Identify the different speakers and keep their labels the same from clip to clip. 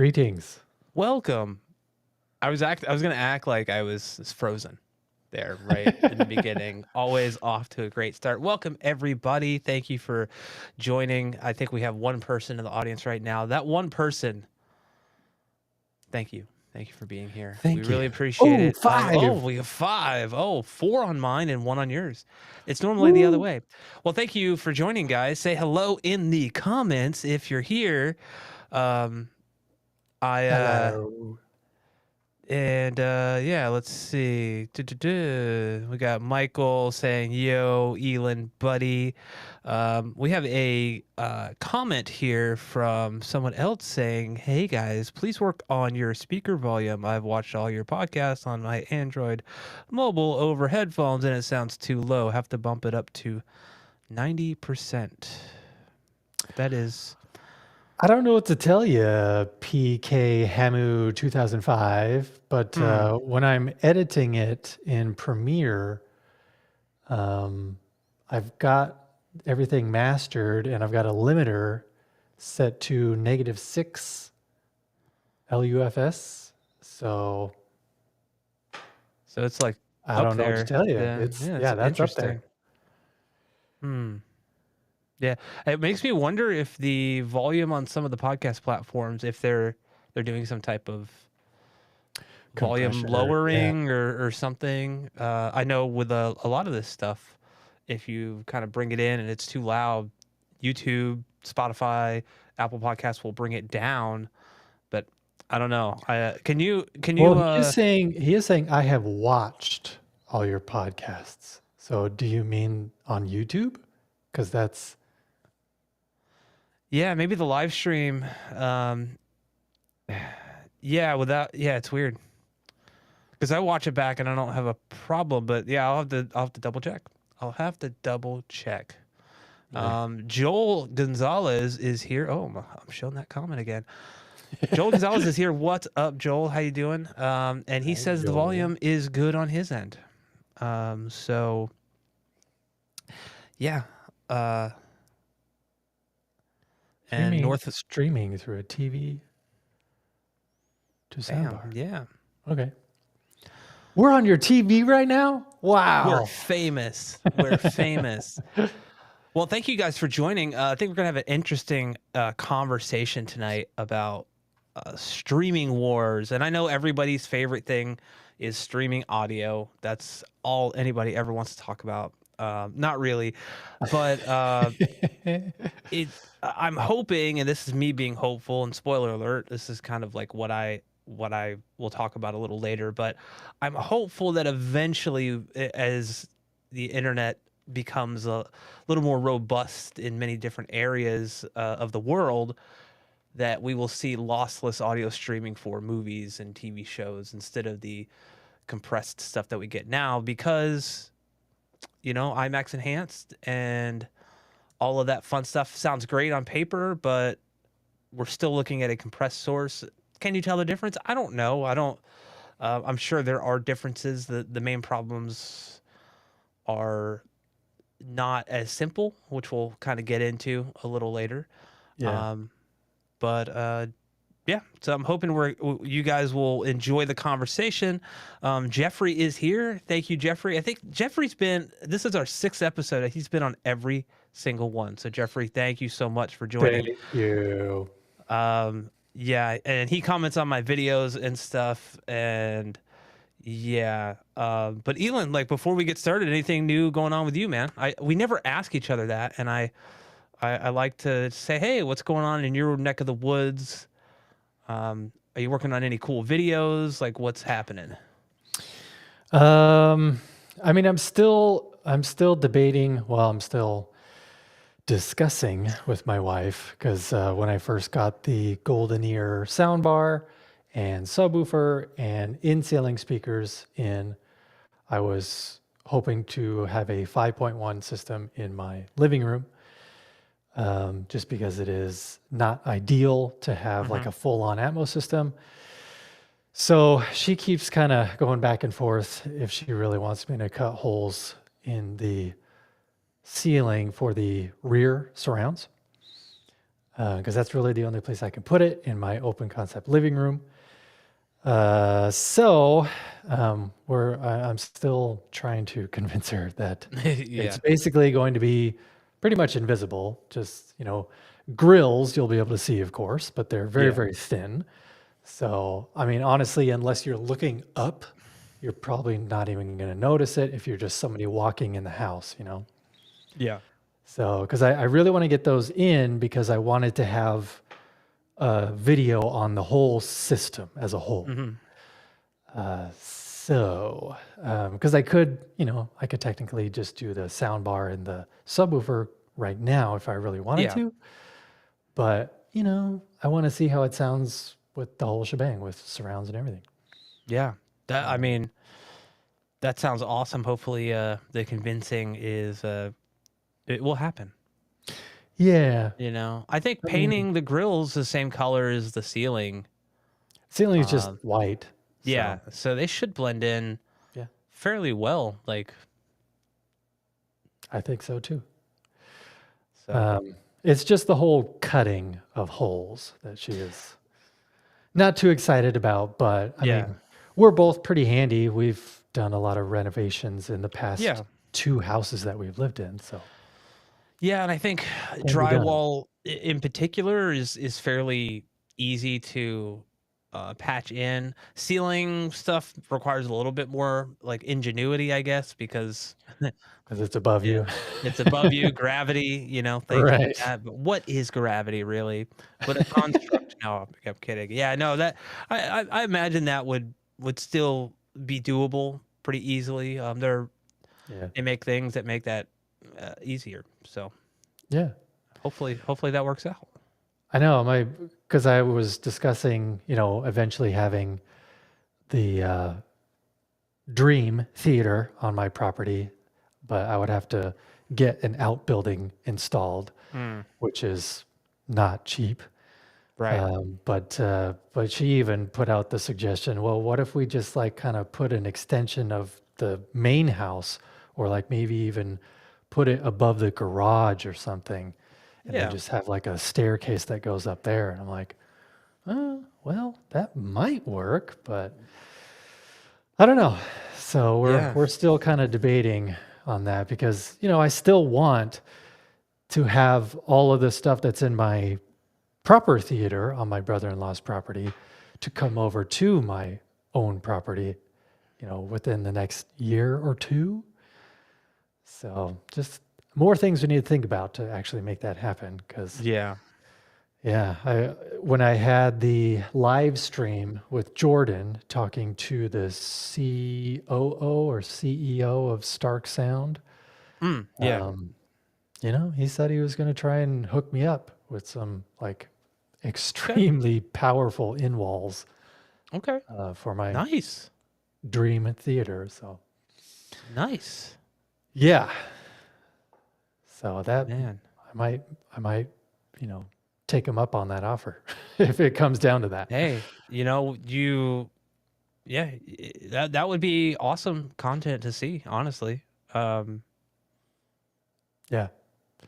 Speaker 1: Greetings.
Speaker 2: Welcome. I was going to act like I was frozen there right in the beginning. Always off to a great start. Welcome everybody. Thank you for joining. I think we have one person in the audience right now. That one person, thank you. Thank you for being here. We
Speaker 1: Thank
Speaker 2: really
Speaker 1: you.
Speaker 2: appreciate
Speaker 1: Oh,
Speaker 2: it. Oh,
Speaker 1: 5.
Speaker 2: we have 5. Oh, 4 on mine and 1 on yours. It's normally the other
Speaker 1: Woo.
Speaker 2: way. Well, thank you for joining, guys. Say hello in the comments if you're here. Um,
Speaker 1: Hello.
Speaker 2: And yeah, let's see. We got Michael saying, "Yo, Elon, buddy." We have a comment here from someone else saying, "Hey guys, please work on your speaker volume. I've watched all your podcasts on my Android mobile over headphones, and it sounds too low. Have to bump it up to 90%." That is.
Speaker 1: I don't know what to tell you, PK Hamu 2005, but when I'm editing it in Premiere, I've got everything mastered and I've got a limiter set to -6 LUFS. So
Speaker 2: it's like
Speaker 1: I
Speaker 2: up
Speaker 1: don't know what to
Speaker 2: there.
Speaker 1: tell you.
Speaker 2: Yeah,
Speaker 1: It's
Speaker 2: it's
Speaker 1: that's up there.
Speaker 2: interesting. Yeah, it makes me wonder if the volume on some of the podcast platforms, if they're doing some type of volume
Speaker 1: Compression or yeah.
Speaker 2: lowering or something. I know with a lot of this stuff, if you kind of bring it in and it's too loud, YouTube, Spotify, Apple Podcasts will bring it down. But I don't know. Can you
Speaker 1: Well, he is saying I have watched all your podcasts. So do you mean on YouTube? Because that's
Speaker 2: yeah, maybe the live stream. Yeah, it's weird. Because I watch it back and I don't have a problem, but yeah, I'll have to double check. I'll have to double check.
Speaker 1: yeah.
Speaker 2: Joel Gonzalez is here. Oh, I'm showing that comment again. Joel Gonzalez is here. What's up, Joel? How you doing? And he
Speaker 1: Hi,
Speaker 2: says the
Speaker 1: Joel.
Speaker 2: volume is good on his end. So yeah. And
Speaker 1: Streaming through a TV to soundbar.
Speaker 2: Yeah.
Speaker 1: Okay. We're on your TV right now? Wow.
Speaker 2: We're famous. We're famous. Well, thank you guys for joining. I think we're going to have an interesting conversation tonight about streaming wars. And I know everybody's favorite thing is streaming audio. That's all anybody ever wants to talk about. Not really, but I'm hoping, and this is me being hopeful, and spoiler alert, this is kind of like what I will talk about a little later, but I'm hopeful that eventually, as the internet becomes a little more robust in many different areas of the world, that we will see lossless audio streaming for movies and TV shows instead of the compressed stuff that we get now, because IMAX Enhanced and all of that fun stuff sounds great on paper, but we're still looking at a compressed source. Can you tell the difference? I don't know. I'm sure there are differences. The main problems are not as simple, which we'll kind of get into a little later.
Speaker 1: Yeah.
Speaker 2: Yeah, so I'm hoping you guys will enjoy the conversation. Jeffrey is here. Thank you, Jeffrey. I think this is our 6th episode. He's been on every single one. So Jeffrey, thank you so much for joining.
Speaker 1: Thank you.
Speaker 2: Yeah, and he comments on my videos and stuff, and yeah. But Elon, like, before we get started, anything new going on with you, man? We never ask each other that, and I like to say, hey, what's going on in your neck of the woods? Are you working on any cool videos? Like, what's happening?
Speaker 1: I mean, I'm still debating. Well, I'm still discussing with my wife, because when I first got the Golden Ear soundbar and subwoofer and in-ceiling speakers in, I was hoping to have a 5.1 system in my living room, just because it is not ideal to have like a full-on Atmos system. So she keeps kind of going back and forth if she really wants me to cut holes in the ceiling for the rear surrounds. because that's really the only place I can put it, in my open concept living room. So I'm still trying to convince her that it's
Speaker 2: Yeah.
Speaker 1: basically going to be pretty much invisible. Just, grills you'll be able to see, of course, but they're very,
Speaker 2: Yeah.
Speaker 1: very thin. So, I mean, honestly, unless you're looking up, you're probably not even going to notice it if you're just somebody walking in the house.
Speaker 2: Yeah.
Speaker 1: So, because I really want to get those in because I wanted to have a video on the whole system as a whole.
Speaker 2: Mhm.
Speaker 1: So, because I could technically just do the sound bar and the subwoofer right now if I really wanted
Speaker 2: Yeah.
Speaker 1: to. But, I want to see how it sounds with the whole shebang with surrounds and everything.
Speaker 2: Yeah. I
Speaker 1: Um,
Speaker 2: mean, that sounds awesome. Hopefully, the convincing is it will happen.
Speaker 1: yeah.
Speaker 2: I think
Speaker 1: I mean,
Speaker 2: painting the grills the same color as the ceiling.
Speaker 1: ceiling is just
Speaker 2: Um,
Speaker 1: white.
Speaker 2: yeah,
Speaker 1: So,
Speaker 2: so they should blend in
Speaker 1: yeah,
Speaker 2: fairly well. Like,
Speaker 1: I think so too.
Speaker 2: so
Speaker 1: Um, it's just the whole cutting of holes that she is not too excited about, but I
Speaker 2: yeah,
Speaker 1: mean, we're both pretty handy. We've done a lot of renovations in the past
Speaker 2: yeah,
Speaker 1: 2 houses that we've lived in, so
Speaker 2: yeah. And I think
Speaker 1: can be done.
Speaker 2: drywall in particular is fairly easy to patch in. Ceiling stuff requires a little bit more like ingenuity, I guess, because
Speaker 1: Because it's above
Speaker 2: yeah.
Speaker 1: you.
Speaker 2: It's above you, gravity, things like
Speaker 1: Right.
Speaker 2: that, but what is gravity really? But a construct no, I'm kidding. Yeah, no, that I imagine that would still be doable pretty easily.
Speaker 1: Yeah.
Speaker 2: They make things that make that, easier, so
Speaker 1: Yeah.
Speaker 2: hopefully that works out.
Speaker 1: I know, because I was discussing, eventually having the, dream theater on my property, but I would have to get an outbuilding installed,
Speaker 2: Mm,
Speaker 1: which is not cheap.
Speaker 2: right.
Speaker 1: But she even put out the suggestion, well, what if we just like kind of put an extension of the main house, or like maybe even put it above the garage or something, and then
Speaker 2: Yeah,
Speaker 1: just have like a staircase that goes up there. And I'm like, oh, well, that might work, but I don't know. So we're
Speaker 2: yeah,
Speaker 1: we're still kind of debating on that because, I still want to have all of the stuff that's in my proper theater on my brother-in-law's property to come over to my own property, within the next year or two. So just more things we need to think about to actually make that happen. Because
Speaker 2: yeah.
Speaker 1: yeah, when I had the live stream with Jordan talking to the COO or CEO of Stark Sound,
Speaker 2: Yeah,
Speaker 1: um, he said he was going to try and hook me up with some like
Speaker 2: okay,
Speaker 1: extremely powerful in walls
Speaker 2: okay.
Speaker 1: for my
Speaker 2: Nice,
Speaker 1: dream theater. So
Speaker 2: nice,
Speaker 1: yeah, so that
Speaker 2: man.
Speaker 1: I might, you know, take him up on that offer if it comes down to that.
Speaker 2: Hey, yeah, that would be awesome content to see, honestly. Um,
Speaker 1: Yeah,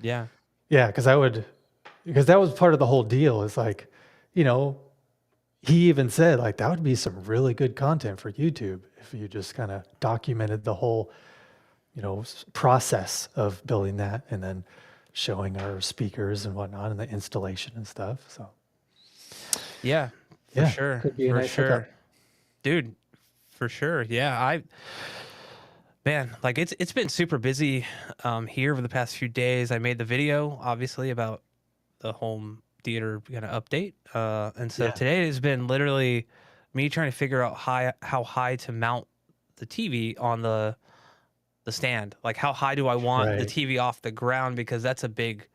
Speaker 2: yeah,
Speaker 1: yeah, because that was part of the whole deal. Is like, you know, he even said like that would be some really good content for YouTube if you just kind of documented the whole, process of building that and then showing our speakers and whatnot and the installation and stuff. So
Speaker 2: yeah,
Speaker 1: yeah, could be a
Speaker 2: for
Speaker 1: nice
Speaker 2: sure,
Speaker 1: hookup.
Speaker 2: dude, for sure. Yeah, man, like it's been super busy here over the past few days. I made the video obviously about the home theater kind of update, and so
Speaker 1: Yeah.
Speaker 2: today has been literally me trying to figure out how high to mount the TV on the stand. Like how high do I want the
Speaker 1: Right.
Speaker 2: TV off the ground, because that's a big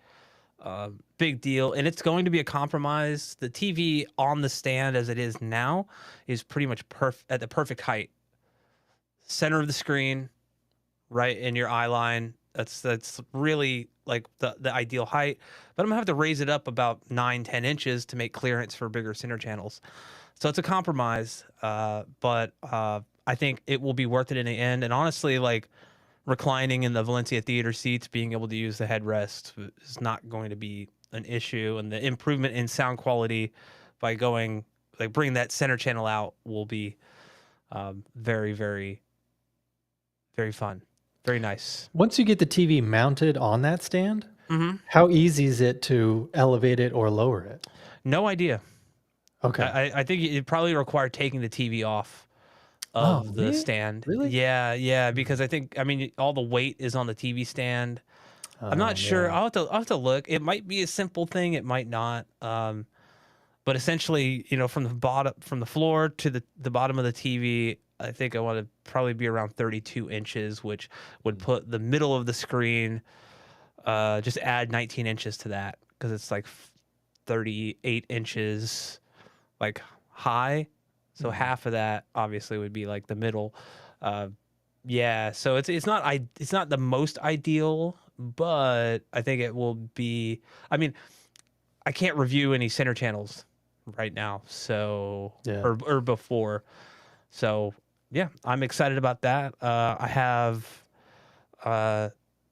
Speaker 2: deal, and it's going to be a compromise. The TV on the stand as it is now is pretty much at the perfect height, center of the screen, right in your eye line. That's really like the ideal height. But I'm gonna have to raise it up about 9-10 inches to make clearance for bigger center channels. So it's a compromise, but I think it will be worth it in the end. And honestly, like reclining in the Valencia theater seats, being able to use the headrest is not going to be an issue, and the improvement in sound quality by going like bringing that center channel out will be very, very, very fun, very nice.
Speaker 1: Once you get the TV mounted on that stand,
Speaker 2: Mm-hmm.
Speaker 1: how easy is it to elevate it or lower it?
Speaker 2: No idea.
Speaker 1: Okay.
Speaker 2: I think it probably required taking the TV off
Speaker 1: Oh,
Speaker 2: of the stand.
Speaker 1: really?
Speaker 2: Yeah, because I mean, all the weight is on the TV stand. I'm not
Speaker 1: Oh,
Speaker 2: sure.
Speaker 1: yeah.
Speaker 2: I'll have to look. It might be a simple thing. It might not. But essentially, from the floor to the bottom of the TV, I think I want to probably be around 32 inches, which would put the middle of the screen, just add 19 inches to that, because it's like 38 inches, like high. So half of that obviously would be like the middle. Yeah, so it's not the most ideal, but I think it will be. I mean, I can't review any center channels right now, so
Speaker 1: Yeah.
Speaker 2: or before. So yeah, I'm excited about that. I have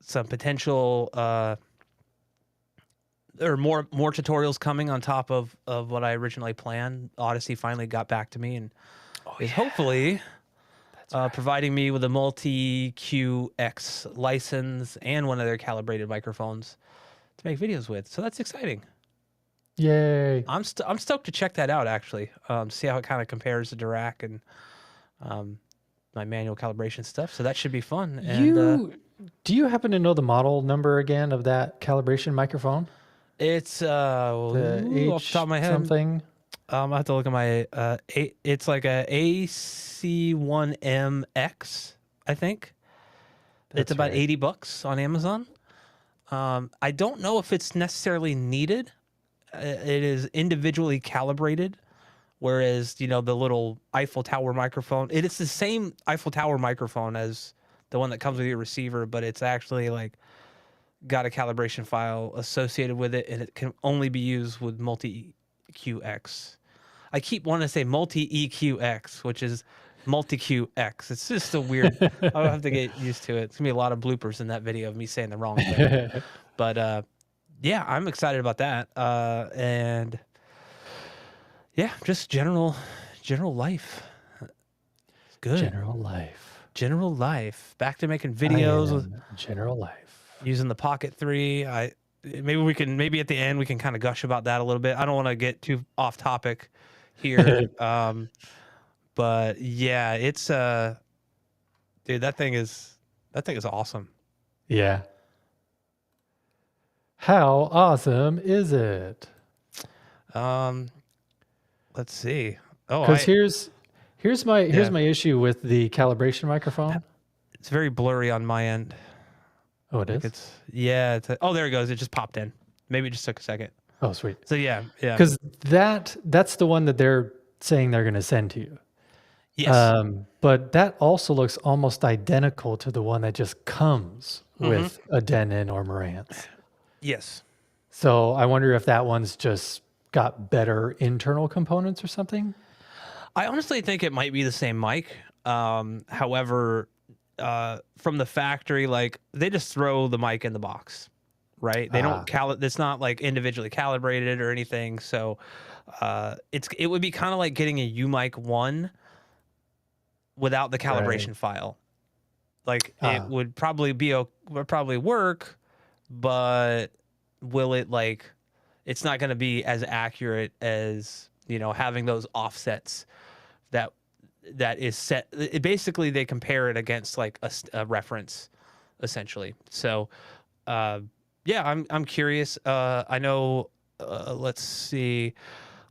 Speaker 2: some potential or more tutorials coming on top of what I originally planned. Odyssey finally got back to me and is hopefully providing me with a multi QX license and one of their calibrated microphones to make videos with. So that's exciting.
Speaker 1: Yay.
Speaker 2: I'm stoked to check that out, actually. See how it kind of compares to Dirac and my manual calibration stuff. So that should be fun. And
Speaker 1: Do you happen to know the model number again of that calibration microphone?
Speaker 2: it's
Speaker 1: The
Speaker 2: off the top of my head.
Speaker 1: something?
Speaker 2: I have to look at my it's like a AC1MX, I think. It's
Speaker 1: That's
Speaker 2: about
Speaker 1: right.
Speaker 2: $80 on Amazon. I don't know if it's necessarily needed. It is individually calibrated, whereas the little Eiffel Tower microphone, it is the same Eiffel Tower microphone as the one that comes with your receiver, but it's actually like got a calibration file associated with it, and it can only be used with multi QX. I keep wanting to say multi EQX, which is multi QX. It's just a weird. I'll have to get used to it. It's gonna be a lot of bloopers in that video of me saying the wrong thing. But yeah, I'm excited about that. And yeah, just general life. It's good. General life. Back to making videos with
Speaker 1: General Life.
Speaker 2: using the Pocket 3. Maybe at the end we can kind of gush about that a little bit. I don't want to get too off topic here. But yeah, it's dude, that thing is awesome.
Speaker 1: Yeah. How awesome is it?
Speaker 2: Let's see. Oh,
Speaker 1: Because here's my issue with the calibration microphone.
Speaker 2: it's very blurry on my end.
Speaker 1: Oh, it
Speaker 2: Like
Speaker 1: is?
Speaker 2: oh, there it goes. It just popped in. Maybe it just took a second.
Speaker 1: Oh, sweet.
Speaker 2: So yeah.
Speaker 1: Because that's the one that they're saying they're going to send to you.
Speaker 2: Yes.
Speaker 1: But that also looks almost identical to the one that just comes with a Denon or Marantz.
Speaker 2: Yes.
Speaker 1: So I wonder if that one's just got better internal components or something.
Speaker 2: I honestly think it might be the same mic. However, from the factory, like they just throw the mic in the box, right? They don't it's not like individually calibrated or anything. So it would be kind of like getting a UMic 1 without the calibration file. Like it would probably probably work, but will it like it's not going to be as accurate as having those offsets that is set. Basically they compare it against like a reference essentially. So yeah, I'm curious. I know let's see,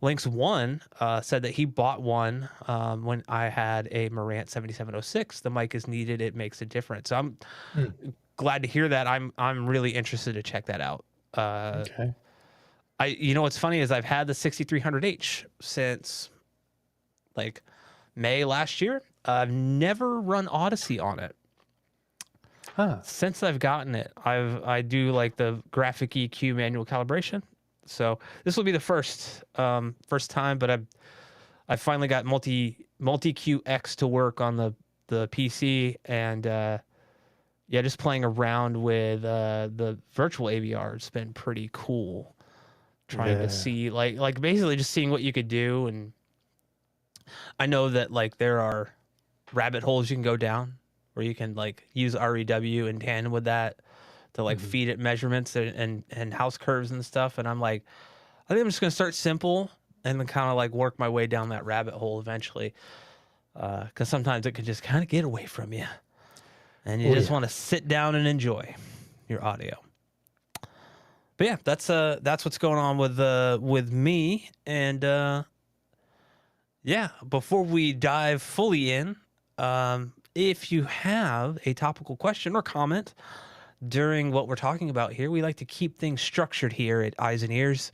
Speaker 2: Lynx One said that he bought one when I had a Marantz 7706. The mic is needed; it makes a difference. So I'm glad to hear that. I'm really interested to check that out.
Speaker 1: Okay.
Speaker 2: What's funny is I've had the 6300H since like May last year. I've never run Odyssey on it. Since I've gotten it, I do like the graphic EQ manual calibration. So this will be the first time, but I finally got multi QX to work on the PC, and yeah, just playing around with the virtual AVR has been pretty cool. trying to see like basically just seeing what you could do. And I know that like there are rabbit holes you can go down where you can like use REW in tandem with that to like feed it measurements and house curves and stuff. And I'm like, I think I'm just gonna start simple and then kind of like work my way down that rabbit hole eventually. Because sometimes it could just kind of get away from you, and you just want to sit down and enjoy your audio. But yeah, that's what's going on with me. And yeah, before we dive fully in, if you have a topical question or comment during what we're talking about here, we like to keep things structured here at Eyes and Ears.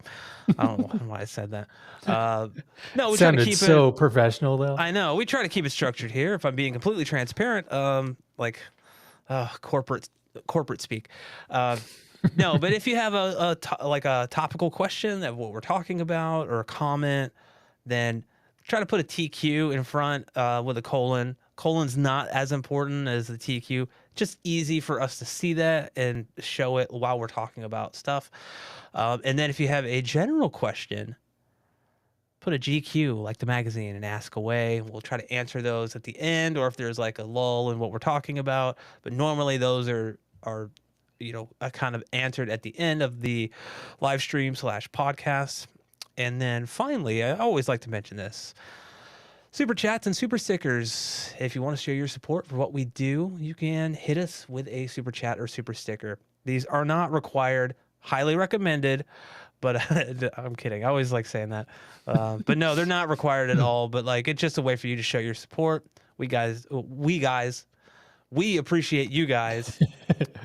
Speaker 2: I don't know why I said that. No, we try to
Speaker 1: Sounded
Speaker 2: keep
Speaker 1: so
Speaker 2: it.
Speaker 1: professional, though.
Speaker 2: I know we try to keep it structured here. If I'm being completely transparent, corporate speak. No, but if you have a topical question of what we're talking about or a comment, then try to put a TQ in front with a colon. Colon's not as important as the TQ. Just easy for us to see that and show it while we're talking about stuff. And then if you have a general question, put a GQ like the magazine and ask away. We'll try to answer those at the end, or if there's like a lull in what we're talking about. But normally those are kind of answered at the end of the live stream / podcast. And then finally, I always like to mention this: super chats and super stickers. If you want to show your support for what we do, you can hit us with a super chat or super sticker. These are not required, highly recommended, but I'm kidding. I always like saying that. But no, they're not required at all. But like, it's just a way for you to show your support. We appreciate you guys.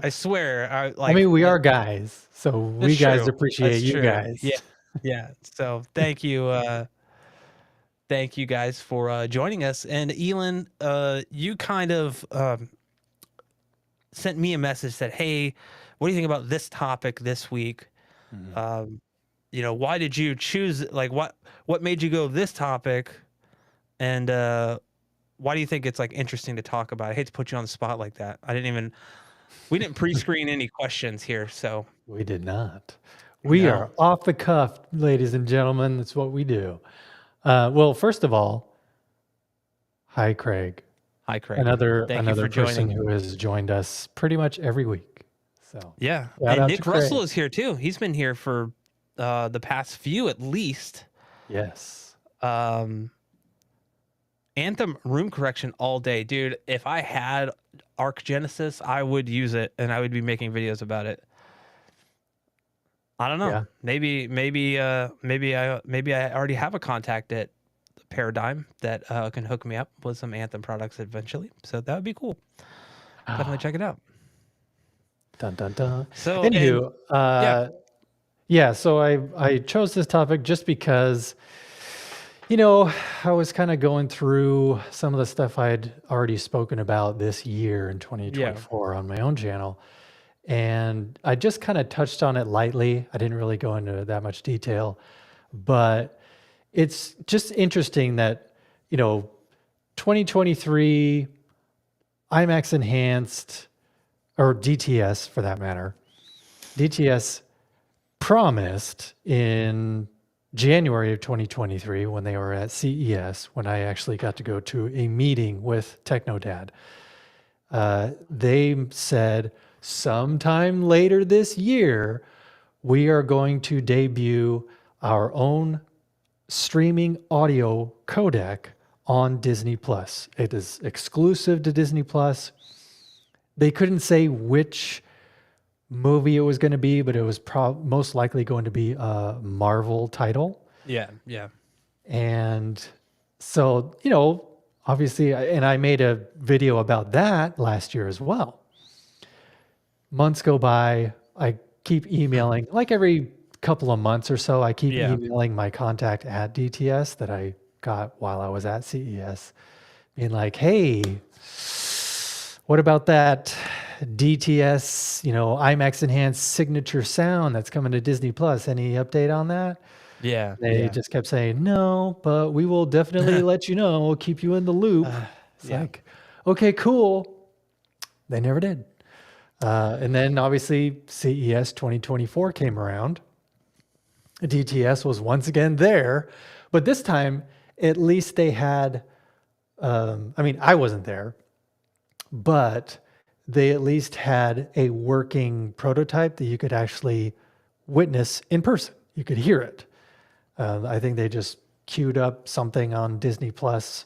Speaker 2: I swear.
Speaker 1: We are guys, so we guys appreciate you guys.
Speaker 2: Yeah. Yeah. So thank you. Thank you guys for joining us. And Elon, you kind of sent me a message, said, hey, what do you think about this topic this week? Why did you choose, like, what made you go this topic? And why do you think it's like interesting to talk about? I hate to put you on the spot like that. We didn't pre-screen any questions here, so.
Speaker 1: We did not. We are off the cuff, ladies and gentlemen. That's what we do. Well, first of all, hi, Craig.
Speaker 2: Hi, Craig.
Speaker 1: Another person who has joined us pretty much every week. So
Speaker 2: yeah, and Nick Russell is here too. He's been here for the past few at least.
Speaker 1: Yes.
Speaker 2: Anthem room correction all day, dude. If I had Arc Genesis, I would use it and I would be making videos about it. I don't know. Yeah. Maybe I already have a contact at Paradigm that can hook me up with some Anthem products eventually. So that would be cool. Definitely check it out.
Speaker 1: Dun dun dun.
Speaker 2: So
Speaker 1: anywho, so I chose this topic just because, I was kind of going through some of the stuff I'd already spoken about this year in 2024 on my own channel. And I just kind of touched on it lightly. I didn't really go into that much detail, but it's just interesting that, 2023 IMAX Enhanced, or DTS for that matter, DTS promised in January of 2023 when they were at CES, when I actually got to go to a meeting with Technodad. They said, sometime later this year, we are going to debut our own streaming audio codec on Disney Plus. It is exclusive to Disney Plus. They couldn't say which movie it was going to be, but it was most likely going to be a Marvel title.
Speaker 2: Yeah.
Speaker 1: And so, obviously, and I made a video about that last year as well. Months go by, I keep emailing, like every couple of months or so, I keep emailing my contact at DTS that I got while I was at CES, being like, hey, what about that DTS, IMAX Enhanced Signature Sound that's coming to Disney Plus? Any update on that?
Speaker 2: Yeah.
Speaker 1: They just kept saying, no, but we will definitely let you know. We'll keep you in the loop. It's like, okay, cool. They never did. And then obviously CES 2024 came around. DTS was once again there, but this time at least they had. I mean, I wasn't there, but they at least had a working prototype that you could actually witness in person. You could hear it. I think they just queued up something on Disney Plus,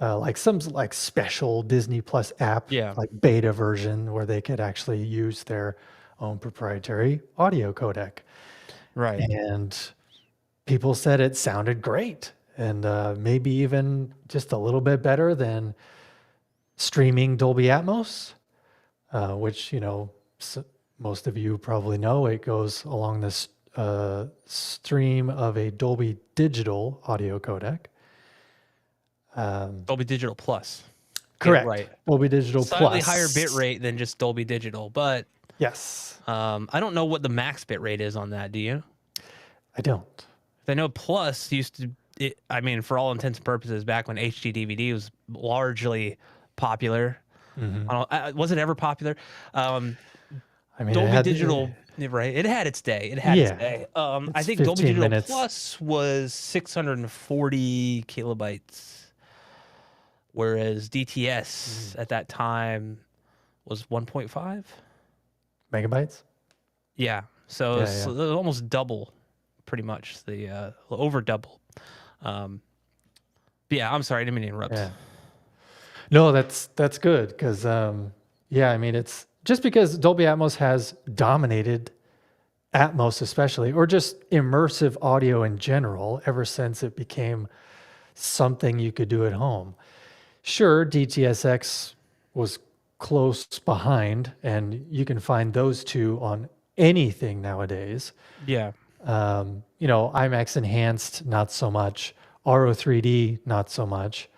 Speaker 1: like some like special Disney Plus app,
Speaker 2: Yeah.
Speaker 1: like beta version where they could actually use their own proprietary audio codec.
Speaker 2: Right.
Speaker 1: And people said it sounded great and maybe even just a little bit better than streaming Dolby Atmos, which, most of you probably know it goes along this stream of a Dolby digital audio codec.
Speaker 2: Dolby Digital Plus.
Speaker 1: Correct.
Speaker 2: Right.
Speaker 1: Dolby Digital
Speaker 2: Slightly
Speaker 1: Plus.
Speaker 2: higher bit rate than just Dolby Digital, but
Speaker 1: Yes.
Speaker 2: I don't know what the max bit rate is on that. Do you?
Speaker 1: I don't.
Speaker 2: I know Plus used to. I mean, for all intents and purposes, back when HD DVD was largely popular.
Speaker 1: Mm-hmm.
Speaker 2: Was it ever popular?
Speaker 1: I mean,
Speaker 2: Dolby Digital, right? It had its day. It had its day. I
Speaker 1: it's
Speaker 2: think Dolby
Speaker 1: 15
Speaker 2: Digital
Speaker 1: minutes.
Speaker 2: Plus was 640 kilobytes, whereas DTS at that time was 1.5
Speaker 1: megabytes.
Speaker 2: Yeah, so it's almost double, pretty much the over double. But yeah, I'm sorry, I didn't mean to interrupt.
Speaker 1: Yeah. No, that's good because yeah, I mean it's just because Dolby Atmos has dominated Atmos especially, or just immersive audio in general, ever since it became something you could do at home. Sure, DTSX was close behind, and you can find those two on anything nowadays.
Speaker 2: Yeah,
Speaker 1: IMAX Enhanced, not so much. Auro 3D, not so much.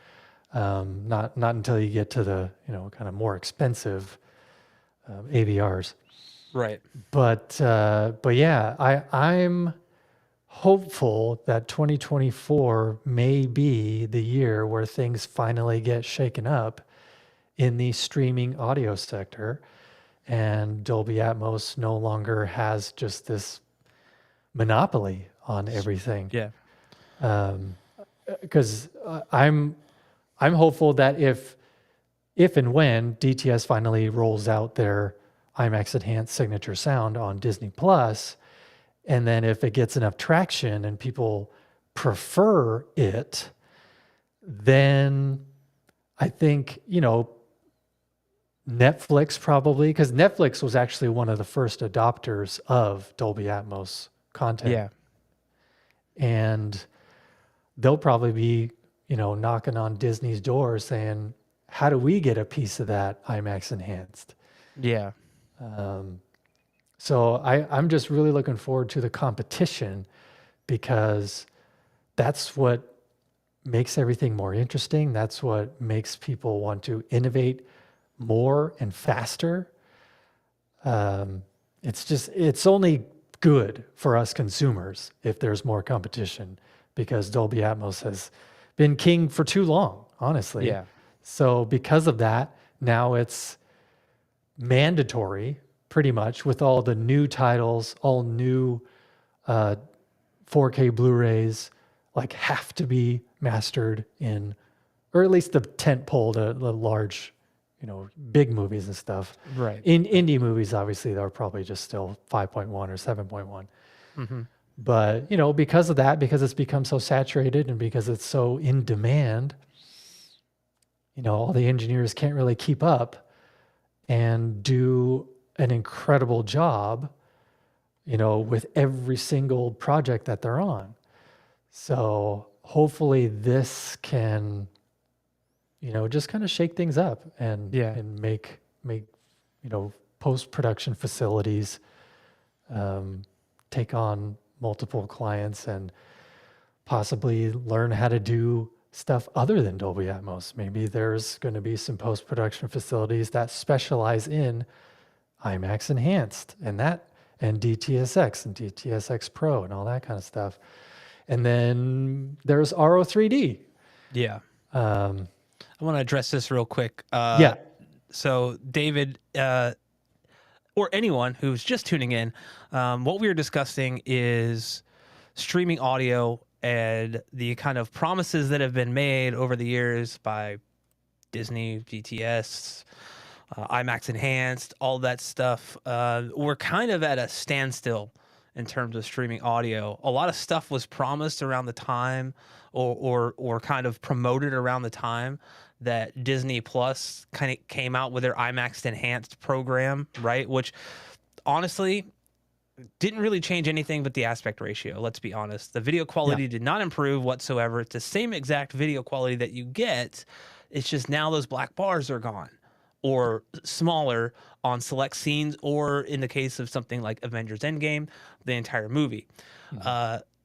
Speaker 1: Not until you get to the kind of more expensive AVRs.
Speaker 2: right.
Speaker 1: But yeah, I'm hopeful that 2024 may be the year where things finally get shaken up in the streaming audio sector, and Dolby Atmos no longer has just this monopoly on everything.
Speaker 2: Yeah,
Speaker 1: Because I'm hopeful that if and when DTS finally rolls out their IMAX Enhanced Signature Sound on Disney Plus, and then if it gets enough traction and people prefer it, then I think, Netflix probably, because Netflix was actually one of the first adopters of Dolby Atmos content.
Speaker 2: yeah,
Speaker 1: And they'll probably be, knocking on Disney's door saying, how do we get a piece of that IMAX Enhanced?
Speaker 2: yeah,
Speaker 1: So I'm just really looking forward to the competition, because that's what makes everything more interesting. That's what makes people want to innovate more and faster. It's only good for us consumers if there's more competition, because Dolby Atmos has been king for too long, honestly.
Speaker 2: yeah,
Speaker 1: So because of that, now it's mandatory pretty much with all the new titles, all new 4K Blu-rays, like have to be mastered in, or at least the tent pole, the large, big movies and stuff.
Speaker 2: right.
Speaker 1: In indie movies, obviously, they're probably just still 5.1 or 7.1.
Speaker 2: Mm-hmm.
Speaker 1: But, because of that, because it's become so saturated and because it's so in demand, all the engineers can't really keep up and do an incredible job, with every single project that they're on. So hopefully this can, just kind of shake things up and
Speaker 2: Yeah.
Speaker 1: and make post-production facilities take on multiple clients and possibly learn how to do stuff other than Dolby Atmos. Maybe there's going to be some post-production facilities that specialize in IMAX Enhanced and DTSX and DTSX Pro and all that kind of stuff. And then there's Auro 3D.
Speaker 2: Yeah.
Speaker 1: I
Speaker 2: want to address this real quick.
Speaker 1: Yeah.
Speaker 2: So David, or anyone who's just tuning in, what we are discussing is streaming audio and the kind of promises that have been made over the years by Disney, GTS, IMAX Enhanced, all that stuff, we're kind of at a standstill in terms of streaming audio. A lot of stuff was promised around the time, or kind of promoted around the time that Disney Plus kind of came out with their IMAX Enhanced program, right? Which honestly didn't really change anything but the aspect ratio. Let's be honest. The video quality did not improve whatsoever. It's the same exact video quality that you get. It's just now those black bars are gone, or smaller on select scenes, or in the case of something like Avengers Endgame, the entire movie.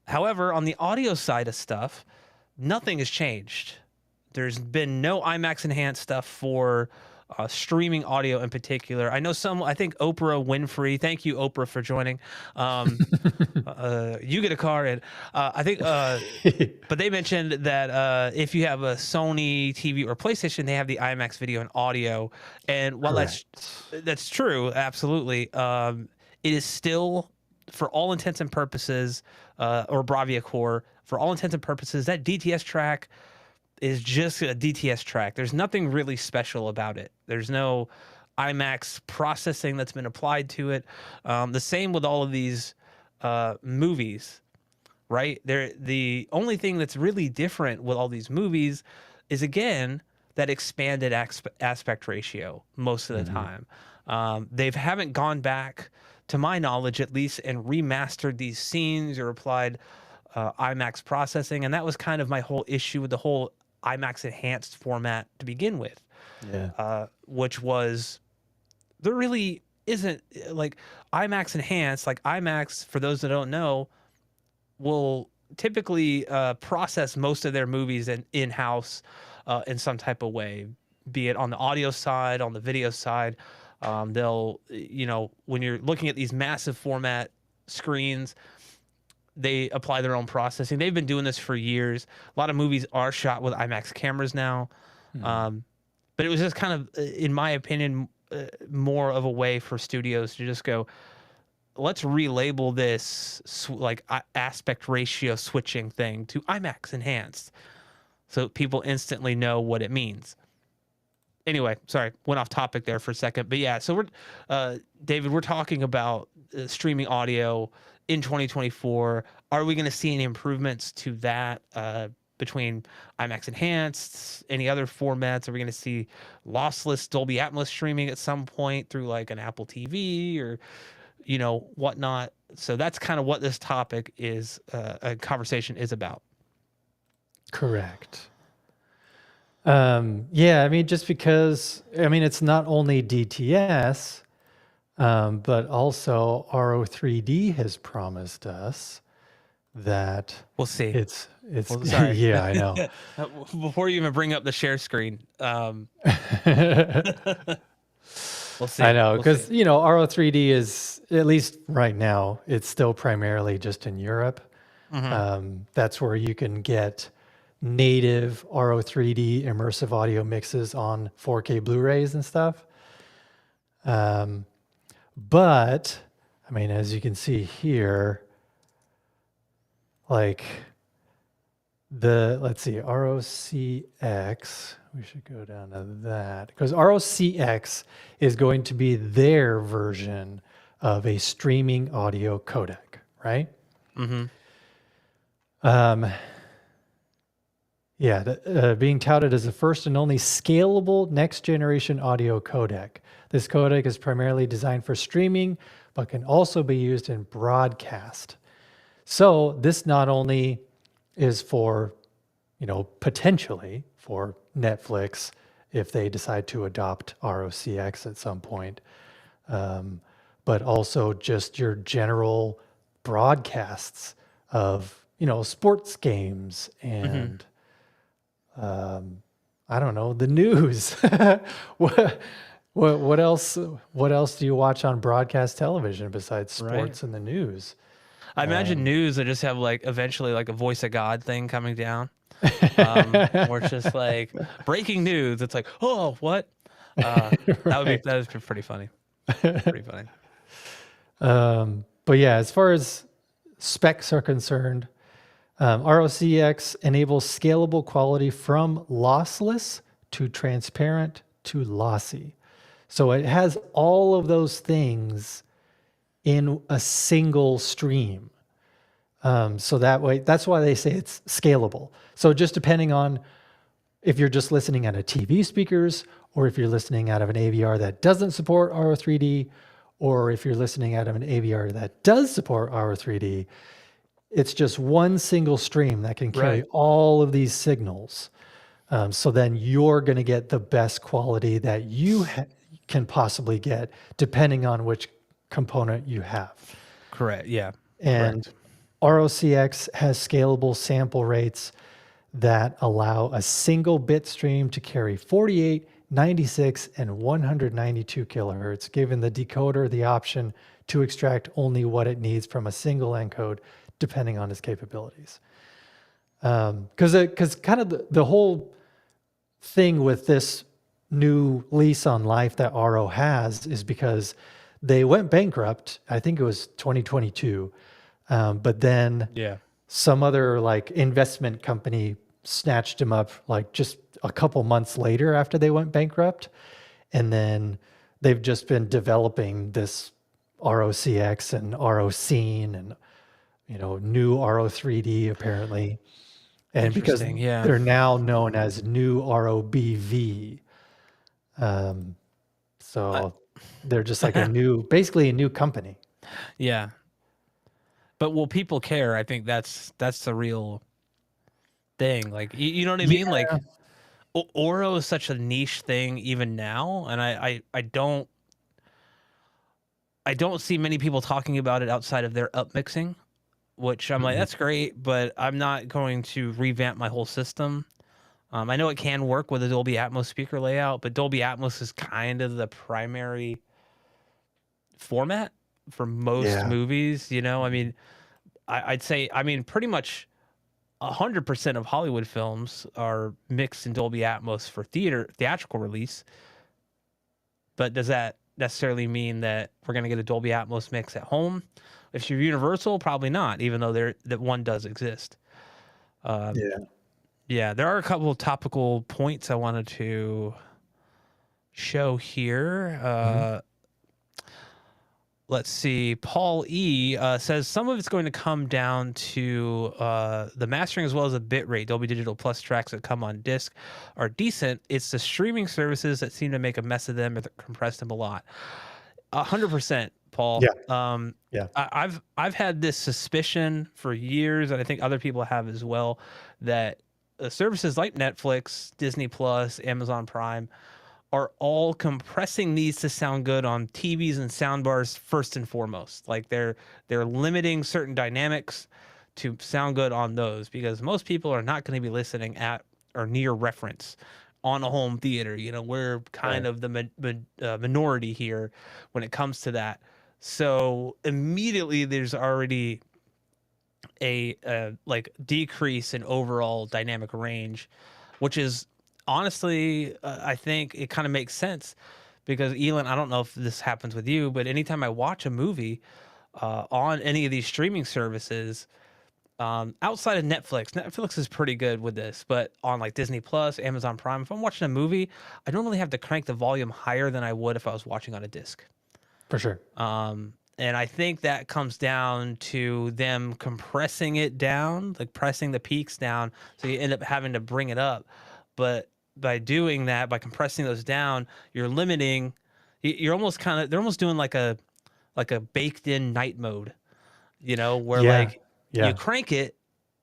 Speaker 2: However, on the audio side of stuff, nothing has changed. There's been no IMAX Enhanced stuff for streaming audio in particular. I know I think Oprah Winfrey, thank you, Oprah, for joining. You get a car, and I think, but they mentioned that if you have a Sony TV or PlayStation, they have the IMAX video and audio. And while that's true, absolutely, it is still, for all intents and purposes, or Bravia Core, for all intents and purposes, that DTS track is just a DTS track. There's nothing really special about it. There's no IMAX processing that's been applied to it. The same with all of these movies, right? The only thing that's really different with all these movies is, again, that expanded aspect ratio most of the time. They haven't gone back, to my knowledge at least, and remastered these scenes or applied IMAX processing. And that was kind of my whole issue with the whole IMAX Enhanced format to begin with, which was, there really isn't, like, IMAX Enhanced, like IMAX, for those that don't know, will typically process most of their movies in-house in some type of way, be it on the audio side, on the video side. They'll, when you're looking at these massive format screens, they apply their own processing. They've been doing this for years. A lot of movies are shot with IMAX cameras now. But it was just kind of, in my opinion, more of a way for studios to just go, let's relabel this like aspect ratio switching thing to IMAX Enhanced, so people instantly know what it means. Anyway, sorry, went off topic there for a second. But yeah, so we're, David, we're talking about streaming audio in 2024. Are we going to see any improvements to that between IMAX Enhanced, any other formats? Are we going to see lossless Dolby Atmos streaming at some point through like an Apple TV or, whatnot? So that's kind of what this topic is, a conversation is about.
Speaker 1: Correct. Yeah, I mean, just because, it's not only DTS, but also Auro 3D has promised us that
Speaker 2: we'll see.
Speaker 1: It's
Speaker 2: well, sorry.
Speaker 1: Yeah, I know.
Speaker 2: Before you even bring up the share screen, we'll see.
Speaker 1: I know, because Auro 3D is, at least right now, it's still primarily just in Europe. That's where you can get native Auro 3D immersive audio mixes on 4K Blu-rays and stuff. But as you can see here, like let's see, Auro CX, we should go down to that, because Auro CX is going to be their version of a streaming audio codec, right? Being touted as the first and only scalable next-generation audio codec. This codec is primarily designed for streaming, but can also be used in broadcast. So this not only is for, potentially for Netflix if they decide to adopt Auro CX at some point, but also just your general broadcasts of, sports games and I don't know, the news. What else do you watch on broadcast television besides sports and the news?
Speaker 2: I imagine news, they just have eventually a voice of God thing coming down. Where it's just like breaking news. It's like, oh, what? That would be pretty funny. Pretty funny.
Speaker 1: But yeah, as far as specs are concerned, Auro CX enables scalable quality from lossless to transparent to lossy. So it has all of those things in a single stream. So that way, that's why they say it's scalable. So just depending on if you're just listening out of TV speakers, or if you're listening out of an AVR that doesn't support Auro 3D, or if you're listening out of an AVR that does support Auro 3D, it's just one single stream that can carry
Speaker 2: Right.
Speaker 1: all of these signals. So then you're going to get the best quality that you can possibly get, depending on which component you have.
Speaker 2: Correct. Yeah.
Speaker 1: And
Speaker 2: Correct.
Speaker 1: ROCX has scalable sample rates that allow a single bit stream to carry 48, 96, and 192 kilohertz, giving the decoder the option to extract only what it needs from a single encode, depending on its capabilities. Because kind of the whole thing with this new lease on life that Auro has is because they went bankrupt. I think it was 2022. But then
Speaker 2: Yeah.
Speaker 1: some other like investment company snatched him up like just a couple months later after they went bankrupt. And then they've just been developing this ROCX and RO Scene and, new RO 3D apparently. And because
Speaker 2: Interesting. Yeah.
Speaker 1: they're now known as new Auro BV.
Speaker 2: I,
Speaker 1: So they're just like basically a new company.
Speaker 2: yeah. But will people care? I think that's the real thing. Like, you know what I mean?
Speaker 1: Yeah.
Speaker 2: Like, Oro is such a niche thing even now, and I don't see many people talking about it outside of their upmixing, which I'm like,
Speaker 1: Mhm.
Speaker 2: that's great, but I'm not going to revamp my whole system. I know it can work with a Dolby Atmos speaker layout, but Dolby Atmos is kind of the primary format for most
Speaker 1: Yeah.
Speaker 2: movies. I mean, I'd say, I mean, pretty much 100% of Hollywood films are mixed in Dolby Atmos for theatrical release. But does that necessarily mean that we're going to get a Dolby Atmos mix at home? If you're Universal, probably not, even though that one does exist. Um,
Speaker 1: Yeah.
Speaker 2: yeah, there are a couple of topical points I wanted to show here.
Speaker 1: Mhm.
Speaker 2: Let's see. Paul E says some of it's going to come down to the mastering as well as the bit rate. Dolby Digital Plus tracks that come on disc are decent. It's the streaming services that seem to make a mess of them or that compress them a lot. 100%, Paul.
Speaker 1: Yeah. Yeah.
Speaker 2: I've had this suspicion for years, and I think other people have as well, that services like Netflix, Disney Plus, Amazon Prime are all compressing these to sound good on TVs and soundbars first and foremost. Like they're limiting certain dynamics to sound good on those because most people are not going to be listening at or near reference on a home theater. We're kind
Speaker 1: Right.
Speaker 2: of the minority here when it comes to that. So immediately there's already a like decrease in overall dynamic range, which is honestly, I think it kind of makes sense because Elon, I don't know if this happens with you, but anytime I watch a movie on any of these streaming services, outside of Netflix is pretty good with this, but on like Disney Plus, Amazon Prime, if I'm watching a movie, I normally have to crank the volume higher than I would if I was watching on a disc.
Speaker 1: For sure.
Speaker 2: And I think that comes down to them compressing it down, like pressing the peaks down, so you end up having to bring it up. But by doing that, by compressing those down, you're limiting. You're almost they're almost doing like a baked in night mode, where
Speaker 1: Yeah.
Speaker 2: like you
Speaker 1: Yeah.
Speaker 2: crank it,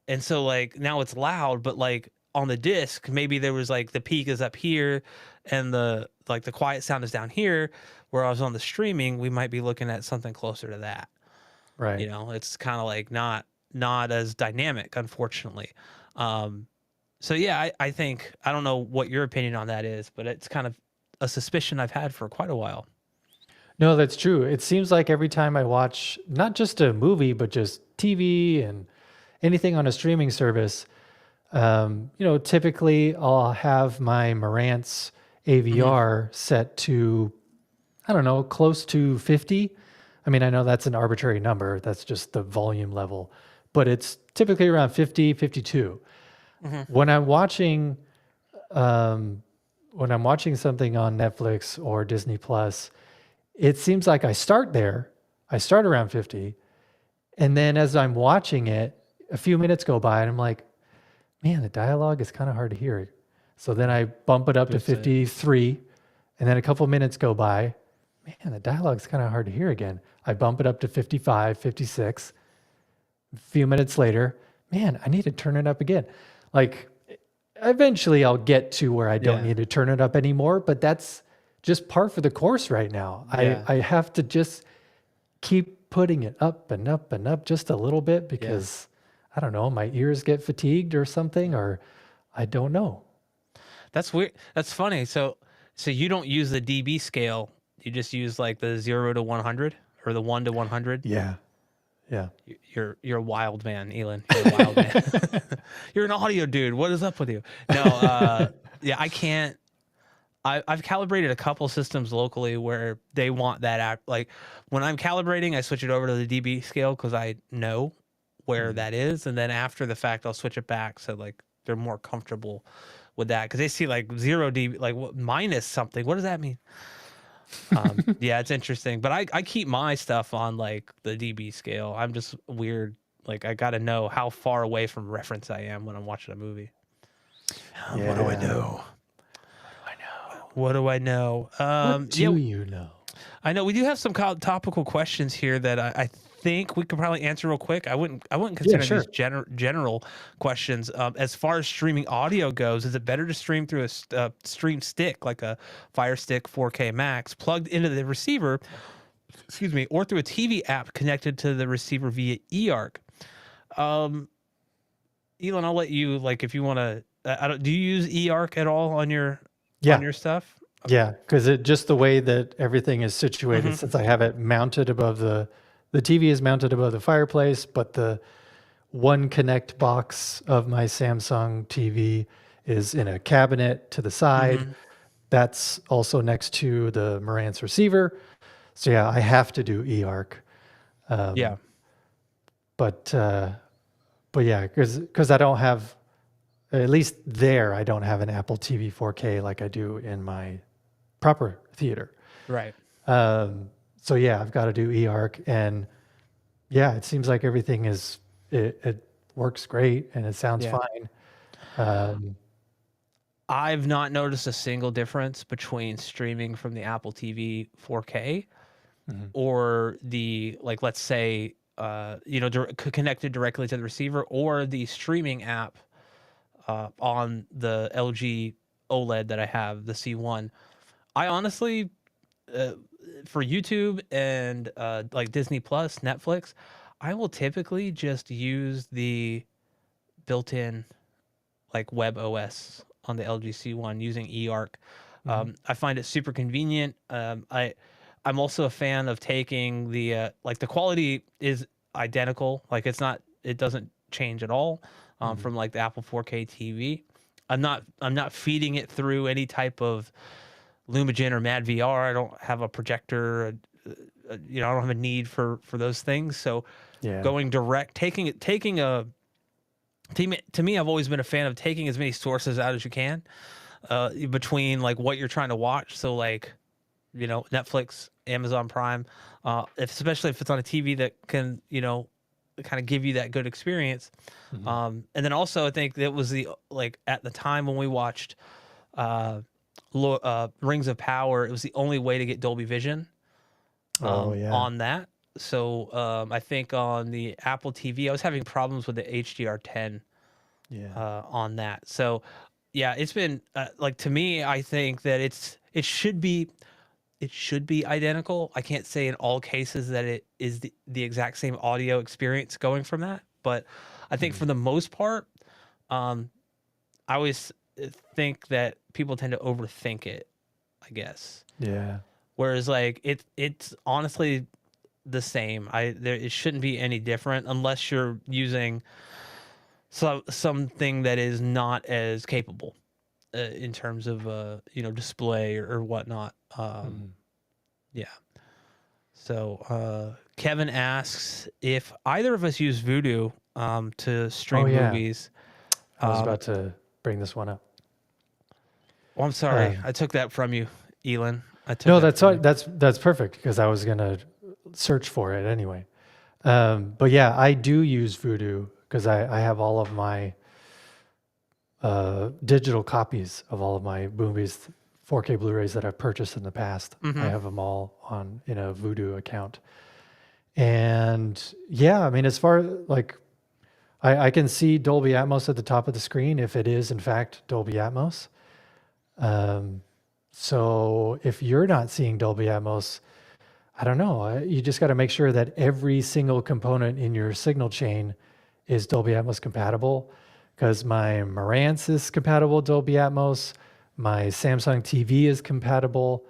Speaker 2: and so like now it's loud, but like on the disc, maybe there was like the peak is up here, and the quiet sound is down here. Whereas on the streaming, we might be looking at something closer to that.
Speaker 1: Right.
Speaker 2: It's kind of like not as dynamic, unfortunately. So yeah, I think I don't know what your opinion on that is, but it's kind of a suspicion I've had for quite a while.
Speaker 1: No, that's true. It seems like every time I watch not just a movie, but just TV and anything on a streaming service, typically I'll have my Marantz
Speaker 2: Hmm.
Speaker 1: AVR set to, I don't know, close to 50. I mean, I know that's an arbitrary number. That's just the volume level, but it's typically around 50, 52.
Speaker 2: Hmm.
Speaker 1: When I'm watching, um, when I'm watching something on Netflix or Disney Plus, it seems like I start there. I start around 50. And then as I'm watching it, a few minutes go by and I'm like, man, the dialogue is kind of hard to hear. So then I bump it up to
Speaker 2: Boost it.
Speaker 1: 53. And then a couple minutes go by. Man, the dialogue's kind of hard to hear again. I bump it up to 55, 56. A few minutes later, man, I need to turn it up again. Like eventually I'll get to where I don't
Speaker 2: Yeah.
Speaker 1: need to turn it up anymore, but that's just par for the course right now.
Speaker 2: Yeah.
Speaker 1: I have to just keep putting it up and up and up just a little bit because I don't know, my ears get fatigued or something, or I don't know.
Speaker 2: That's weird. That's funny. So you don't use the dB scale. You just use like the 0 to 100 or the 1 to 100.
Speaker 1: Yeah. Yeah.
Speaker 2: You're a wild man, Elon. You're a wild man. You're an audio dude. What is up with you? No, yeah, I can't. I've calibrated a couple systems locally where they want that app. Like when I'm calibrating, I switch it over to the dB scale because I know where that is, and then after the fact, I'll switch it back so like they're more comfortable with that because they see like 0 dB, like what minus something. What does that mean? Yeah, it's interesting, but I keep my stuff on like the dB scale. I'm just weird. Like I got to know how far away from reference I am when I'm watching a movie. What do I
Speaker 1: Yeah.
Speaker 2: know? What do I know?
Speaker 1: What
Speaker 2: Yeah,
Speaker 1: do you know?
Speaker 2: I know we do have some topical questions here that I think we could probably answer real quick. I wouldn't
Speaker 1: Yeah,
Speaker 2: consider
Speaker 1: sure.
Speaker 2: these general questions. As far as streaming audio goes, is it better to stream through a stream stick like a Fire Stick 4K Max plugged into the receiver? Excuse me, or through a TV app connected to the receiver via eARC? Um, Elon, I'll let you like if you want to. I don't. Do you use eARC at all on your
Speaker 1: Yeah.
Speaker 2: stuff?
Speaker 1: Yeah, because it just the way that everything is situated,
Speaker 2: Hmm.
Speaker 1: since I have it mounted above the TV is mounted above the fireplace, but the one connect box of my Samsung TV is in a cabinet to the side.
Speaker 2: Hmm.
Speaker 1: That's also next to the Marantz receiver. So yeah, I have to do eARC.
Speaker 2: Yeah.
Speaker 1: But yeah, because I don't have, at least there I don't have an Apple TV 4K like I do in my proper theater.
Speaker 2: Right.
Speaker 1: So yeah, I've got to do eARC, and yeah, it seems like everything it works great and it sounds
Speaker 2: Yeah.
Speaker 1: fine. Um,
Speaker 2: I've not noticed a single difference between streaming from the Apple TV 4K
Speaker 1: mhm.
Speaker 2: or the like let's say connected directly to the receiver or the streaming app on the LG OLED that I have, the C1. I honestly uh, for YouTube and like Disney Plus, Netflix, I will typically just use the built-in like web OS on the LG C1 using eARC. I find it super convenient. I'm also a fan of taking the like the quality is identical. Like it doesn't change at all from like the Apple 4K TV. I'm not feeding it through any type of Lumagen or Mad VR. I don't have a projector. I don't have a need for those things. So
Speaker 1: Yeah.
Speaker 2: going direct, taking a to me, I've always been a fan of taking as many sources out as you can between like what you're trying to watch. So like, Netflix, Amazon Prime, especially if it's on a TV that can, kind of give you that good experience.
Speaker 1: Mhm.
Speaker 2: And then also I think that was the like at the time when we watched uh, Rings of Power, it was the only way to get Dolby Vision
Speaker 1: Oh yeah.
Speaker 2: on that. So I think on the Apple TV, I was having problems with the HDR10
Speaker 1: Yeah.
Speaker 2: on that. So yeah, it's been like to me, I think that it should be identical. I can't say in all cases that it is the exact same audio experience going from that, but I think
Speaker 1: Mhm.
Speaker 2: for the most part, um, I always think that people tend to overthink it, I guess.
Speaker 1: Yeah.
Speaker 2: Whereas like it's honestly the same. It shouldn't be any different unless you're using something that is not as capable in terms of display or whatnot.
Speaker 1: Mhm.
Speaker 2: Yeah. So Kevin asks if either of us use Voodoo to
Speaker 1: Oh
Speaker 2: stream
Speaker 1: yeah,
Speaker 2: movies.
Speaker 1: I was
Speaker 2: Um,
Speaker 1: about to bring this one up.
Speaker 2: well, I'm sorry,
Speaker 1: Um,
Speaker 2: I took that from you, Elon. I took
Speaker 1: no,
Speaker 2: that
Speaker 1: that's
Speaker 2: from you.
Speaker 1: that's perfect because I was gonna search for it anyway. But yeah, I do use Voodoo because I have all of my digital copies of all of my movies, 4K Blu-rays that I've purchased in the past. I
Speaker 2: Mm-hmm.
Speaker 1: have them all on in a Voodoo account. And yeah, I mean, as far like I can see Dolby Atmos at the top of the screen if it is in fact Dolby Atmos. Um, so if you're not seeing Dolby Atmos, I don't know. You just got to make sure that every single component in your signal chain is Dolby Atmos compatible. Because my Marantz is compatible with Dolby Atmos, my Samsung TV is compatible,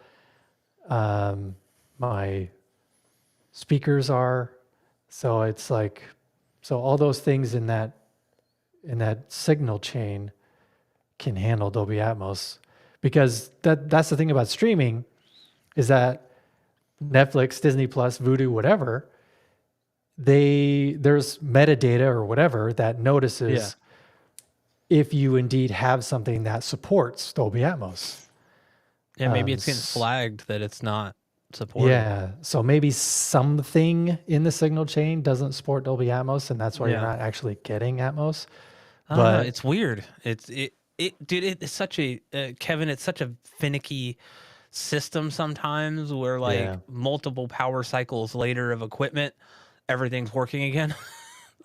Speaker 1: my speakers are. So it's like, so all those things in that signal chain can handle Dolby Atmos. Because that's the thing about streaming is that Netflix, Disney Plus, Vudu, whatever, there's metadata or whatever that
Speaker 2: Yeah.
Speaker 1: notices if you indeed have something that supports Dolby Atmos.
Speaker 2: Yeah, maybe
Speaker 1: Um,
Speaker 2: it's getting
Speaker 1: s-
Speaker 2: flagged that it's not supported.
Speaker 1: yeah, so maybe something in the signal chain doesn't support Dolby Atmos, and that's why you're
Speaker 2: Yeah.
Speaker 1: not actually getting Atmos.
Speaker 2: I don't know.
Speaker 1: But
Speaker 2: It's weird. Dude. It's such a Kevin. It's such a finicky system sometimes, where like
Speaker 1: yeah,
Speaker 2: multiple power cycles later of equipment, everything's working again.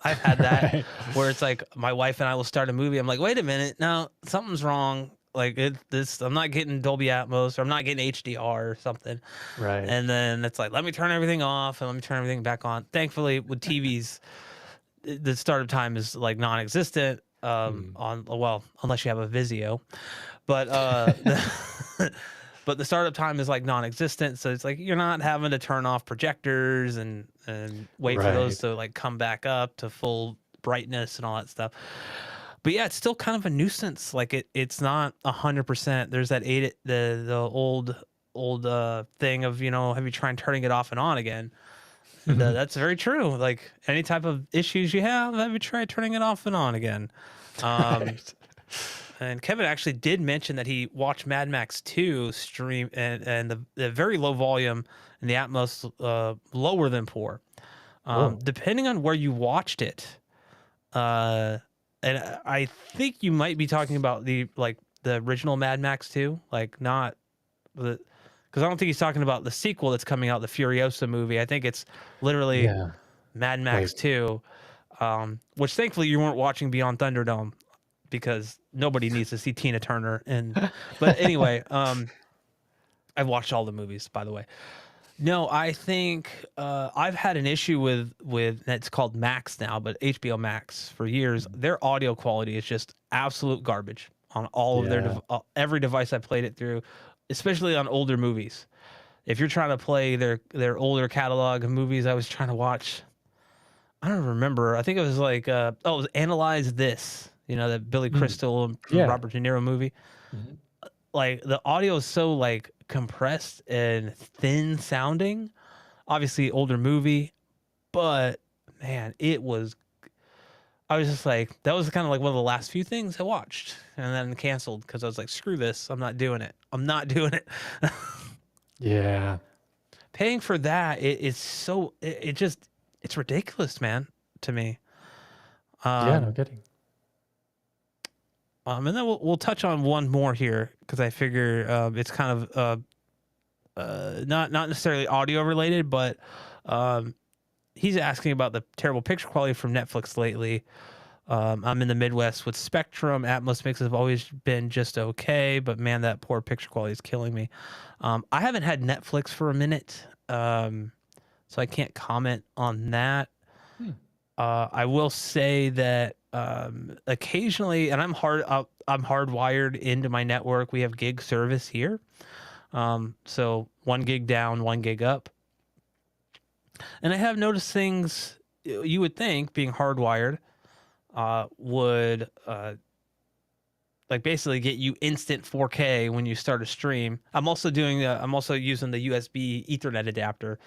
Speaker 2: I've had that
Speaker 1: right,
Speaker 2: where it's like my wife and I will start a movie. I'm like, wait a minute, no, something's wrong. Like I'm not getting Dolby Atmos, or I'm not getting HDR or something.
Speaker 1: right,
Speaker 2: And then it's like, let me turn everything off and let me turn everything back on. Thankfully, with TVs, the startup time is like non-existent.
Speaker 1: mm,
Speaker 2: On well, unless you have a Vizio, but but the startup time is like non-existent. So it's like you're not having to turn off projectors and wait for those
Speaker 1: right.
Speaker 2: to like come back up to full brightness and all that stuff. But yeah, it's still kind of a nuisance. Like it's not 100%. There's that the old thing of, have you tried turning it off and on again? And that's very true. Like any type of issues you have you tried turning it off and on again? Um,
Speaker 1: Right.
Speaker 2: and Kevin actually did mention that he watched Mad Max 2 stream and the very low volume and the Atmos lower than poor.
Speaker 1: Whoa.
Speaker 2: Depending on where you watched it, uh, and I think you might be talking about the original Mad Max 2, like not the, because I don't think he's talking about the sequel that's coming out, the Furiosa movie. I think it's literally
Speaker 1: Yeah.
Speaker 2: Mad Max
Speaker 1: Like,
Speaker 2: 2, which thankfully you weren't watching Beyond Thunderdome because nobody needs to see Tina Turner. But anyway, I've watched all the movies, by the way. No, I think I've had an issue with it's called Max now, but HBO Max for years. Their audio quality is just absolute garbage on all of
Speaker 1: yeah.
Speaker 2: every device I played it through, especially on older movies. If you're trying to play their older catalog of movies, I was trying to watch. I don't remember. I think it was like it was Analyze This. That Billy
Speaker 1: Mm,
Speaker 2: Crystal and
Speaker 1: yeah.
Speaker 2: Robert De Niro movie.
Speaker 1: Mhm.
Speaker 2: Like the audio is so like compressed and thin sounding. Obviously older movie, but man, it was. I was just like, that was kind of like one of the last few things I watched, and then canceled because I was like, screw this, I'm not doing it. I'm not doing it.
Speaker 1: Yeah.
Speaker 2: Paying for that, it's so it just it's ridiculous, man, to me.
Speaker 1: Yeah, no
Speaker 2: Um,
Speaker 1: kidding.
Speaker 2: and then we'll touch on one more here because I figure it's kind of not necessarily audio related, but um, he's asking about the terrible picture quality from Netflix lately. I'm in the Midwest with Spectrum. Atmos mixes have always been just okay, but man, that poor picture quality is killing me. I haven't had Netflix for a minute, so I can't comment on that.
Speaker 1: Hmm.
Speaker 2: I will say that occasionally, and I'm hardwired into my network. We have gig service here, so 1 gig down, 1 gig up, and I have noticed things you would think being hardwired would like basically get you instant 4K when you start a stream. I'm also using the USB Ethernet adapter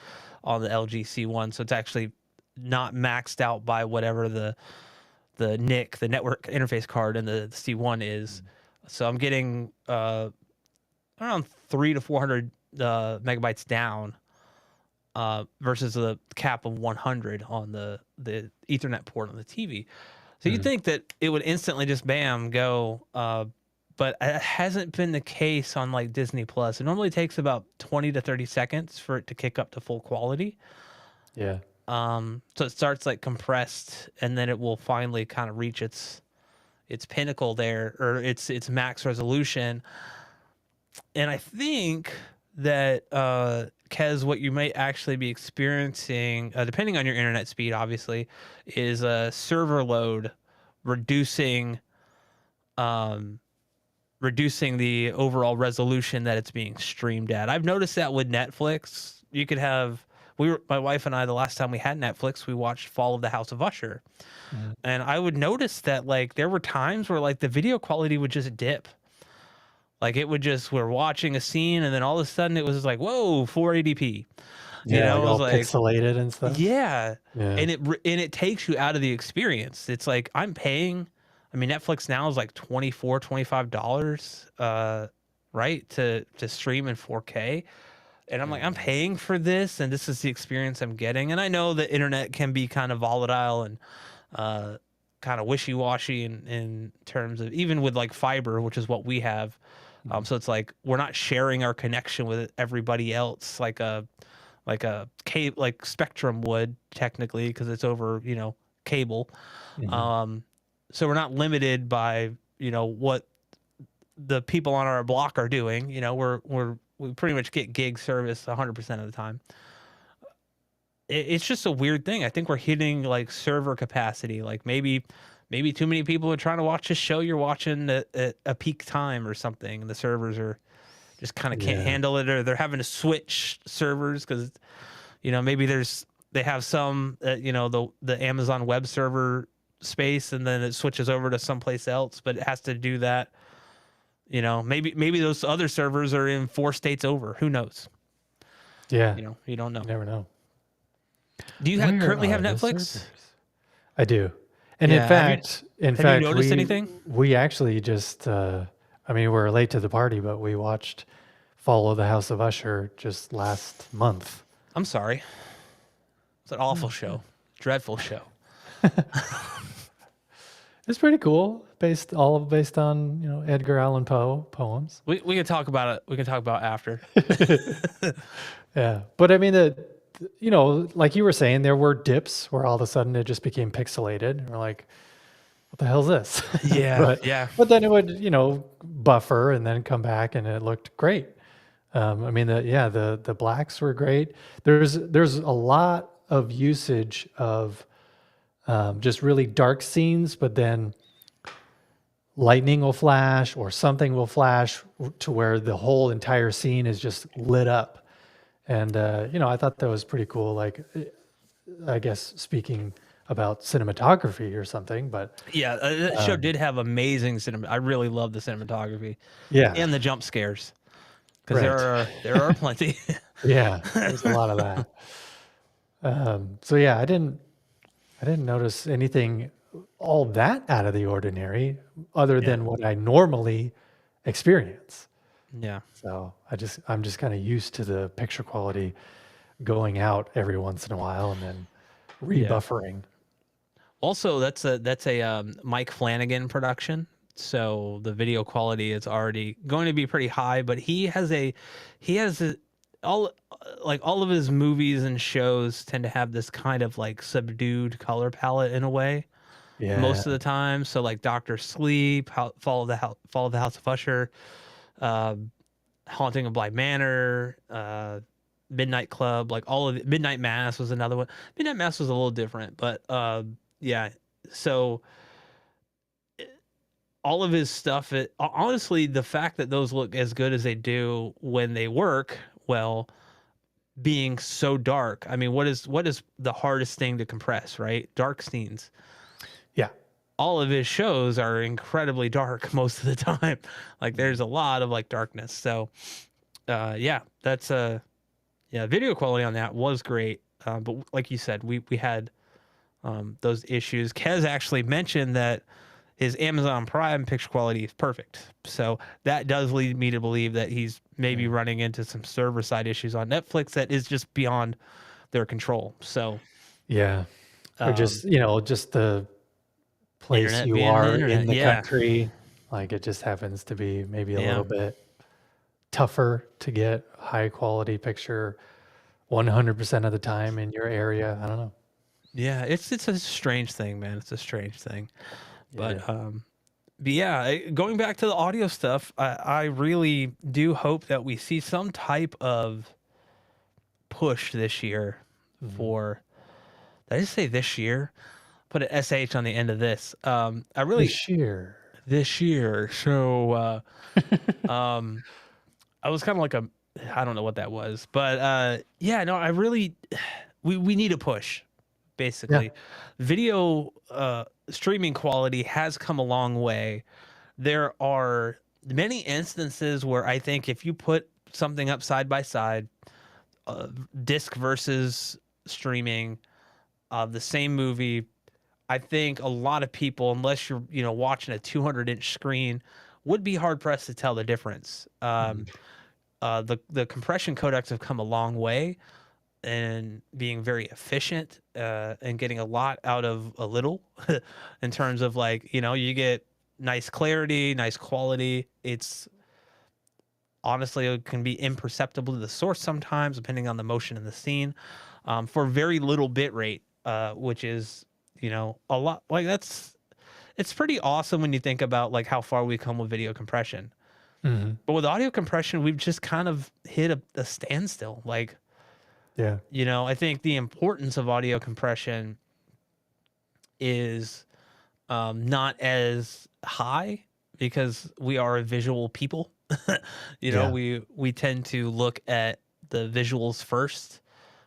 Speaker 2: on the LG C1, so it's actually not maxed out by whatever the NIC, the network interface card in the C1 is. So I'm getting around 300 to 400 megabytes down versus the cap of 100 on the Ethernet port on the TV. So you'd think that it would instantly just bam go, but it hasn't been the case on like Disney Plus. It normally takes about 20 to 30 seconds for it to kick up to full quality.
Speaker 1: Yeah.
Speaker 2: So it starts like compressed, and then it will finally kind of reach its pinnacle there, or its max resolution. And I think that Kez, what you might actually be experiencing, depending on your internet speed, obviously, is a server load reducing the overall resolution that it's being streamed at. I've noticed that with Netflix. You could have my wife and I, the last time we had Netflix, we watched Fall of the House of Usher. And I would notice that like there were times where like the video quality would just dip. Like it would just, we're watching a scene and then all of a sudden it was like, whoa, 480p.
Speaker 1: Yeah, like
Speaker 2: It was
Speaker 1: all pixelated and stuff.
Speaker 2: yeah.
Speaker 1: Yeah.
Speaker 2: And it takes you out of the experience. It's like I'm paying, I mean, Netflix now is like $24, $25, right? To stream in 4K. And I'm like, I'm paying for this, and this is the experience I'm getting. And I know the internet can be kind of volatile and kind of wishy-washy in terms of, even with like fiber, which is what we have. So it's like we're not sharing our connection with everybody else like a cable, like Spectrum would technically, because it's over, cable. So we're not limited by, what the people on our block are doing. We pretty much get gig service 100% of the time. It's just a weird thing. I think we're hitting like server capacity. Like maybe too many people are trying to watch a show you're watching at a peak time or something, and the servers are just kind of can't handle it, or they're having to switch servers because maybe they have some the Amazon web server space, and then it switches over to someplace else, but it has to do that. Maybe those other servers are in 4 states over. Who knows?
Speaker 1: Yeah.
Speaker 2: You don't know.
Speaker 1: You never know.
Speaker 2: Do you currently have
Speaker 1: the
Speaker 2: Netflix?
Speaker 1: servers? I do. And
Speaker 2: Yeah,
Speaker 1: in fact,
Speaker 2: have you noticed anything?
Speaker 1: We actually just, we're late to the party, but we watched Fall of the House of Usher just last month.
Speaker 2: I'm sorry. It's an awful show. Dreadful show.
Speaker 1: It's pretty cool, based on Edgar Allan Poe poems.
Speaker 2: We can talk about it. We can talk about it after.
Speaker 1: Yeah, but I mean like you were saying, there were dips where all of a sudden it just became pixelated. And we're like, what the hell's this?
Speaker 2: Yeah,
Speaker 1: But then it would buffer and then come back and it looked great. The blacks were great. There's a lot of usage of just really dark scenes, but then lightning will flash or something will flash to where the whole entire scene is just lit up. And, I thought that was pretty cool. Like, I guess speaking about cinematography or something, but
Speaker 2: yeah, that show did have amazing cinema. I really love the cinematography.
Speaker 1: Yeah.
Speaker 2: And the jump scares. Because there are plenty.
Speaker 1: Yeah, there's a lot of that. So yeah, I didn't notice anything all that out of the ordinary other than what I normally experience.
Speaker 2: Yeah.
Speaker 1: So I'm just kind of used to the picture quality going out every once in a while and then rebuffering.
Speaker 2: Also, that's a Mike Flanagan production. So the video quality is already going to be pretty high, but he has all of his movies and shows tend to have this kind of like subdued color palette in a way.
Speaker 1: Yeah.
Speaker 2: Most of the time. So like Doctor Sleep, Fall of the House of Usher, Haunting of Bly Manor, Midnight Club, like all of it. Midnight Mass was another one. Midnight Mass was a little different, but yeah. So all of his stuff, honestly, the fact that those look as good as they do when they work well, being so dark. I mean, what is the hardest thing to compress, right? Dark scenes.
Speaker 1: Yeah.
Speaker 2: all of his shows are incredibly dark most of the time. Like there's a lot of like darkness. So yeah, that's yeah, video quality on that was great. But like you said, we had those issues. Kez actually mentioned that his Amazon Prime picture quality is perfect. So that does lead me to believe that he's maybe running into some server side issues on Netflix that is just beyond their control. So
Speaker 1: Yeah. Or just, you know, just the place
Speaker 2: internet
Speaker 1: you
Speaker 2: being the
Speaker 1: are in
Speaker 2: internet.
Speaker 1: the
Speaker 2: Yeah.
Speaker 1: country. Like it just happens to be maybe a
Speaker 2: Yeah.
Speaker 1: little bit tougher to get high quality picture 100% of the time in your area. I don't know.
Speaker 2: Yeah. It's a strange thing, man. It's a strange thing.
Speaker 1: Yeah.
Speaker 2: But yeah, going back to the audio stuff, I really do hope that we see some type of push this year
Speaker 1: Mhm.
Speaker 2: for, did I just say this year? Put an SH on the end of this. I really,
Speaker 1: This year.
Speaker 2: this year. So, um, I was kind of like I don't know what that was, but, yeah, no, I really, we need a push
Speaker 1: Yeah.
Speaker 2: basically. Video, streaming quality has come a long way. There are many instances where I think if you put something up side by side, disc versus streaming of the same movie, I think a lot of people, unless you're watching a 200-inch screen, would be hard pressed to tell the difference.
Speaker 1: Mhm.
Speaker 2: The compression codecs have come a long way and being very efficient and getting a lot out of a little in terms of like you get nice clarity, nice quality. It's honestly it can be imperceptible to the source sometimes depending on the motion in the scene for very little bit rate, which is a lot. Like it's pretty awesome when you think about like how far we've come with video compression.
Speaker 1: Mhm.
Speaker 2: But with audio compression, we've just kind of hit a standstill. Like,
Speaker 1: Yeah.
Speaker 2: I think the importance of audio compression is not as high because we are a visual people.
Speaker 1: Yeah.
Speaker 2: We tend to look at the visuals first,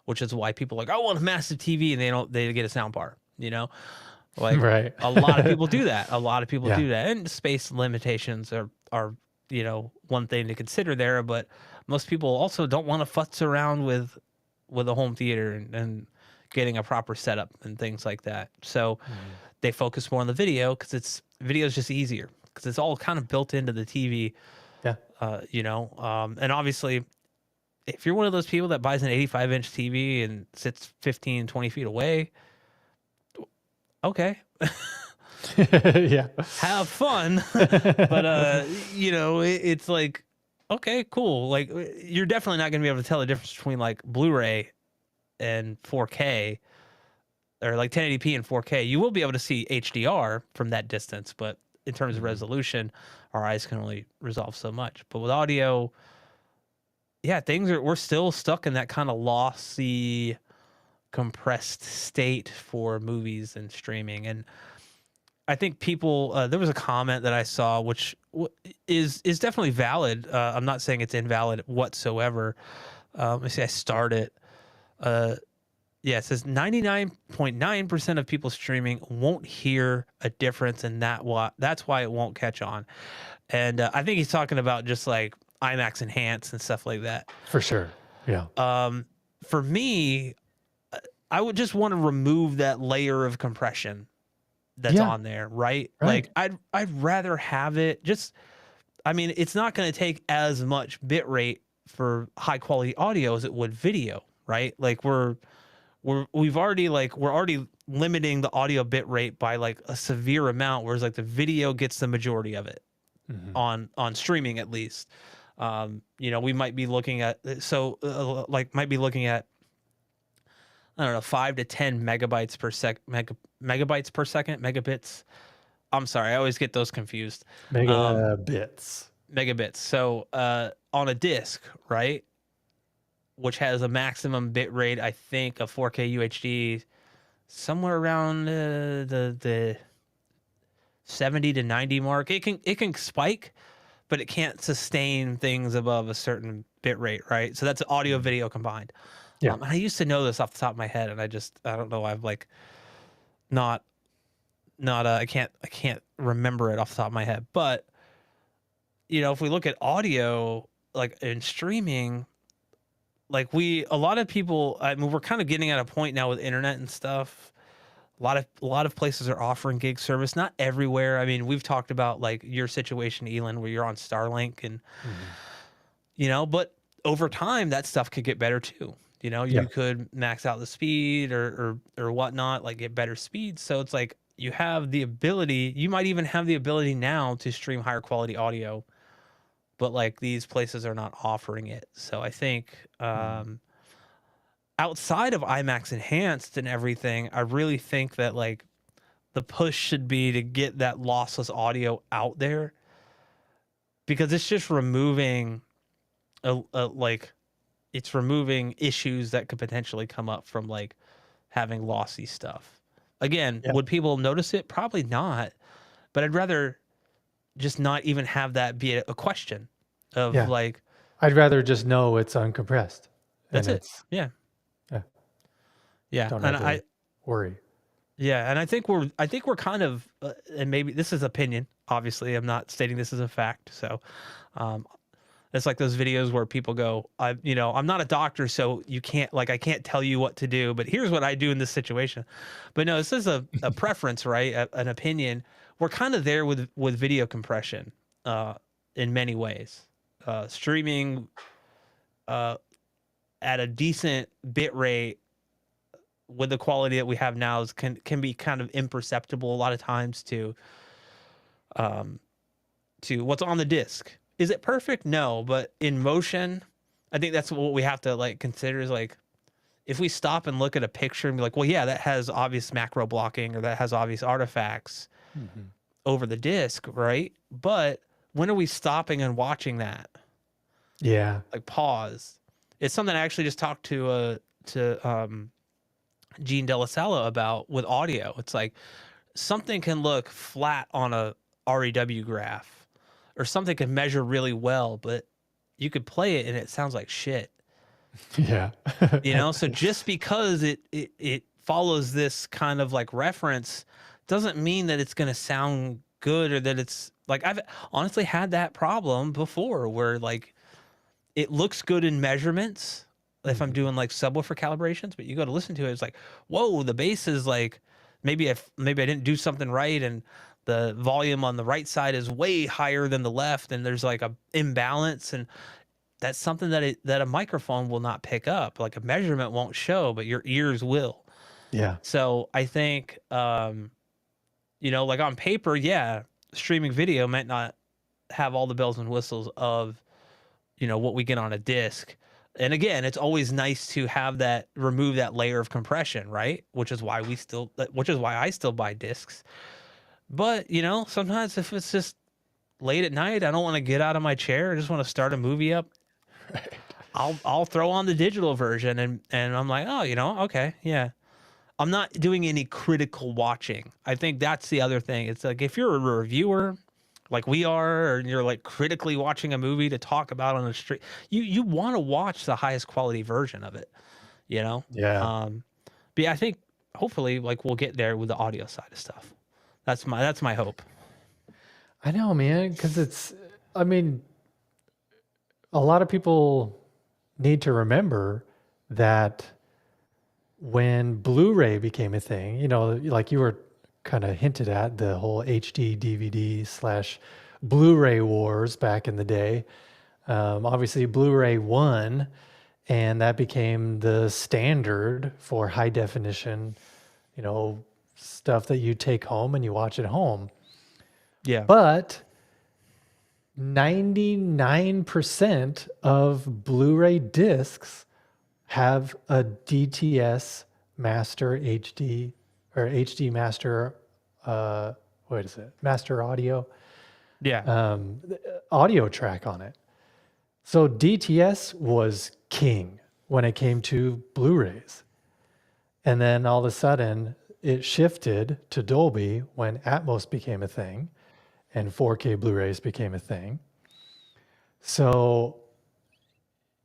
Speaker 2: which is why people are like, I want a massive TV, and they get a sound bar. Like
Speaker 1: Right.
Speaker 2: a lot of people do that. A lot of people
Speaker 1: Yeah.
Speaker 2: do that, and space limitations are one thing to consider there. But most people also don't want to futz around with a home theater and getting a proper setup and things like that. So
Speaker 1: Mhm.
Speaker 2: they focus more on the video because video is just easier because it's all kind of built into the TV.
Speaker 1: Yeah.
Speaker 2: And obviously, if you're one of those people that buys an 85-inch TV and sits 15, 20 feet away, okay,
Speaker 1: Yeah.
Speaker 2: have fun. But it's like, okay, cool. Like you're definitely not going to be able to tell the difference between like Blu-ray and 4K or like 1080p and 4K. You will be able to see HDR from that distance, but in terms of
Speaker 1: Mhm.
Speaker 2: resolution, our eyes can only resolve so much. But with audio, yeah, we're still stuck in that kind of lossy, compressed state for movies and streaming. And I think people, there was a comment that I saw, which is definitely valid. I'm not saying it's invalid whatsoever. Let me see, I start it. Yeah, it says 99.9% of people streaming won't hear a difference, and that's why it won't catch on. And I think he's talking about just like IMAX Enhanced and stuff like that.
Speaker 1: For sure. Yeah.
Speaker 2: For me, I would just want to remove that layer of compression that's
Speaker 1: Yeah.
Speaker 2: on there, right?
Speaker 1: Right.
Speaker 2: Like I'd rather have it just. I mean, it's not going to take as much bit rate for high quality audio as it would video, right? Like we're already limiting the audio bit rate by like a severe amount, whereas like the video gets the majority of it
Speaker 1: Mhm.
Speaker 2: on streaming at least. We might be looking at might be looking at I don't know 5 to 10 megabytes per megabytes per second megabits. I'm sorry, I always get those confused.
Speaker 1: Megabits.
Speaker 2: Megabits. So on a disc, right? Which has a maximum bit rate, I think, of 4K UHD, somewhere around the 70 to 90 mark. It can spike, but it can't sustain things above a certain bit rate, right? So that's audio
Speaker 1: Mhm.
Speaker 2: video combined.
Speaker 1: Yeah.
Speaker 2: And I used to know this off the top of my head, and I don't know. I've like not not I can't remember it off the top of my head, but if we look at audio, like in streaming, like a lot of people, I mean, we're kind of getting at a point now with internet and stuff. A lot of places are offering gig service, not everywhere. I mean, we've talked about like your situation, Elon, where you're on Starlink and
Speaker 1: Mhm.
Speaker 2: but over time that stuff could get better too.
Speaker 1: Yeah.
Speaker 2: You could max out the speed or whatnot, like get better speed. So it's like you have the ability, you might even have the ability now to stream higher quality audio, but like these places are not offering it. So I think
Speaker 1: Mhm.
Speaker 2: outside of IMAX Enhanced and everything, I really think that like the push should be to get that lossless audio out there, because it's just removing like it's removing issues that could potentially come up from like having lossy stuff. Again,
Speaker 1: Yeah.
Speaker 2: would people notice it? Probably not. But I'd rather just not even have that be a question of
Speaker 1: Yeah.
Speaker 2: like,
Speaker 1: I'd rather just know it's uncompressed and
Speaker 2: that's it.
Speaker 1: it's,
Speaker 2: Yeah.
Speaker 1: yeah,
Speaker 2: Yeah.
Speaker 1: don't
Speaker 2: And
Speaker 1: have to worry.
Speaker 2: I think we're kind of, and maybe this is opinion. Obviously, I'm not stating this as a fact. So, um, it's like those videos where people go, I'm not a doctor, so you can't, like, I can't tell you what to do, but here's what I do in this situation. But no, this is a preference, right? An opinion. We're kind of there with video compression, uh, in many ways. Streaming, uh, at a decent bit rate with the quality that we have now can be kind of imperceptible a lot of times um, to what's on the disc. Is it perfect? No, but in motion, I think that's what we have to like consider is like if we stop and look at a picture and be like, well, yeah, that has obvious macro blocking or that has obvious artifacts
Speaker 1: Mhm.
Speaker 2: over the disc, right? But when are we stopping and watching that?
Speaker 1: Yeah.
Speaker 2: Like pause. It's something I actually just talked to Gene Delasala about with audio. It's like something can look flat on a REW graph or something can measure really well, but you could play it and it sounds like shit.
Speaker 1: Yeah.
Speaker 2: So just because it follows this kind of like reference doesn't mean that it's going to sound good or that it's like I've honestly had that problem before where like it looks good in measurements if I'm
Speaker 1: Mhm.
Speaker 2: doing like subwoofer calibrations, but you go to listen to it, it's like, whoa, the bass is like maybe I didn't do something right and the volume on the right side is way higher than the left and there's like a imbalance and that's something that a microphone will not pick up. Like a measurement won't show, but your ears will.
Speaker 1: Yeah.
Speaker 2: So I think like on paper, yeah, streaming video might not have all the bells and whistles of what we get on a disc. And again, it's always nice to have that remove that layer of compression, right? Which is why I still buy discs. But, sometimes if it's just late at night, I don't want to get out of my chair. I just want to start a movie up.
Speaker 1: Right.
Speaker 2: I'll throw on the digital version and I'm like, "Oh, okay. Yeah." I'm not doing any critical watching. I think that's the other thing. It's like if you're a reviewer like we are, or you're like critically watching a movie to talk about on the street, you want to watch the highest quality version of it, you know?
Speaker 1: Yeah.
Speaker 2: Um, but yeah, I think hopefully like we'll get there with the audio side of stuff. That's my hope.
Speaker 1: I know, man, because I mean, a lot of people need to remember that when Blu-ray became a thing, like you were kind of hinted at the whole HD DVD slash Blu-ray wars back in the day. Obviously, Blu-ray won, and that became the standard for high definition, stuff that you take home and you watch at home.
Speaker 2: Yeah.
Speaker 1: But 99% of Blu-ray discs have a DTS master HD or HD master, what is it? Master audio,
Speaker 2: Yeah.
Speaker 1: audio track on it. So DTS was king when it came to Blu-rays. And then all of a sudden it shifted to Dolby when Atmos became a thing and 4K Blu-rays became a thing. So,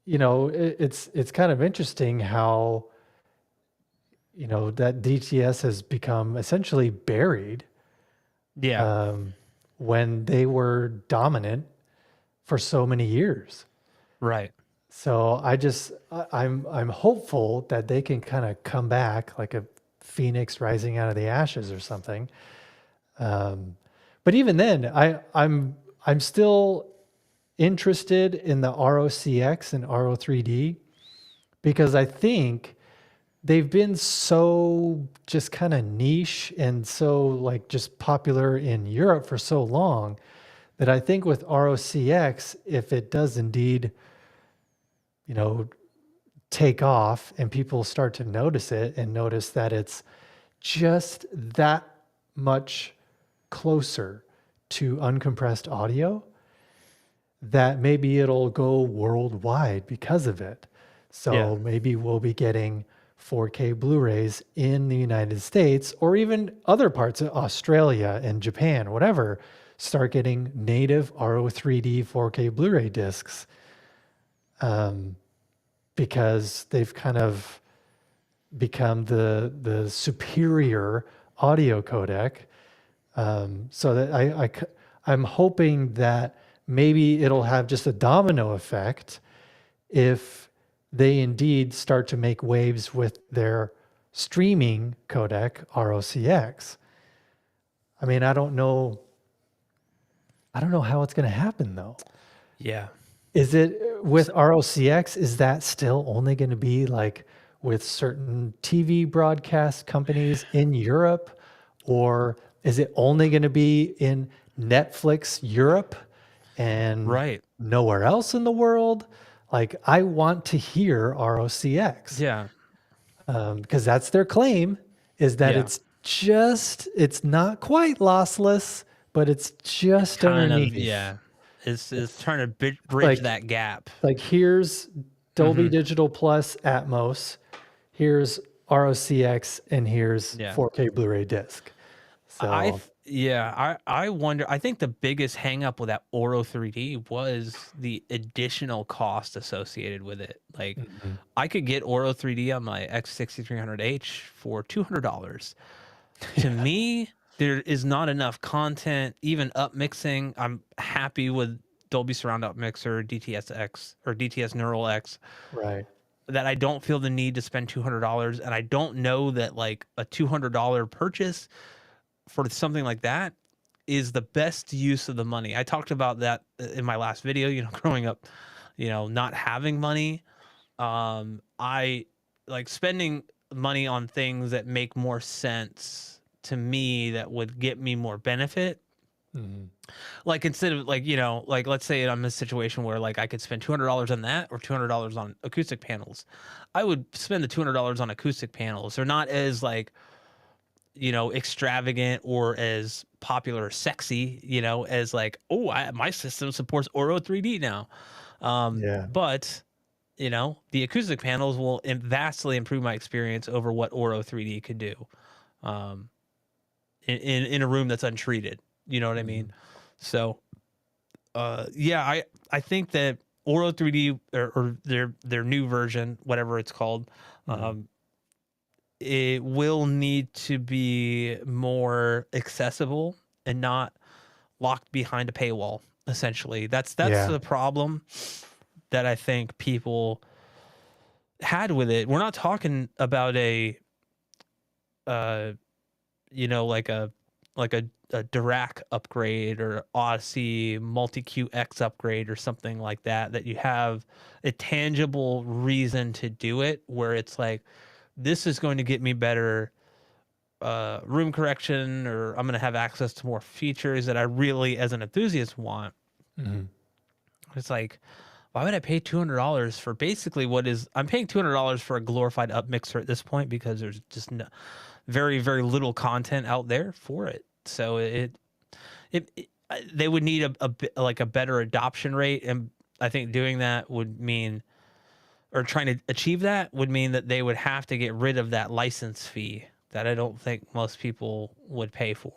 Speaker 1: it's kind of interesting how, that DTS has become essentially buried
Speaker 2: Yeah.
Speaker 1: when they were dominant for so many years.
Speaker 2: Right.
Speaker 1: So I'm hopeful that they can kind of come back like a phoenix rising out of the ashes or something. But even then, I'm still interested in the Auro CX and Auro 3D because I think they've been so just kind of niche and so like just popular in Europe for so long that I think with Auro CX, if it does indeed, you know, take off and people start to notice it and notice that it's just that much closer to uncompressed audio, that maybe it'll go worldwide because of it.
Speaker 2: Yeah.
Speaker 1: So maybe we'll be getting 4K Blu-rays in the United States or even other parts of Australia and Japan, whatever, start getting native RO 3D 4K Blu-ray discs, because they've kind of become the superior audio codec. So that I'm hoping that maybe it'll have just a domino effect if they indeed start to make waves with their streaming codec ROCX. I mean, I don't know how it's going to happen though.
Speaker 2: Yeah.
Speaker 1: Is it with ROCX? Is that still only going to be like with certain TV broadcast companies in Europe, or is it only going to be in Netflix Europe and
Speaker 2: Right.
Speaker 1: nowhere else in the world? Like, I want to hear ROCX
Speaker 2: Yeah.
Speaker 1: because that's their claim, is that
Speaker 2: Yeah.
Speaker 1: it's not quite lossless, but it's just
Speaker 2: Kind of,
Speaker 1: underneath.
Speaker 2: yeah. It's
Speaker 1: It's
Speaker 2: trying to bridge
Speaker 1: like
Speaker 2: that gap.
Speaker 1: here's Dolby
Speaker 2: Mhm.
Speaker 1: Digital Plus Atmos, here's ROCX, and here's
Speaker 2: Yeah.
Speaker 1: 4K Blu-ray disc. So
Speaker 2: I wonder, I think the biggest hang up with that Auro 3D was the additional cost associated with it. Like,
Speaker 1: mhm.
Speaker 2: I could get Auro 3D on my X6300H for $200. To
Speaker 1: Yeah,
Speaker 2: me, there is not enough content, even up mixing. I'm happy with Dolby Surround Up Mixer, DTS-X or DTS Neural X,
Speaker 1: right.
Speaker 2: that I don't feel the need to spend $200. And I don't know that like a $200 purchase for something like that is the best use of the money. I talked about that in my last video, growing up, not having money. I like spending money on things that make more sense to me, that would get me more benefit.
Speaker 1: Mhm.
Speaker 2: Like, instead of like, like, let's say I'm in a situation where like I could spend $200 on that or $200 on acoustic panels. I would spend the $200 on acoustic panels. They're not as like, extravagant or as popular or sexy, as like, oh, my system supports Auro 3D now.
Speaker 1: Yeah.
Speaker 2: But the acoustic panels will vastly improve my experience over what Auro 3D could do, um, in a room that's untreated. You know what I mean?
Speaker 1: Mhm.
Speaker 2: So, yeah, I think that Auro 3D, or their new version, whatever it's called,
Speaker 1: Mhm.
Speaker 2: it will need to be more accessible and not locked behind a paywall. Essentially, that's
Speaker 1: Yeah.
Speaker 2: the problem that I think people had with it. We're not talking about a uh like a Dirac upgrade or Odyssey multi QX upgrade or something like that you have a tangible reason to do it, where it's like, this is going to get me better room correction, or I'm going to have access to more features that I really, as an enthusiast, want.
Speaker 1: Mhm.
Speaker 2: It's like, why would I pay $200 for basically I'm paying $200 for a glorified up mixer at this point, because there's just very, very little content out there for it. So they would need like a better adoption rate. And I think doing that would mean, or trying to achieve that would mean, that they would have to get rid of that license fee that I don't think most people would pay for.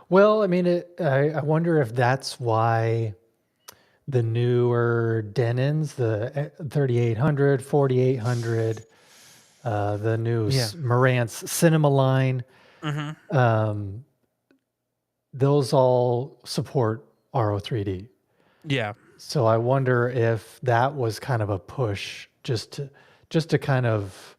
Speaker 1: Well, I mean, I wonder if that's why the newer Denons, the 3800, 4800, the new
Speaker 2: Yeah.
Speaker 1: Marantz Cinema line,
Speaker 2: Mm-hmm.
Speaker 1: um, those all support RO 3D.
Speaker 2: Yeah.
Speaker 1: So I wonder if that was kind of a push just to kind of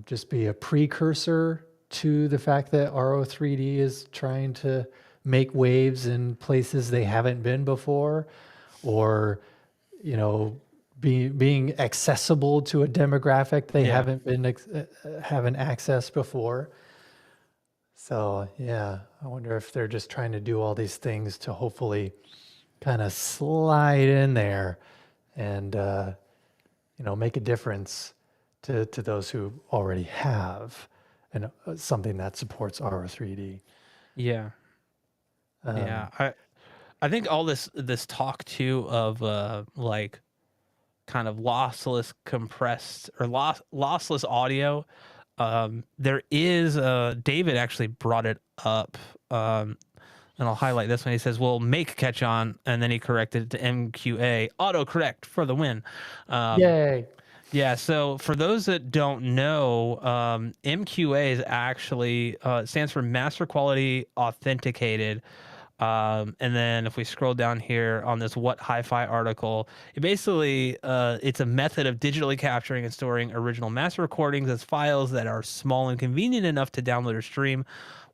Speaker 1: just be a precursor to the fact that RO 3D is trying to make waves in places they haven't been before, or being accessible to a demographic they
Speaker 2: Yeah.
Speaker 1: haven't accessed before. So yeah, I wonder if they're just trying to do all these things to hopefully kind of slide in there and make a difference to those who already have and something that supports RO 3D.
Speaker 2: Yeah. Yeah.
Speaker 1: Um,
Speaker 2: I think all this talk too of like kind of lossless compressed or lossless audio. There is David actually brought it up. And I'll highlight this one. He says, "Well, make catch on," and then he corrected it to MQA, autocorrect for the win. Um,
Speaker 1: Yay!
Speaker 2: yeah. So for those that don't know, MQA is actually stands for Master Quality Authenticated. And then if we scroll down here on this What Hi-Fi article, it basically it's a method of digitally capturing and storing original master recordings as files that are small and convenient enough to download or stream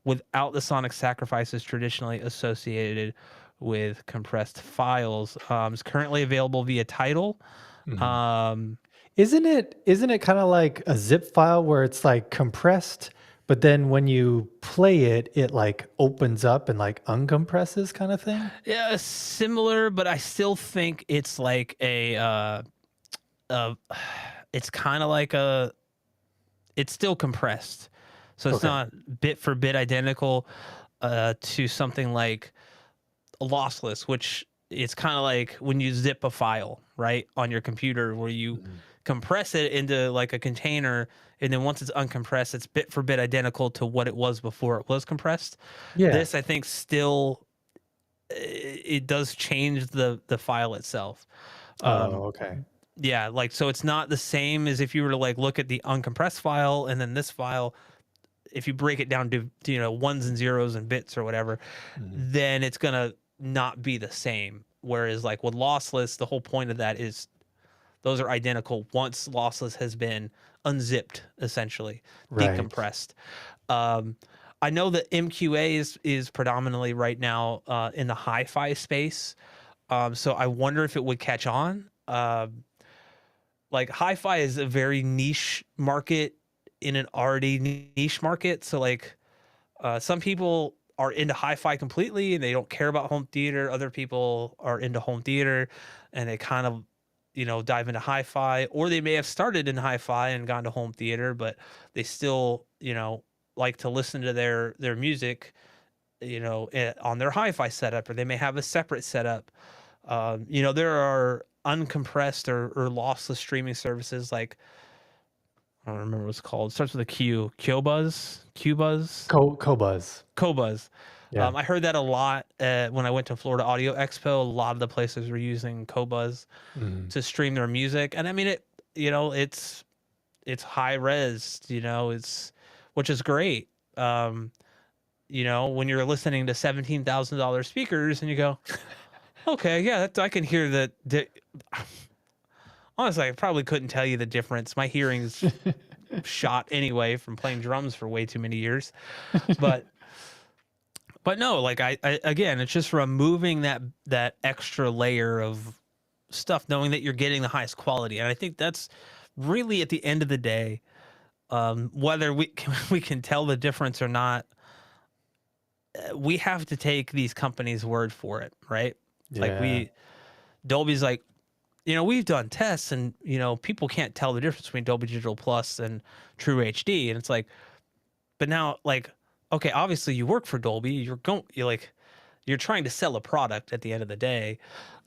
Speaker 2: without the sonic sacrifices traditionally associated with compressed files. It's currently available via Tidal.
Speaker 1: Mhm.
Speaker 2: Um,
Speaker 1: Isn't it kind of like a zip file where it's like compressed, but then when you play it, it like opens up and like uncompresses kind of thing?
Speaker 2: yeah, similar, but I still think it's like uh it's kind of like it's still compressed. So it's
Speaker 1: Okay.
Speaker 2: not bit for bit identical to something like lossless, which it's kind of like when you zip a file, right, on your computer where you
Speaker 1: Mhm.
Speaker 2: compress it into like a container, and then once it's uncompressed, it's bit for bit identical to what it was before it was compressed.
Speaker 1: Yeah.
Speaker 2: This, I think, still it does change the file itself. Um,
Speaker 1: Oh, okay.
Speaker 2: yeah, like so it's not the same as if you were to like look at the uncompressed file and then this file. If you break it down to ones and zeros and bits or whatever,
Speaker 1: Mhm.
Speaker 2: then it's gonna not be the same. Whereas like with lossless, the whole point of that is those are identical once lossless has been unzipped, essentially
Speaker 1: Right.
Speaker 2: decompressed. Um, I know that MQA is predominantly right now in the hi-fi space, so I wonder if it would catch on. Like hi-fi is a very niche market in an already niche market, so like some people are into hi-fi completely and they don't care about home theater. Other people are into home theater and they kind of, dive into hi-fi, or they may have started in hi-fi and gone to home theater, but they still, like to listen to their music, on their hi-fi setup, or they may have a separate setup. There are uncompressed or lossless streaming services like I don't remember what it's called. It starts with a Q. Qbuzz.
Speaker 1: Cobuzz.
Speaker 2: Cobuzz.
Speaker 1: Yeah.
Speaker 2: I heard that a lot when I went to Florida Audio Expo. A lot of the places were using Cobuzz
Speaker 1: Mhm.
Speaker 2: to stream their music, and I mean it's high res, it's which is great. When you're listening to $17,000 speakers and you go, okay, yeah, I can hear that. Honestly, I probably couldn't tell you the difference. My hearing's shot anyway from playing drums for way too many years, but no, like I again, it's just removing that extra layer of stuff, knowing that you're getting the highest quality, and I think that's really at the end of the day, whether we can tell the difference or not, we have to take these companies' word for it, right? Like
Speaker 1: Yeah.
Speaker 2: Dolby's like, we've done tests, and people can't tell the difference between Dolby Digital Plus and True HD, and it's like, but now like, okay, obviously you work for Dolby, you're trying to sell a product at the end of the day.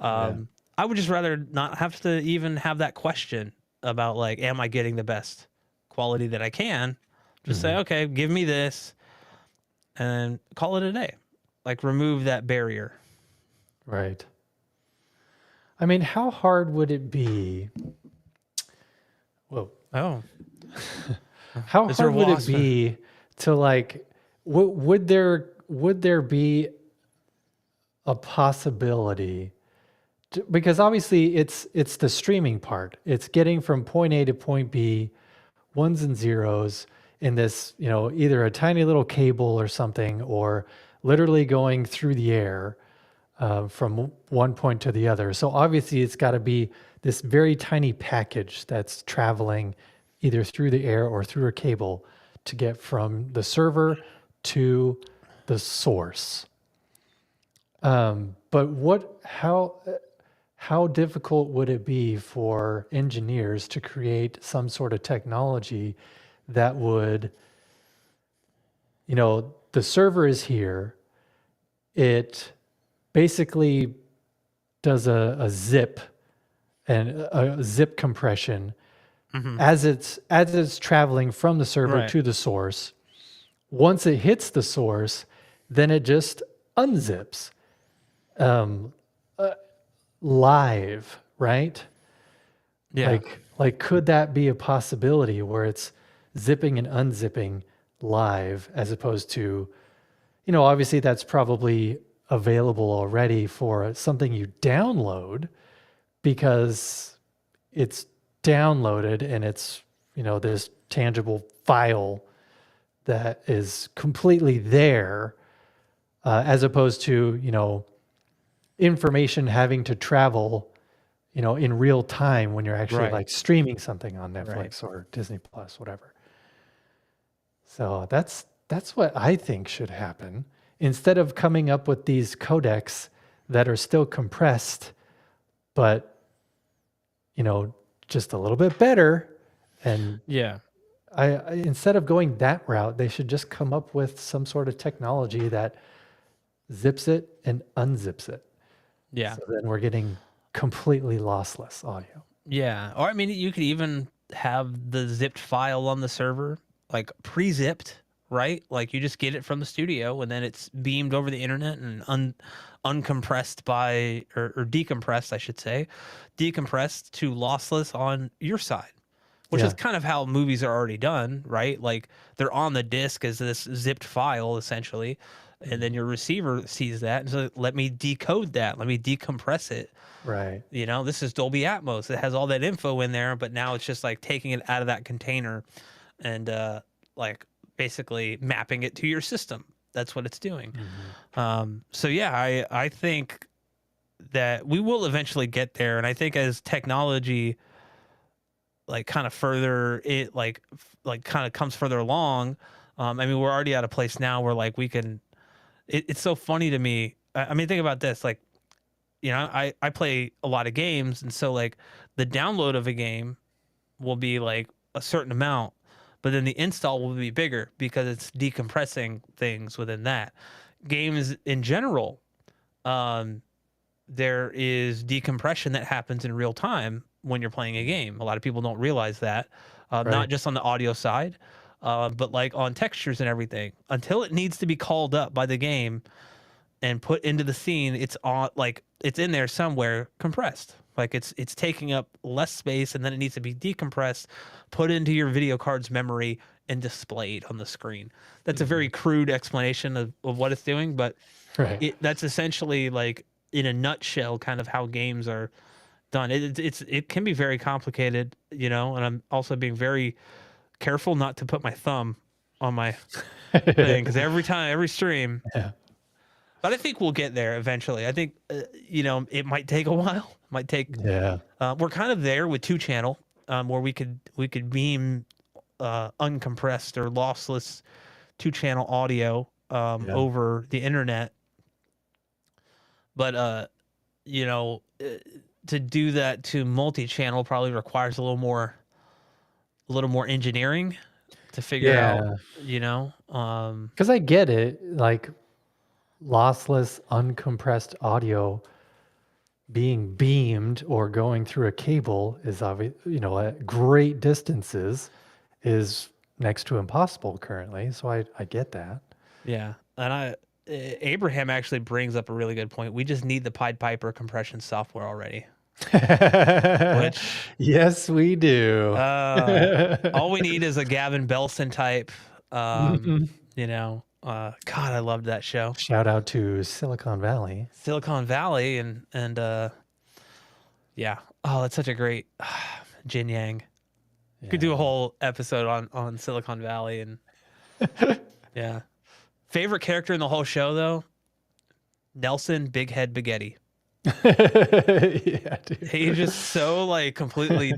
Speaker 1: Yeah.
Speaker 2: I would just rather not have to even have that question about like, am I getting the best quality that I can? Just say,
Speaker 1: Mhm.
Speaker 2: okay, give me this and call it a day. Like remove that barrier.
Speaker 1: Right. I mean, how hard would it be? Whoa.
Speaker 2: Oh,
Speaker 1: How
Speaker 2: is there
Speaker 1: hard would it
Speaker 2: wasp?
Speaker 1: be to like, would there would there be a possibility because obviously it's the streaming part. It's getting from point A to point B, ones and zeros in this, either a tiny little cable or something, or literally going through the air from one point to the other. So obviously it's got to be this very tiny package that's traveling either through the air or through a cable to get from the server to the source. But how difficult would it be for engineers to create some sort of technology that would, the server is here, it basically does a zip and a zip compression as it's traveling from the server
Speaker 2: Right.
Speaker 1: to the source. Once it hits the source, then it just unzips live, right?
Speaker 2: Yeah.
Speaker 1: Like could that be a possibility where it's zipping and unzipping live as opposed to, obviously that's probably available already for something you download because it's downloaded and it's, this tangible file that is completely there, as opposed to, information having to travel, in real time when you're actually
Speaker 2: Right.
Speaker 1: like streaming something on Netflix
Speaker 2: Right.
Speaker 1: or Disney Plus, whatever. So that's what I think should happen. Instead of coming up with these codecs that are still compressed, but just a little bit better. And
Speaker 2: Yeah.
Speaker 1: instead of going that route, they should just come up with some sort of technology that zips it and unzips it.
Speaker 2: Yeah.
Speaker 1: So then we're getting completely lossless audio.
Speaker 2: Yeah. Or I mean, you could even have the zipped file on the server, like pre-zipped, right? Like you just get it from the studio and then it's beamed over the internet and uncompressed or decompressed, I should say, decompressed to lossless on your side, which is
Speaker 1: Yeah.
Speaker 2: kind of how movies are already done, right? Like they're on the disc as this zipped file essentially. And then your receiver sees that and so let me decode that. Let me decompress it.
Speaker 1: Right.
Speaker 2: This is Dolby Atmos. It has all that info in there, but now it's just like taking it out of that container and like basically mapping it to your system. That's what it's doing. So yeah, I think that we will eventually get there, and I think as technology like kind of further it like kind of comes further along. I mean, we're already at a place now where like we can. It's so funny to me. I mean, think about this. Like, I play a lot of games, and so like the download of a game will be like a certain amount, but then the install will be bigger because it's decompressing things within that. Games in general, there is decompression that happens in real time when you're playing a game. A lot of people don't realize that, not
Speaker 1: Right.
Speaker 2: just on the audio side, but like on textures and everything. Until it needs to be called up by the game and put into the scene, it's on like it's in there somewhere compressed. Like it's taking up less space, and then it needs to be decompressed, put into your video card's memory, and displayed on the screen. That's a very crude explanation of what it's doing, but
Speaker 1: Right.
Speaker 2: that's essentially like in a nutshell kind of how games are done. It can be very complicated, and I'm also being very careful not to put my thumb on my thing because every stream.
Speaker 1: Yeah.
Speaker 2: But I think we'll get there eventually. I think it might take a while. It might take.
Speaker 1: Yeah.
Speaker 2: We're kind of there with 2-channel, where we could beam uncompressed or lossless 2-channel audio
Speaker 1: Yeah.
Speaker 2: over the internet. But to do that to multi-channel probably requires a little more engineering to figure out.
Speaker 1: Because I get it. Like lossless, uncompressed audio being beamed or going through a cable is obvious, at great distances is next to impossible currently. So I get that.
Speaker 2: Yeah, and Abraham actually brings up a really good point. We just need the Pied Piper compression software already. Which
Speaker 1: Yes, we do.
Speaker 2: all we need is a Gavin Belson type,
Speaker 1: Mhm.
Speaker 2: you know. God, I loved that show.
Speaker 1: Shout out to Silicon Valley.
Speaker 2: Silicon Valley and yeah. Oh, that's such a great Jin Yang. Could do a
Speaker 1: Yeah.
Speaker 2: whole episode on Silicon Valley and yeah. Favorite character in the whole show though? Nelson Big Head Spaghetti.
Speaker 1: Yeah, dude.
Speaker 2: He's just so like completely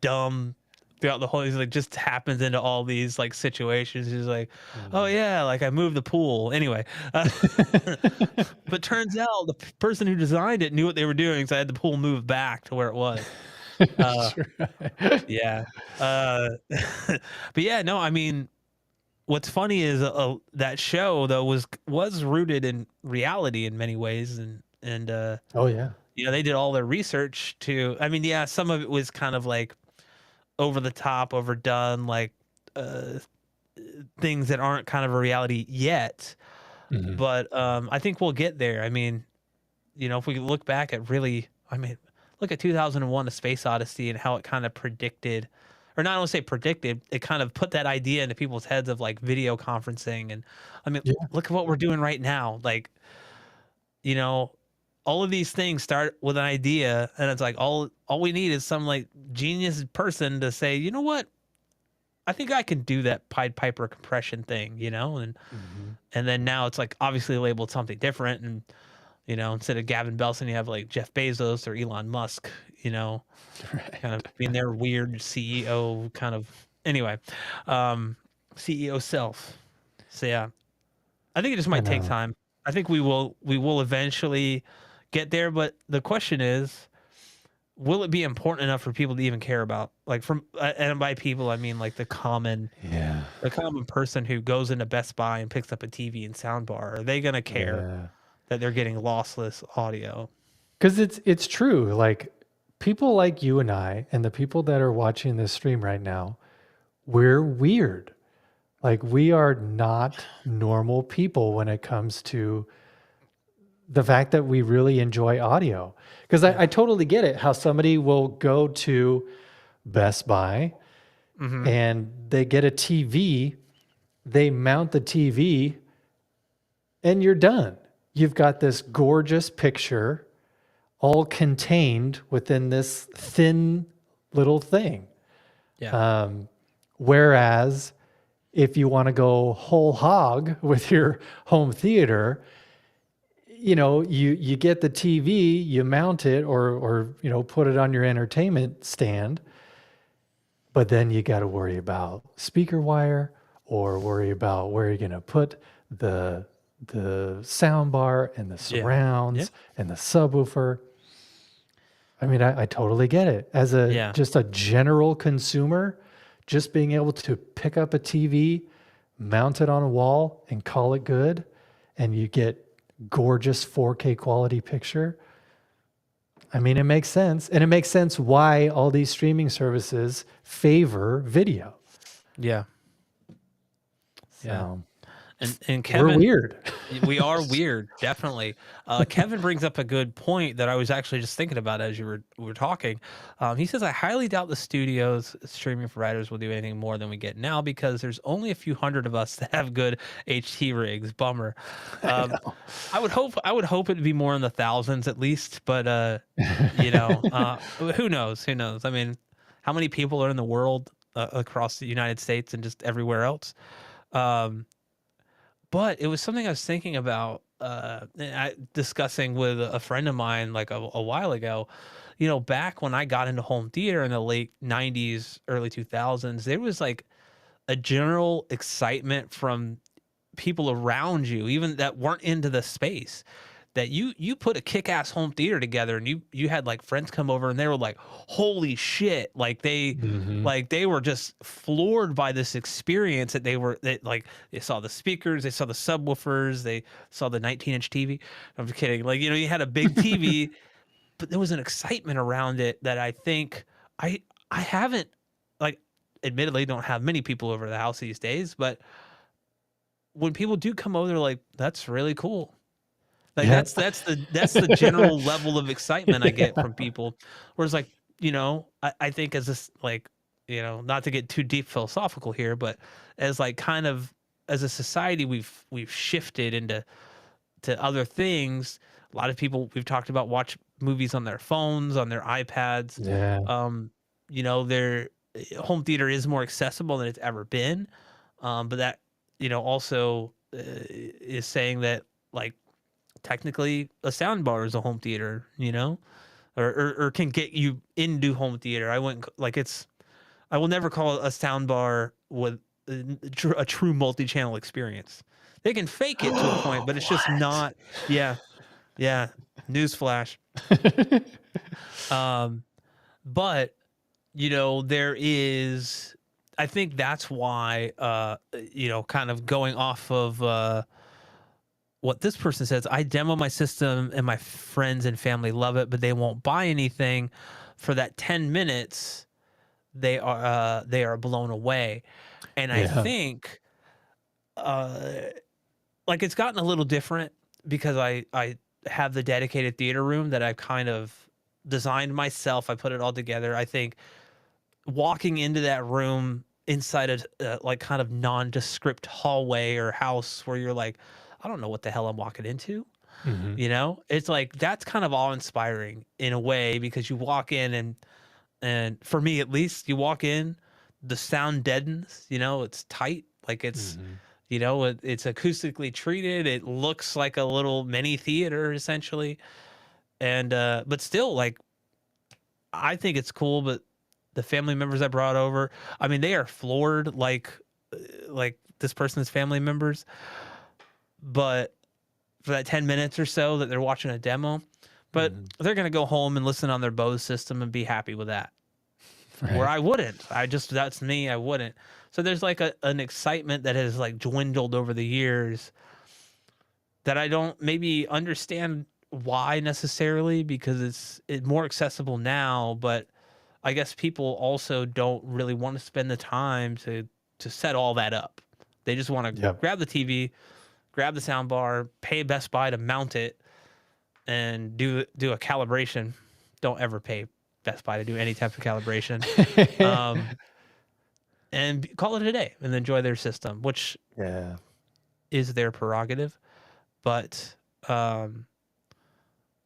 Speaker 2: dumb throughout the whole. He's like just happens into all these like situations. He's like, oh yeah, like I moved the pool anyway. But turns out the person who designed it knew what they were doing, so I had the pool moved back to where it was.
Speaker 1: Sure.
Speaker 2: Yeah. But yeah, no, I mean, what's funny is that show though was rooted in reality in many ways, and
Speaker 1: Oh yeah.
Speaker 2: you know, they did all their research to. I mean, yeah, some of it was kind of like over the top, overdone, like uh, things that aren't kind of a reality yet.
Speaker 1: Mhm.
Speaker 2: But I think we'll get there. I mean, you know, if we look back at really, I mean, look at 2001: A Space Odyssey and how it kind of predicted, or not only say predicted, it kind of put that idea into people's heads of like video conferencing. And I mean,
Speaker 1: Yeah.
Speaker 2: look at what we're doing right now. Like, you know, all of these things start with an idea, and it's like all we need is some like genius person to say, you know what, I think I can do that Pied Piper compression thing, you know,
Speaker 1: Mhm.
Speaker 2: and then now it's like obviously labeled something different, and you know, instead of Gavin Belson, you have like Jeff Bezos or Elon Musk, you know,
Speaker 1: Right.
Speaker 2: kind of being their weird CEO kind of anyway, CEO self. So yeah, I think it just
Speaker 1: I
Speaker 2: might take
Speaker 1: know.
Speaker 2: time. I think we will eventually get there, but the question is, will it be important enough for people to even care about? Like from and by people I mean like
Speaker 1: Yeah.
Speaker 2: the common person who goes into Best Buy and picks up a TV and soundbar. Are they gonna care
Speaker 1: Yeah.
Speaker 2: that they're getting lossless audio?
Speaker 1: Because it's true. Like people like you and I, and the people that are watching this stream right now, we're weird. Like we are not normal people when it comes to the fact that we really enjoy audio. Because
Speaker 2: Yeah.
Speaker 1: I totally get it how somebody will go to Best Buy
Speaker 2: Mm-hmm.
Speaker 1: and they get a TV, they mount the TV, and you're done. You've got this gorgeous picture all contained within this thin little thing.
Speaker 2: Yeah.
Speaker 1: Whereas if you want to go whole hog with your home theater, you know, you get the TV, you mount it or you know, put it on your entertainment stand, but then you got to worry about speaker wire or worry about where you're going to put the sound bar and the
Speaker 2: Yeah. Yeah.
Speaker 1: surrounds and the subwoofer. I mean, I totally get it. As a
Speaker 2: Yeah.
Speaker 1: just a general consumer, just being able to pick up a TV, mount it on a wall, and call it good, and you get gorgeous 4K quality picture. I mean, it makes sense, and it makes sense why all these streaming services favor video.
Speaker 2: Yeah.
Speaker 1: So
Speaker 2: Yeah. And
Speaker 1: we're
Speaker 2: Kevin,
Speaker 1: weird.
Speaker 2: we are weird, definitely. Kevin brings up a good point that I was actually just thinking about as we were talking. He says, I highly doubt the studios streaming providers will do anything more than we get now because there's only a few hundred of us that have good HT rigs. Bummer.
Speaker 1: I
Speaker 2: Um,
Speaker 1: know.
Speaker 2: I would hope it'd be more in the thousands at least, but you know, who knows? Who knows? I mean, how many people are in the world across the United States and just everywhere else? Um, but it was something I was thinking about, discussing with a friend of mine like a while ago. You know, back when I got into home theater in the late 90s, early 2000s, there was like a general excitement from people around you, even that weren't into the space, that you put a kick-ass home theater together and you had like friends come over and they were like, holy shit,
Speaker 1: Mhm.
Speaker 2: like they were just floored by this experience that like they saw the speakers, they saw the subwoofers, they saw the 19-inch TV. I'm just kidding. Like, you know, you had a big TV, but there was an excitement around it that I think I I haven't, like, admittedly don't have many people over the house these days, but when people do come over, they're like, that's really cool. Like
Speaker 1: Yeah.
Speaker 2: that's the general level of excitement I get from people. Whereas like, you know, I think as this like, you know, not to get too deep philosophical here, but as like kind of as a society we've shifted into other things. A lot of people we've talked about watch movies on their phones, on their iPads.
Speaker 1: Yeah.
Speaker 2: Their home theater is more accessible than it's ever been. But that, also is saying that, like, technically a sound bar is a home theater, or can get you into home theater. I wouldn't like I will never call a sound bar with a true multi-channel experience. They can fake it to a point, but it's just
Speaker 1: What?
Speaker 2: not. Yeah, yeah. Newsflash. Um, but there is. I think that's why. Kind of going off of what this person says. I demo my system, and my friends and family love it, but they won't buy anything. For that 10 minutes, they are blown away, and I
Speaker 1: Yeah.
Speaker 2: think like it's gotten a little different because I have the dedicated theater room that I've kind of designed myself. I put it all together. I think walking into that room inside a like kind of nondescript hallway or house where you're like, I don't know what the hell I'm walking into.
Speaker 1: Hmm.
Speaker 2: It's like that's kind of awe inspiring in a way, because you walk in, and for me at least, you walk in, the sound deadens. It's tight, like it's
Speaker 1: Hmm.
Speaker 2: it's acoustically treated. It looks like a little mini theater essentially. And but still, like, I think it's cool. But the family members I brought over, I mean, they are floored, like this person's family members. But for that 10 minutes or so that they're watching a demo, but
Speaker 1: Hmm.
Speaker 2: they're going to go home and listen on their Bose system and be happy with that. Where
Speaker 1: Right.
Speaker 2: I wouldn't. That's me. I wouldn't. So there's like an excitement that has like dwindled over the years that I don't maybe understand why necessarily, because it's more accessible now. But I guess people also don't really want to spend the time to set all that up. They just want to
Speaker 1: Yep.
Speaker 2: grab the TV, grab the sound bar, pay Best Buy to mount it, and do a calibration. Don't ever pay Best Buy to do any type of calibration. Um, and call it a day and enjoy their system, which
Speaker 1: Yeah.
Speaker 2: is their prerogative. But um,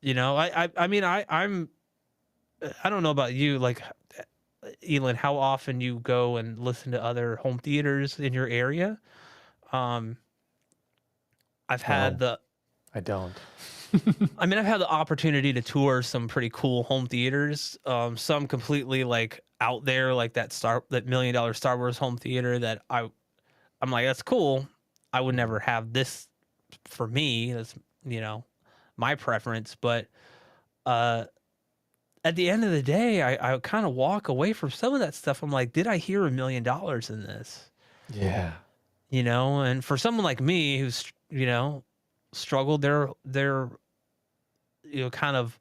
Speaker 2: I mean, I don't know about you, like, Elon, how often you go and listen to other home theaters in your area. Um, I've had
Speaker 1: No,
Speaker 2: the
Speaker 1: I don't.
Speaker 2: I mean, I've had the opportunity to tour some pretty cool home theaters. Some completely like out there, like that $1 million Star Wars home theater that I'm like, that's cool. I would never have this for me. That's you know my preference. But uh, at the end of the day, I kind of walk away from some of that stuff. I'm like, did I hear $1 million in this?
Speaker 1: Yeah.
Speaker 2: And for someone like me who's struggled their kind of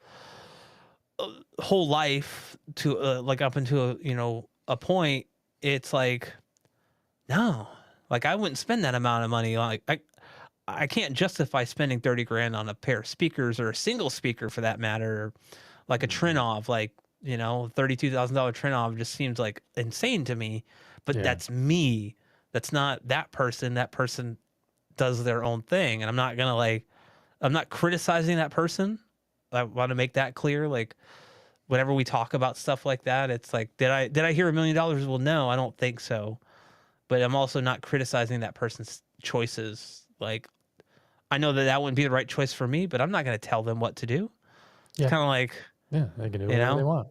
Speaker 2: whole life to like up into a point, it's like, no, like I wouldn't spend that amount of money. Like I can't justify spending 30 grand on a pair of speakers, or a single speaker for that matter, or like a
Speaker 1: Hmm.
Speaker 2: Trinov, like $32,000 Trinov just seems like insane to me. But
Speaker 1: Yeah.
Speaker 2: that's me. That's not that person. That person does their own thing, and I'm not criticizing that person. I want to make that clear. Like, whenever we talk about stuff like that, it's like, did I hear $1 million? Well, no, I don't think so. But I'm also not criticizing that person's choices. Like, I know that that wouldn't be the right choice for me, but I'm not going to tell them what to do. It's
Speaker 1: Yeah.
Speaker 2: kind of like,
Speaker 1: Yeah. They can do
Speaker 2: you
Speaker 1: whatever they
Speaker 2: know,
Speaker 1: want.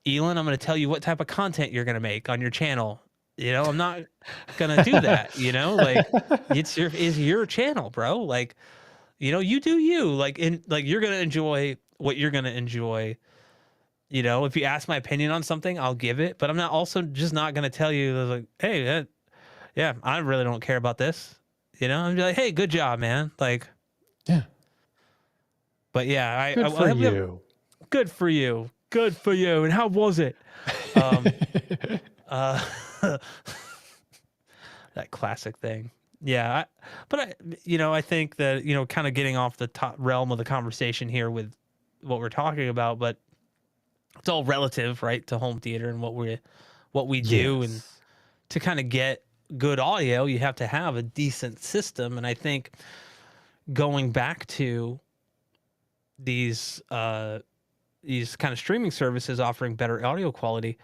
Speaker 2: Elon, I'm going to tell you what type of content you're going to make on your channel. I'm not going to do that. Like, it's your channel, bro. Like, you do you. Like you're going to enjoy what you're going to enjoy. If you ask my opinion on something, I'll give it, but I'm not also just not going to tell you like, hey, yeah, I really don't care about this. I'm be like, hey, good job, man. Like,
Speaker 1: Yeah.
Speaker 2: but yeah,
Speaker 1: Good for
Speaker 2: we have
Speaker 1: you.
Speaker 2: good for you, good for you. And how was it? Um, uh, that classic thing. Yeah, I think that kind of getting off the top realm of the conversation here with what we're talking about, but it's all relative, right, to home theater and what we do, and
Speaker 1: Yes.
Speaker 2: to kind of get good audio, you have to have a decent system. And I think going back to these kind of streaming services offering better audio quality,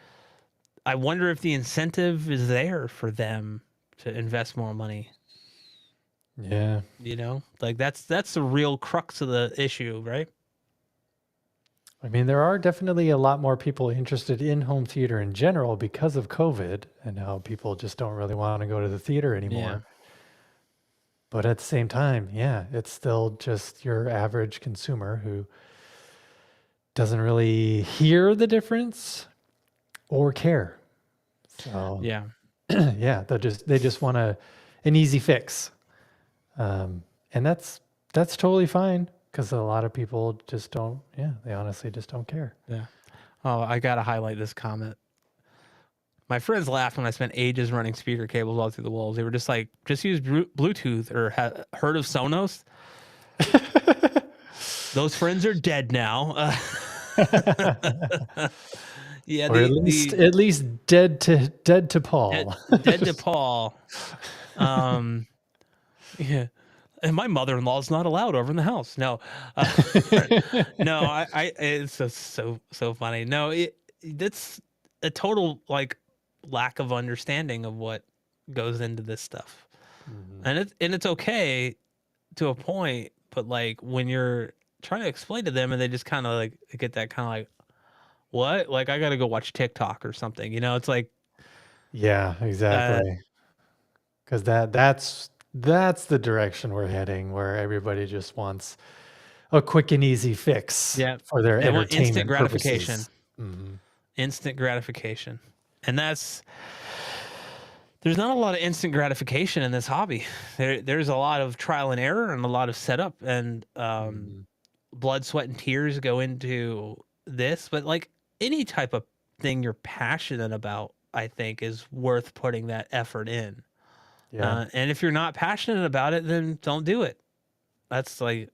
Speaker 2: I wonder if the incentive is there for them to invest more money.
Speaker 1: Yeah.
Speaker 2: You know, like that's the real crux of the issue, right?
Speaker 1: I mean, there are definitely a lot more people interested in home theater in general because of COVID and how people just don't really want to go to the theater
Speaker 2: Yeah.
Speaker 1: anymore. But at the same time, yeah, it's still just your average consumer who doesn't really hear the difference or care. So
Speaker 2: Yeah.
Speaker 1: yeah, they just want an easy fix. And that's totally fine because a lot of people just don't, yeah, they honestly just don't care.
Speaker 2: Yeah. Oh, I got to highlight this comment. My friends laughed when I spent ages running speaker cables all through the walls. They were just like, just use Bluetooth or heard of Sonos. Those friends are dead now. Yeah,
Speaker 1: Or at least dead to Paul.
Speaker 2: dead to Paul. Yeah. And my mother-in-law is not allowed over in the house. No, no, it's just so funny. No, that's a total like lack of understanding of what goes into this stuff, and it's okay to a point, but like when you're trying to explain to them and they just kind of like get that kind of like, what? Like I got to go watch TikTok or something. You know, it's like,
Speaker 1: Yeah, exactly. Because that's the direction we're heading, where everybody just wants a quick and easy fix
Speaker 2: yeah,
Speaker 1: for their
Speaker 2: they want instant
Speaker 1: entertainment
Speaker 2: gratification.
Speaker 1: purposes. Mhm.
Speaker 2: Instant gratification. And there's not a lot of instant gratification in this hobby. There's a lot of trial and error and a lot of setup and blood, sweat, and tears go into this. But like any type of thing you're passionate about, I think is worth putting that effort in.
Speaker 1: Yeah.
Speaker 2: And if you're not passionate about it, then don't do it. That's like,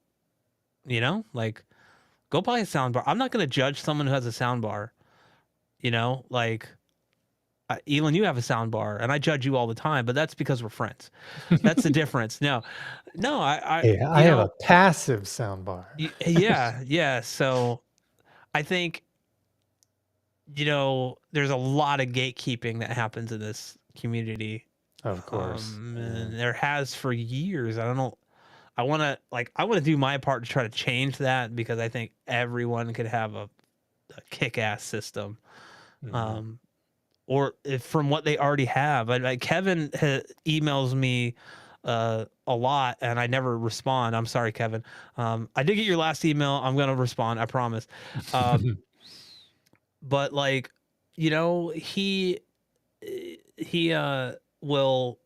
Speaker 2: you know, like go buy a sound bar. I'm not going to judge someone who has a sound bar, you know, like Elon, you have a sound bar and I judge you all the time, but that's because we're friends. That's the difference. No,
Speaker 1: Hey, I have a passive sound bar.
Speaker 2: yeah. So I think, you know, there's a lot of gatekeeping that happens in this community.
Speaker 1: Of course.
Speaker 2: And there has for years. I don't know. I want to do my part to try to change that because I think everyone could have a kick-ass system. Or if from what they already have. Kevin emails me a lot and I never respond. I'm sorry, Kevin. I did get your last email. I'm going to respond. I promise. But like, you know, he will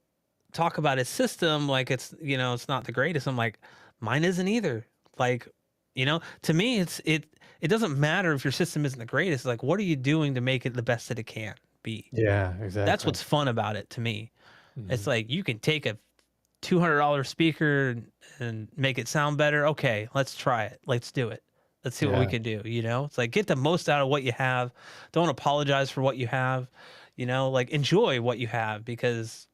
Speaker 2: talk about his system like it's, you know, it's not the greatest. I'm like, mine isn't either. Like, you know, to me, it doesn't matter if your system isn't the greatest. Like, what are you doing to make it the best that it can be?
Speaker 1: Yeah, exactly.
Speaker 2: That's what's fun about it to me. It's like you can take a $200 speaker and make it sound better. Okay, let's try it. Let's do it. Let's see what we can do. You know, it's like get the most out of what you have. Don't apologize for what you have. You know, like enjoy what you have because,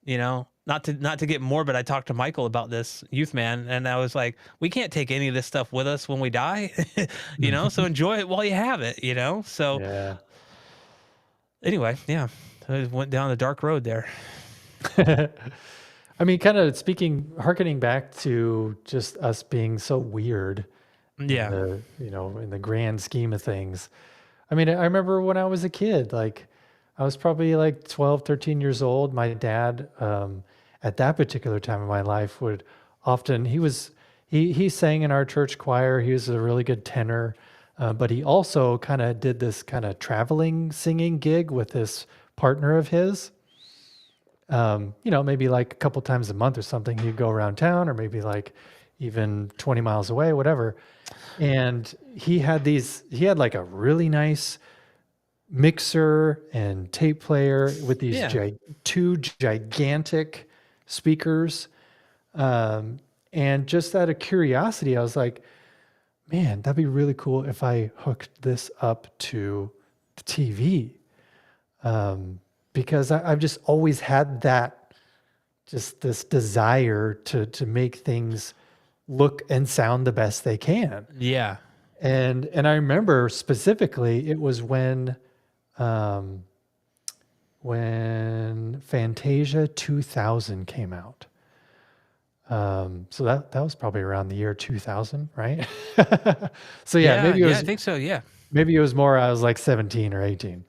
Speaker 2: you know, not to get morbid. I talked to Michael about this, Youth Man, and I was like, we can't take any of this stuff with us when we die. You know, so enjoy it while you have it. You know, so
Speaker 1: yeah.
Speaker 2: Anyway, yeah, I went down the dark road there.
Speaker 1: I mean, kind of harkening back to just us being so weird.
Speaker 2: Yeah.
Speaker 1: In the grand scheme of things. I mean, I remember when I was a kid, like I was probably like 12, 13 years old. My dad, at that particular time of my life would often, he sang in our church choir. He was a really good tenor. But he also kind of did this kind of traveling singing gig with this partner of his. Maybe like a couple times a month or something, he'd go around town, or maybe like even 20 miles away, whatever. And he had like a really nice mixer and tape player with these two gigantic speakers. And just out of curiosity, I was like, man, that'd be really cool if I hooked this up to the TV. because I've just always had that, just this desire to make things look and sound the best they can.
Speaker 2: Yeah.
Speaker 1: And I remember specifically it was um, when Fantasia 2000 came out. So that was probably around the year 2000, right? So yeah,
Speaker 2: Yeah.
Speaker 1: maybe it
Speaker 2: Yeah. I
Speaker 1: was
Speaker 2: think so. Yeah.
Speaker 1: maybe it was more I was like 17 or 18.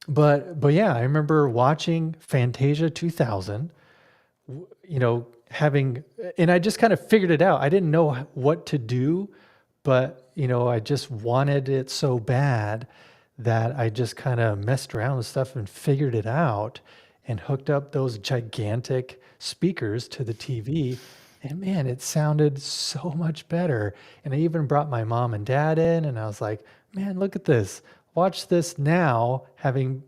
Speaker 1: But yeah, I remember watching Fantasia 2000, having, and I just kind of figured it out. I didn't know what to do, but I just wanted it so bad that I just kind of messed around with stuff and figured it out and hooked up those gigantic speakers to the TV. And man, it sounded so much better. And I even brought my mom and dad in, and I was like, man, look at this. Watch this now, having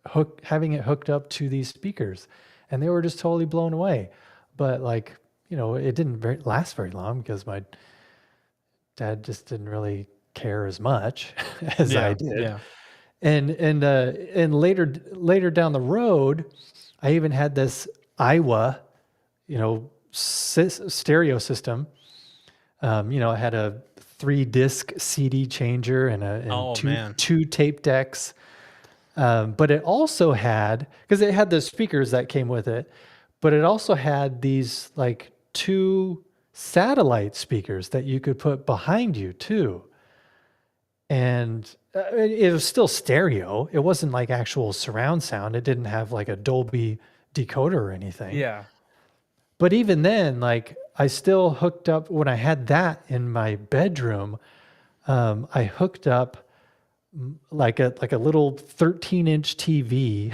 Speaker 1: it hooked up to these speakers. And they were just totally blown away. But like, it didn't last very long because my dad just didn't really care as much as I
Speaker 2: Yeah.
Speaker 1: did.
Speaker 2: Yeah.
Speaker 1: And later down the road, I even had this Iowa, stereo system. I had a 3-disc CD changer and
Speaker 2: Oh
Speaker 1: two
Speaker 2: man.
Speaker 1: two tape decks. But it also had, because it had the speakers that came with it, but it also had these like 2 satellite speakers that you could put behind you too. And it was still stereo. It wasn't like actual surround sound. It didn't have like a Dolby decoder or anything.
Speaker 2: Yeah.
Speaker 1: But even then, like I still hooked up when I had that in my bedroom. I hooked up like a little 13-inch TV.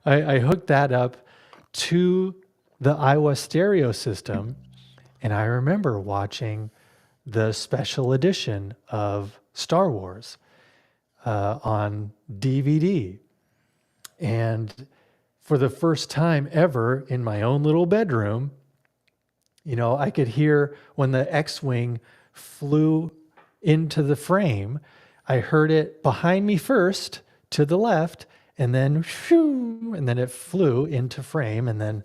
Speaker 1: I hooked that up to the Iowa stereo system, and I remember watching the special edition of Star Wars on DVD. And for the first time ever in my own little bedroom, I could hear when the X-Wing flew into the frame. I heard it behind me first to the left, and then shoo, and then it flew into frame, and then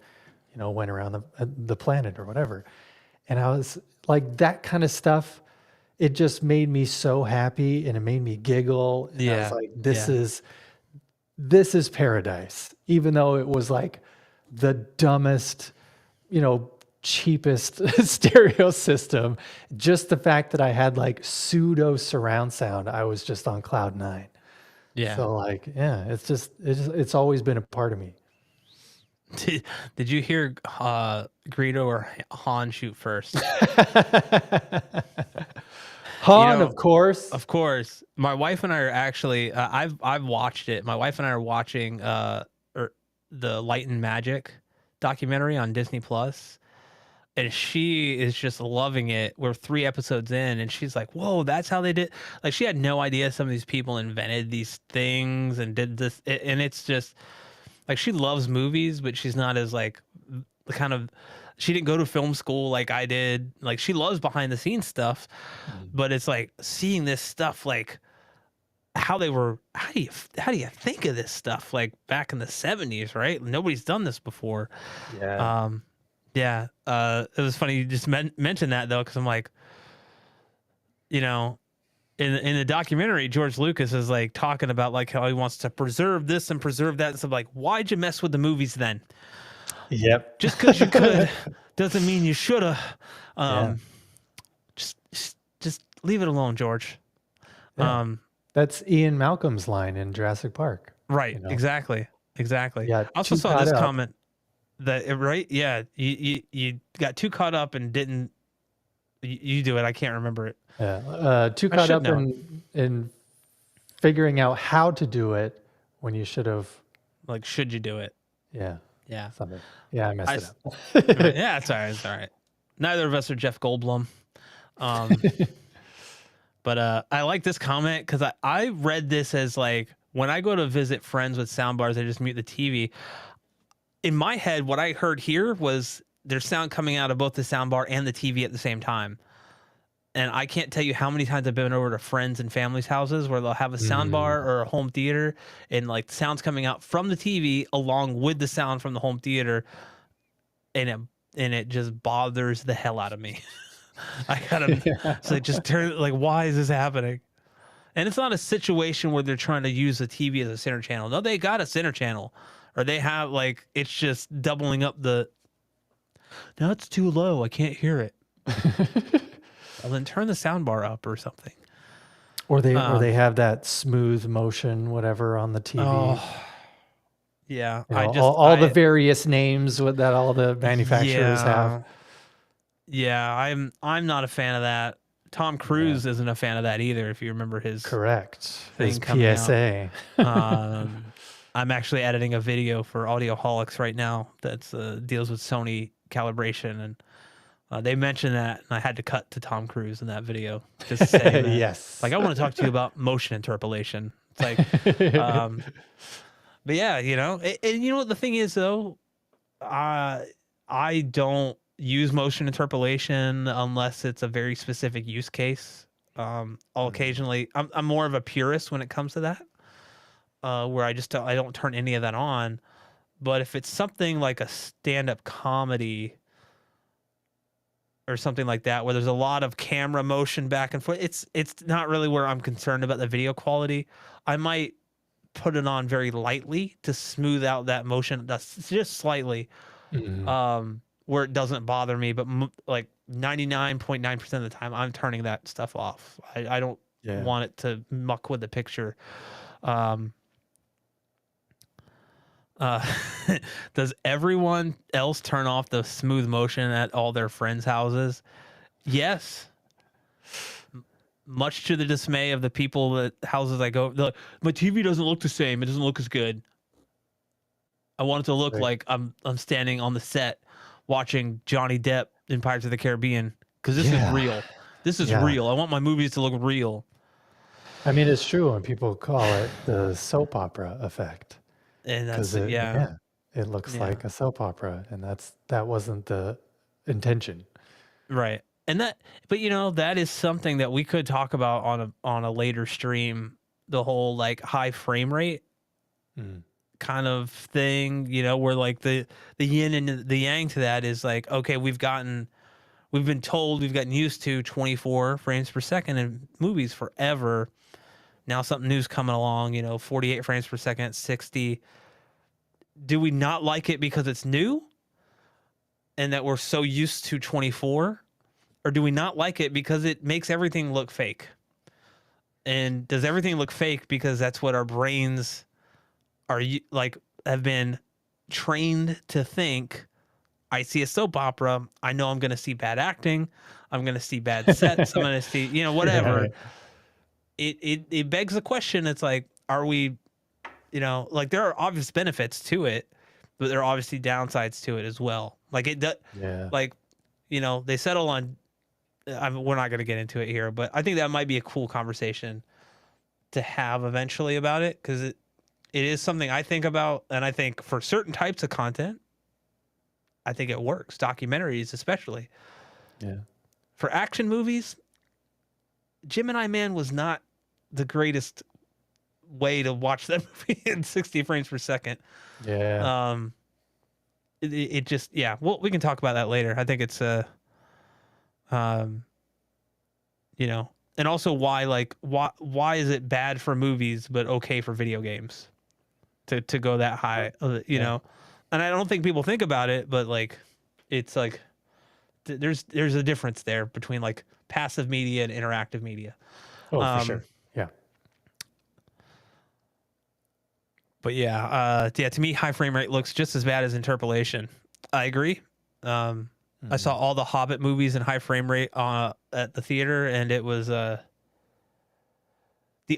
Speaker 1: went around the planet or whatever. And I was like, that kind of stuff, it just made me so happy, and it made me giggle. And I was
Speaker 2: Yeah.
Speaker 1: like,
Speaker 2: Yeah.
Speaker 1: this is paradise, even though it was like the dumbest, cheapest stereo system. Just the fact that I had like pseudo surround sound, I was just on cloud 9.
Speaker 2: Yeah.
Speaker 1: So like, yeah, it's always been a part of me.
Speaker 2: Did you hear Greedo or Han shoot first?
Speaker 1: Han, of course.
Speaker 2: Of course. My wife and I are actually I've watched it. My wife and I are watching the Light and Magic documentary on Disney Plus. And she is just loving it. We're 3 episodes in, and she's like, "Whoa, that's how they did." Like, she had no idea some of these people invented these things and did this. And it's just like, she loves movies, but she's not as like the kind of, she didn't go to film school like I did. Like, she loves behind the scenes stuff, but it's like seeing this stuff, like how do you think of this stuff like back in the 70s, right? Nobody's done this before.
Speaker 1: Yeah.
Speaker 2: Yeah, it was funny you just mentioned that though, because I'm like, in the documentary, George Lucas is like talking about like how he wants to preserve this and preserve that. And so I'm like, why'd you mess with the movies then?
Speaker 1: Yep.
Speaker 2: Just because you could doesn't mean you shoulda.
Speaker 1: Yeah.
Speaker 2: Just leave it alone, George.
Speaker 1: Yeah. That's Ian Malcolm's line in Jurassic Park.
Speaker 2: Right. Exactly.
Speaker 1: Yeah.
Speaker 2: I also
Speaker 1: Too
Speaker 2: saw
Speaker 1: caught
Speaker 2: this
Speaker 1: up.
Speaker 2: comment that right. Yeah. You got too caught up and didn't. You do it. I can't remember it.
Speaker 1: Yeah. Too
Speaker 2: I
Speaker 1: caught
Speaker 2: should
Speaker 1: up
Speaker 2: know.
Speaker 1: in figuring out how to do it when you should have.
Speaker 2: Like, should you do it?
Speaker 1: Yeah.
Speaker 2: Yeah.
Speaker 1: Something. Yeah, I messed it up.
Speaker 2: Yeah, it's all right. It's all right. Neither of us are Jeff Goldblum. But I like this comment because I read this as like, when I go to visit friends with soundbars, I just mute the TV. In my head, what I heard here was there's sound coming out of both the soundbar and the TV at the same time. And I can't tell you how many times I've been over to friends and families' houses where they'll have a sound
Speaker 1: Mm.
Speaker 2: bar or a home theater, and like sounds coming out from the TV along with the sound from the home theater, and it just bothers the hell out of me. I gotta so just turn like, why is this happening? And it's not a situation where they're trying to use the TV as a center channel. No, they got a center channel, or they have like it's just doubling up the. No, it's too low. I can't hear it. Well, then turn the sound bar up or something.
Speaker 1: Or they
Speaker 2: Um,
Speaker 1: have that smooth motion, whatever, on the TV.
Speaker 2: oh, yeah.
Speaker 1: You know, all the various names that all the manufacturers have.
Speaker 2: Yeah, yeah. I'm not a fan of that. Tom
Speaker 1: Yeah,
Speaker 2: Cruise isn't a fan of that either. If you remember his
Speaker 1: correct. His
Speaker 2: thing coming out.
Speaker 1: PSA.
Speaker 2: I'm actually editing a video for Audioholics right now that's deals with Sony calibration, and they mentioned that, and I had to cut to Tom Cruise in that video just saying that.
Speaker 1: Yes.
Speaker 2: Like, I want to talk to you about motion interpolation. It's like, but yeah, and you know what the thing is though, I don't use motion interpolation unless it's a very specific use case. I'll occasionally, I'm more of a purist when it comes to that. Where I don't turn any of that on. But if it's something like a stand-up comedy or something like that, where there's a lot of camera motion back and forth, it's not really where I'm concerned about the video quality. I might put it on very lightly to smooth out that motion, that's just slightly, where it doesn't bother me. But like 99.9% of the time, I'm turning that stuff off. I don't
Speaker 1: Yeah.
Speaker 2: want it to muck with the picture. Um, Uh, does everyone else turn off the smooth motion at all their friends' houses? Yes. Much to the dismay of the people that houses I go, they're like, my TV doesn't look the same. It doesn't look as good. I want it to look
Speaker 1: Right.
Speaker 2: like I'm standing on the set watching Johnny Depp in Pirates of the Caribbean, because this is real. This is
Speaker 1: Yeah.
Speaker 2: real. I want my movies to look real.
Speaker 1: I mean, it's true when people call it the soap opera effect,
Speaker 2: And that's
Speaker 1: because
Speaker 2: yeah.
Speaker 1: it looks
Speaker 2: Yeah.
Speaker 1: like a soap opera, and that wasn't the intention.
Speaker 2: Right. And but that is something that we could talk about on a later stream, the whole like high frame rate
Speaker 1: Mm.
Speaker 2: kind of thing, where like the yin and the yang to that is like, okay, we've gotten used to 24 frames per second in movies forever. Now something new's coming along, 48 frames per second, 60. Do we not like it because it's new and that we're so used to 24? Or do we not like it because it makes everything look fake? And does everything look fake because that's what our brains are like have been trained to think? I see a soap opera, I know I'm going to see bad acting, I'm going to see bad sets, I'm going to see, whatever.
Speaker 1: Yeah.
Speaker 2: It begs the question. It's like, are we, like there are obvious benefits to it, but there are obviously downsides to it as well. Like it does,
Speaker 1: Yeah.
Speaker 2: like, they settle on. We're not going to get into it here, but I think that might be a cool conversation to have eventually about it, because it is something I think about, and I think for certain types of content, I think it works. Documentaries, especially.
Speaker 1: Yeah.
Speaker 2: For action movies, Gemini Man was not the greatest way to watch that movie in 60 frames per second.
Speaker 1: Yeah.
Speaker 2: It just, yeah. Well, we can talk about that later. I think it's and also why is it bad for movies but okay for video games to go that high, know? And I don't think people think about it, but like it's like there's a difference there between like passive media and interactive media.
Speaker 1: Oh, for sure. Yeah.
Speaker 2: But yeah, to me, high frame rate looks just as bad as interpolation. I agree. I saw all the Hobbit movies in high frame rate at the theater, and it was the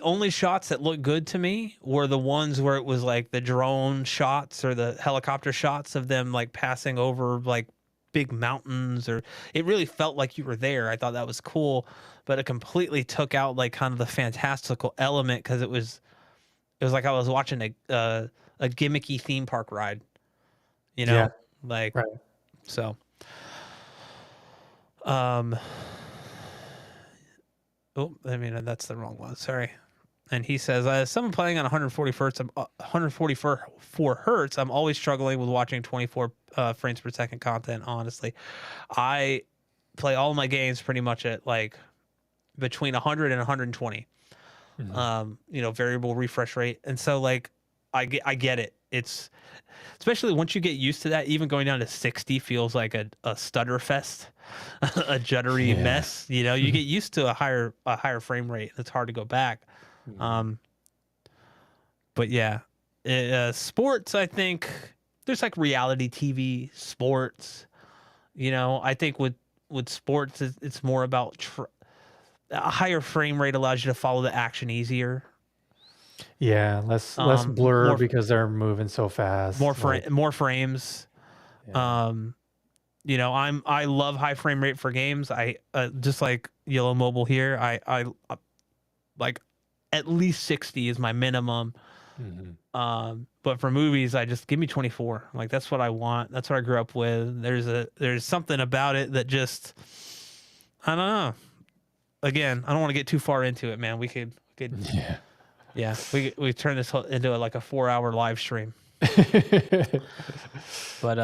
Speaker 2: only shots that looked good to me were the ones where it was like the drone shots or the helicopter shots of them like passing over like big mountains, or it really felt like you were there. I thought that was cool, but it completely took out like kind of the fantastical element, because it was like I was watching a gimmicky theme park ride,
Speaker 1: Yeah.
Speaker 2: like
Speaker 1: Right.
Speaker 2: so. Oh, I mean, that's the wrong one. Sorry. And he says, someone playing on 140 hertz, 144 hertz, I'm always struggling with watching 24 frames per second content, honestly. I play all my games pretty much at like between 100 and 120. Variable refresh rate. And so like I get it. It's especially once you get used to that, even going down to 60 feels like a stutter fest, a juddery
Speaker 1: Yeah.
Speaker 2: mess. You get used to a higher frame rate. It's hard to go back. Um, but yeah, sports, I think there's like reality TV sports. I think with sports, it's more about a higher frame rate allows you to follow the action easier.
Speaker 1: Yeah, less blur
Speaker 2: More
Speaker 1: because they're moving so fast. Like,
Speaker 2: more frames.
Speaker 1: yeah.
Speaker 2: Um, I love high frame rate for games. I just like Yellow Mobile here. I like at least 60 is my minimum. But for movies, I just give me 24. Like that's what I want. That's what I grew up with. There's something about it that just I don't know. Again, I don't want to get too far into it, man. We could
Speaker 1: Yeah.
Speaker 2: yeah, we turn this into like a 4-hour live stream. But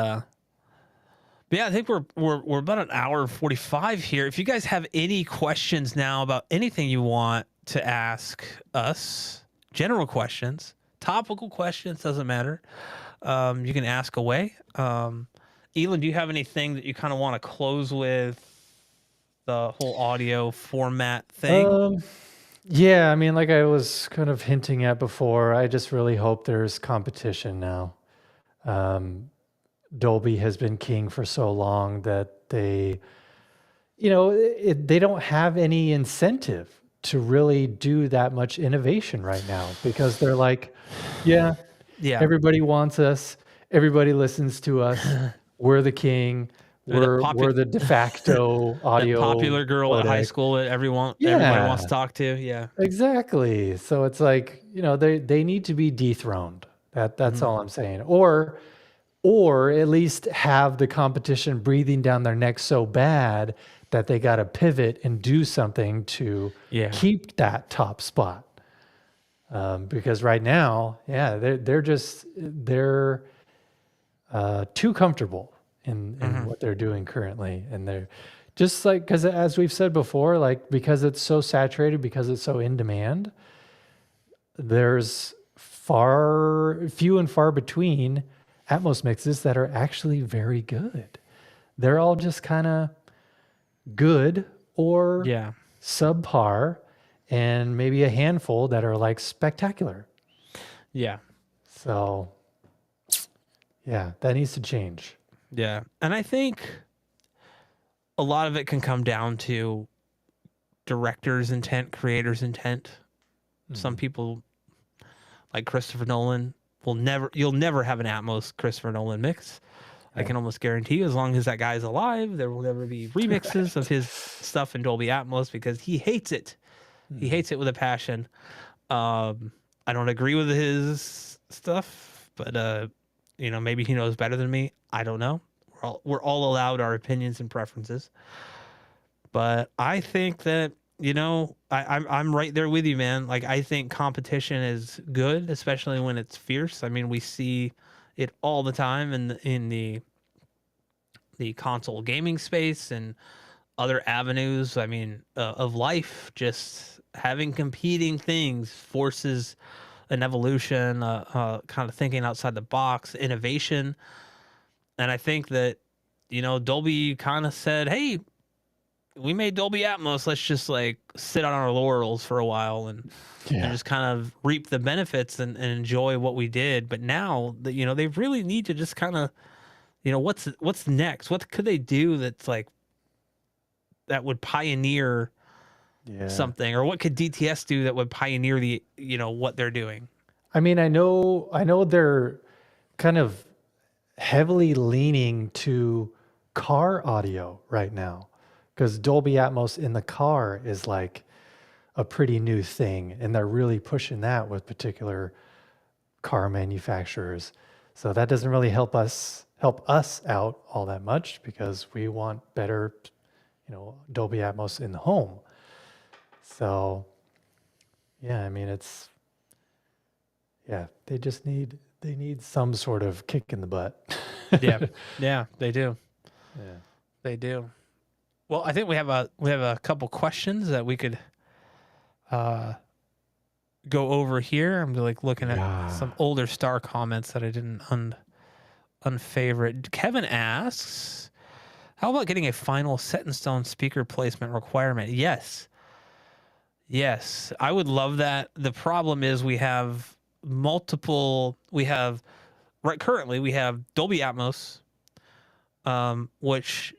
Speaker 2: yeah, I think we're about an hour and 45 here. If you guys have any questions now about anything you want to ask us, general questions, topical questions, doesn't matter. You can ask away. Elon, do you have anything that you kind of want to close with the whole audio format thing?
Speaker 1: Yeah, I mean, like I was kind of hinting at before, I just really hope there's competition now. Dolby has been king for so long that they don't have any incentive to really do that much innovation right now because they're like, yeah,
Speaker 2: Yeah.
Speaker 1: everybody wants us, everybody listens to us, we're the king,
Speaker 2: Or that
Speaker 1: we're the de facto
Speaker 2: that
Speaker 1: audio
Speaker 2: popular girl at high
Speaker 1: codec.
Speaker 2: school that everybody wants
Speaker 1: Yeah,
Speaker 2: to talk to. Yeah.
Speaker 1: exactly. So it's like, they need to be dethroned. That's
Speaker 2: Mhm.
Speaker 1: all I'm saying. Or at least have the competition breathing down their neck so bad that they got to pivot and do something to
Speaker 2: Yeah.
Speaker 1: keep that top spot. Because right now, yeah, they're too comfortable in what they're doing currently, and they're just like, because as we've said before, like because it's so saturated, because it's so in demand, there's few and far between Atmos mixes that are actually very good. They're all just kind of good or
Speaker 2: Yeah.
Speaker 1: subpar, and maybe a handful that are like spectacular.
Speaker 2: Yeah.
Speaker 1: So, yeah, that needs to change.
Speaker 2: Yeah. And I think a lot of it can come down to director's intent, creator's intent. Some people like Christopher Nolan you'll never have an Atmos Christopher Nolan mix. I can almost guarantee you, as long as that guy's alive, there will never be remixes of his stuff in Dolby Atmos because he hates it. He hates it with a passion. I don't agree with his stuff, but maybe he knows better than me. I don't know. We're all allowed our opinions and preferences. But I think that I'm right there with you, man. Like I think competition is good, especially when it's fierce. I mean, we see it all the time in the console gaming space and other avenues. I mean, of life. Just having competing things forces an evolution, kind of thinking outside the box, innovation. And I think that Dolby kind of said, "Hey, we made Dolby Atmos. Let's just like sit on our laurels for a while and
Speaker 1: Yeah.
Speaker 2: just kind of reap the benefits and enjoy what we did." But now that they really need to just kind of what's next? What could they do that's like that would pioneer
Speaker 1: Yeah.
Speaker 2: something, or what could DTS do that would pioneer the what they're doing?
Speaker 1: I mean, I know they're kind of heavily leaning to car audio right now because Dolby Atmos in the car is like a pretty new thing, and they're really pushing that with particular car manufacturers. So that doesn't really help us out all that much because we want better, Dolby Atmos in the home. So, yeah, I mean, they just need some sort of kick in the butt.
Speaker 2: Yeah. Yeah, they do.
Speaker 1: Yeah.
Speaker 2: They do. Well, I think we have a couple questions that we could uh, go over here. I'm like looking at
Speaker 1: Yeah.
Speaker 2: some older star comments that I didn't unfavorite. Kevin asks, "How about getting a final set in stone speaker placement requirement?" Yes, yes, I would love that. The problem is we have multiple. We have right currently we have Dolby Atmos, which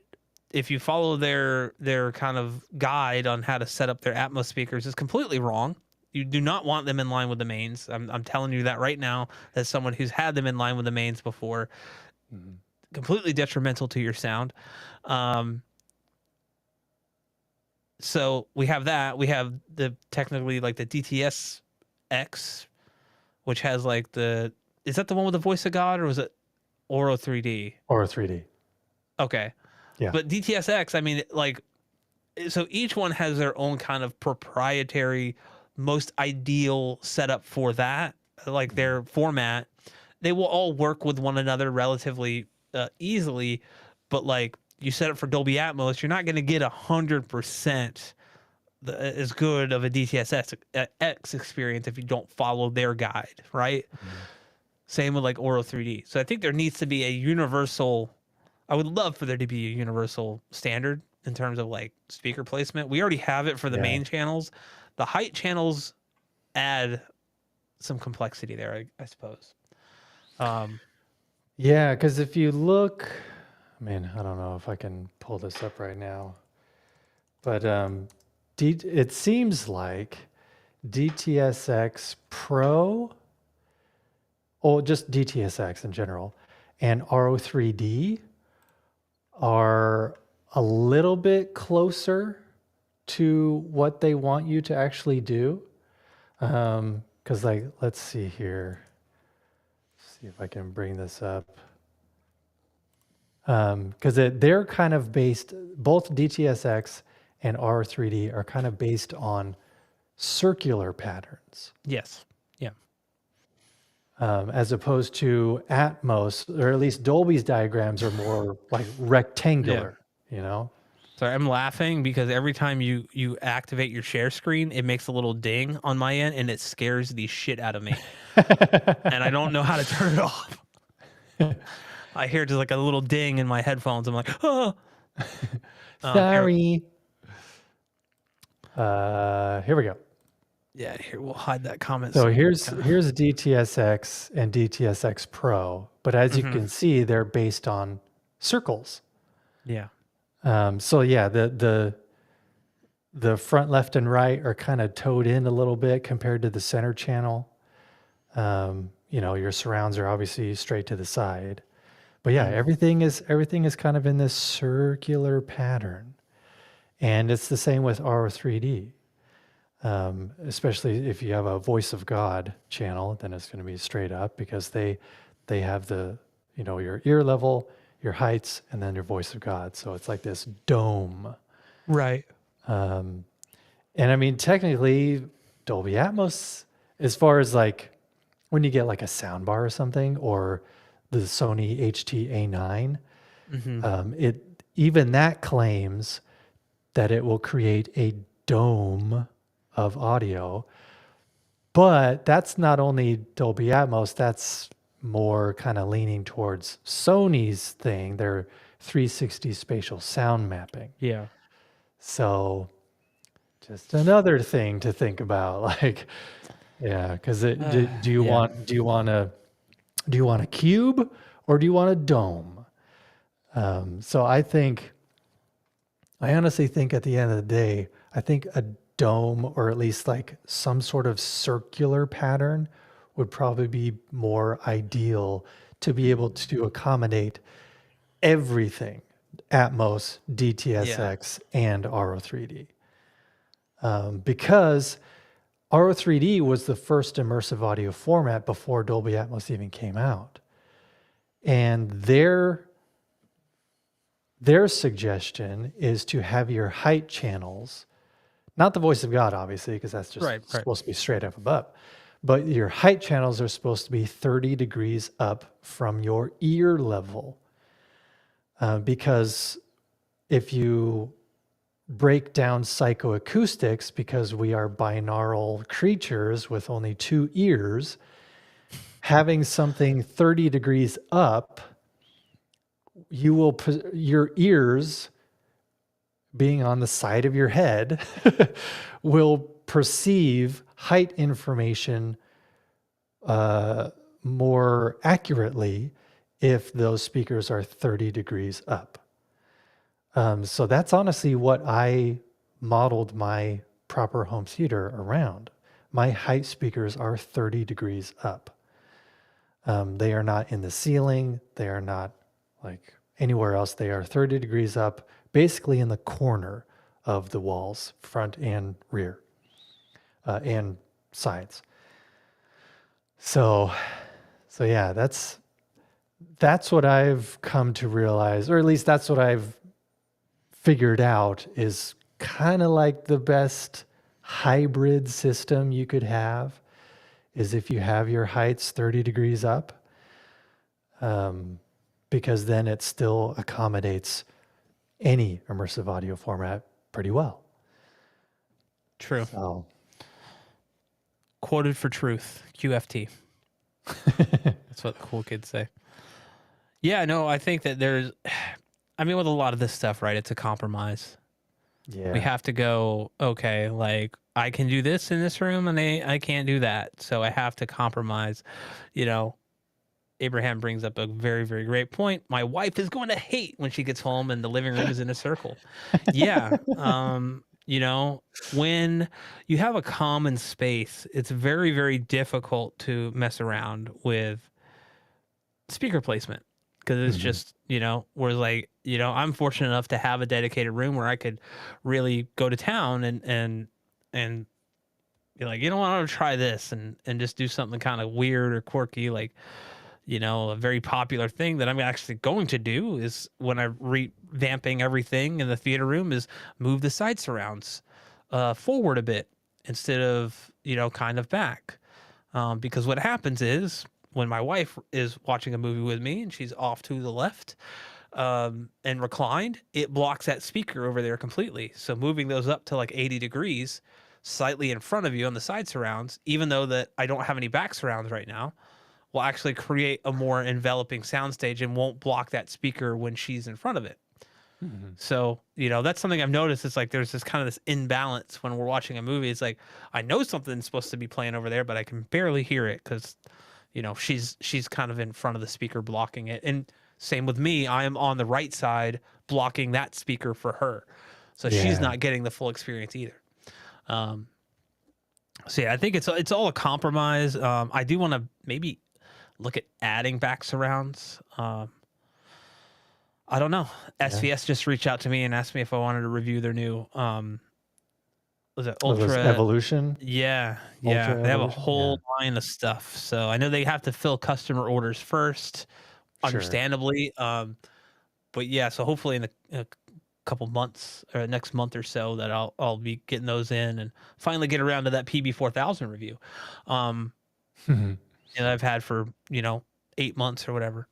Speaker 2: if you follow their kind of guide on how to set up their Atmos speakers is completely wrong. You do not want them in line with the mains. I'm telling you that right now as someone who's had them in line with the mains before.
Speaker 1: Mhm.
Speaker 2: Completely detrimental to your sound. Um, so we have that. We have the technically like the DTS X, which has like is that the one with the voice of God or was it Auro 3D?
Speaker 1: Or 3D.
Speaker 2: Okay.
Speaker 1: Yeah.
Speaker 2: But DTSX, I mean, like, so each one has their own kind of proprietary, most ideal setup for that, like their format. They will all work with one another relatively easily, but like you set it for Dolby Atmos, you're not going to get 100% as good of a DTSX X experience if you don't follow their guide, right?
Speaker 1: Mhm.
Speaker 2: Same with like Auro 3D. So I think there needs to be a universal. I would love for there to be a universal standard in terms of like speaker placement. We already have it for the
Speaker 1: Yeah.
Speaker 2: main channels. The height channels add some complexity there, I suppose. Um,
Speaker 1: Yeah, because if you look, I mean, I don't know if I can pull this up right now, but it seems like DTSX Pro, or just DTSX in general, and RO3D are a little bit closer to what they want you to actually do. Because like, let's see here. See if I can bring this up. Because they're kind of based, both DTSX and R3D are kind of based on circular patterns,
Speaker 2: yes. Yeah.
Speaker 1: as opposed to Atmos, or at least Dolby's diagrams are more like
Speaker 2: Yeah.
Speaker 1: rectangular, you know?
Speaker 2: Sorry, I'm laughing because every time you activate your share screen, it makes a little ding on my end and it scares the shit out of me. And I don't know how to turn it off. I hear just like a little ding in my headphones. I'm like, oh. Here,
Speaker 1: Sorry. Here we go.
Speaker 2: yeah, here we'll hide that comment.
Speaker 1: So
Speaker 2: So
Speaker 1: here's DTSX and DTSX Pro, but as you can see, they're based on circles.
Speaker 2: yeah,
Speaker 1: So yeah, the front left and right are kind of towed in a little bit compared to the center channel. Your surrounds are obviously straight to the side, but yeah, everything is kind of in this circular pattern, and it's the same with R3D. Especially if you have a voice of God channel, then it's going to be straight up because they have your ear level, your heights, and then your voice of God. So it's like this dome.
Speaker 2: right.
Speaker 1: And I mean, technically, Dolby Atmos, as far as like when you get like a sound bar or something, or the Sony HT-A9, it even that claims that it will create a dome of audio. But that's not only Dolby Atmos, that's more kind of leaning towards Sony's thing, their 360 spatial sound mapping.
Speaker 2: Yeah.
Speaker 1: So just another thing to think about. Like, yeah, because do you
Speaker 2: yeah.
Speaker 1: want a cube or do you want a dome? So I honestly think at the end of the day, I think a dome, or at least like some sort of circular pattern, would probably be more ideal to be able to accommodate everything: Atmos, DTSX, and RO3D. Because RO3D was the first immersive audio format before Dolby Atmos even came out. And their suggestion is to have your height channels Not the voice of God, obviously, because that's just
Speaker 2: Right, right.
Speaker 1: supposed to be straight up above. But your height channels are supposed to be 30 degrees up from your ear level. Because if you break down psychoacoustics, because we are binaural creatures with only two ears, having something 30 degrees up, your ears being on the side of your head will perceive height information more accurately if those speakers are 30 degrees up. So that's honestly what I modeled my proper home theater around. My height speakers are 30 degrees up. They are not in the ceiling. They are not like anywhere else. They are 30 degrees up, basically in the corner of the walls, front and rear, and sides. So yeah, that's what I've come to realize, or at least that's what I've figured out is kind of like the best hybrid system you could have is if you have your heights 30 degrees up, because then it still accommodates any immersive audio format pretty well.
Speaker 2: True.
Speaker 1: So
Speaker 2: Quoted for truth, QFT. That's what the cool kids say. Yeah, no, I think that there's, I mean, with a lot of this stuff, right? It's a compromise.
Speaker 1: yeah,
Speaker 2: We have to go, okay, like I can do this in this room and I can't do that. So I have to compromise. You know, Abraham brings up a very, very great point. My wife is going to hate when she gets home and the living room is in a circle. Yeah. You know, when you have a common space, it's very, very difficult to mess around with speaker placement because it's just, you know, whereas like, you know, I'm fortunate enough to have a dedicated room where I could really go to town and be like, you know what, I want to try this and just do something kind of weird or quirky, like, you know, a very popular thing that I'm actually going to do is when I'm revamping everything in the theater room is move the side surrounds forward a bit instead of, you know, kind of back. Because what happens is when my wife is watching a movie with me and she's off to the left and reclined, it blocks that speaker over there completely. So moving those up to like 80 degrees, slightly in front of you on the side surrounds, even though that I don't have any back surrounds right now, will actually create a more enveloping soundstage and won't block that speaker when she's in front of it. So, you know, that's something I've noticed. It's like there's this kind of this imbalance when we're watching a movie. It's like I know something's supposed to be playing over there, but I can barely hear it because, you know, she's kind of in front of the speaker blocking it. And same with me, I am on the right side blocking that speaker for her. So she's
Speaker 1: yeah,
Speaker 2: not getting the full experience either. So yeah, I think it's all a compromise. I do want to maybe look at adding back surrounds. I don't know.
Speaker 1: yeah.
Speaker 2: SVS just reached out to me and asked me if I wanted to review their new was it
Speaker 1: What was
Speaker 2: Ultra?
Speaker 1: Evolution?
Speaker 2: Yeah, yeah.
Speaker 1: Ultra
Speaker 2: They have a
Speaker 1: Evolution? Yeah,
Speaker 2: whole line of stuff. So I know they have to fill customer orders first,
Speaker 1: sure.
Speaker 2: understandably. But yeah, so hopefully in a couple months or next month or so that I'll be getting those in and finally get around to that PB4000 review. And I've had for, you know, 8 months or whatever.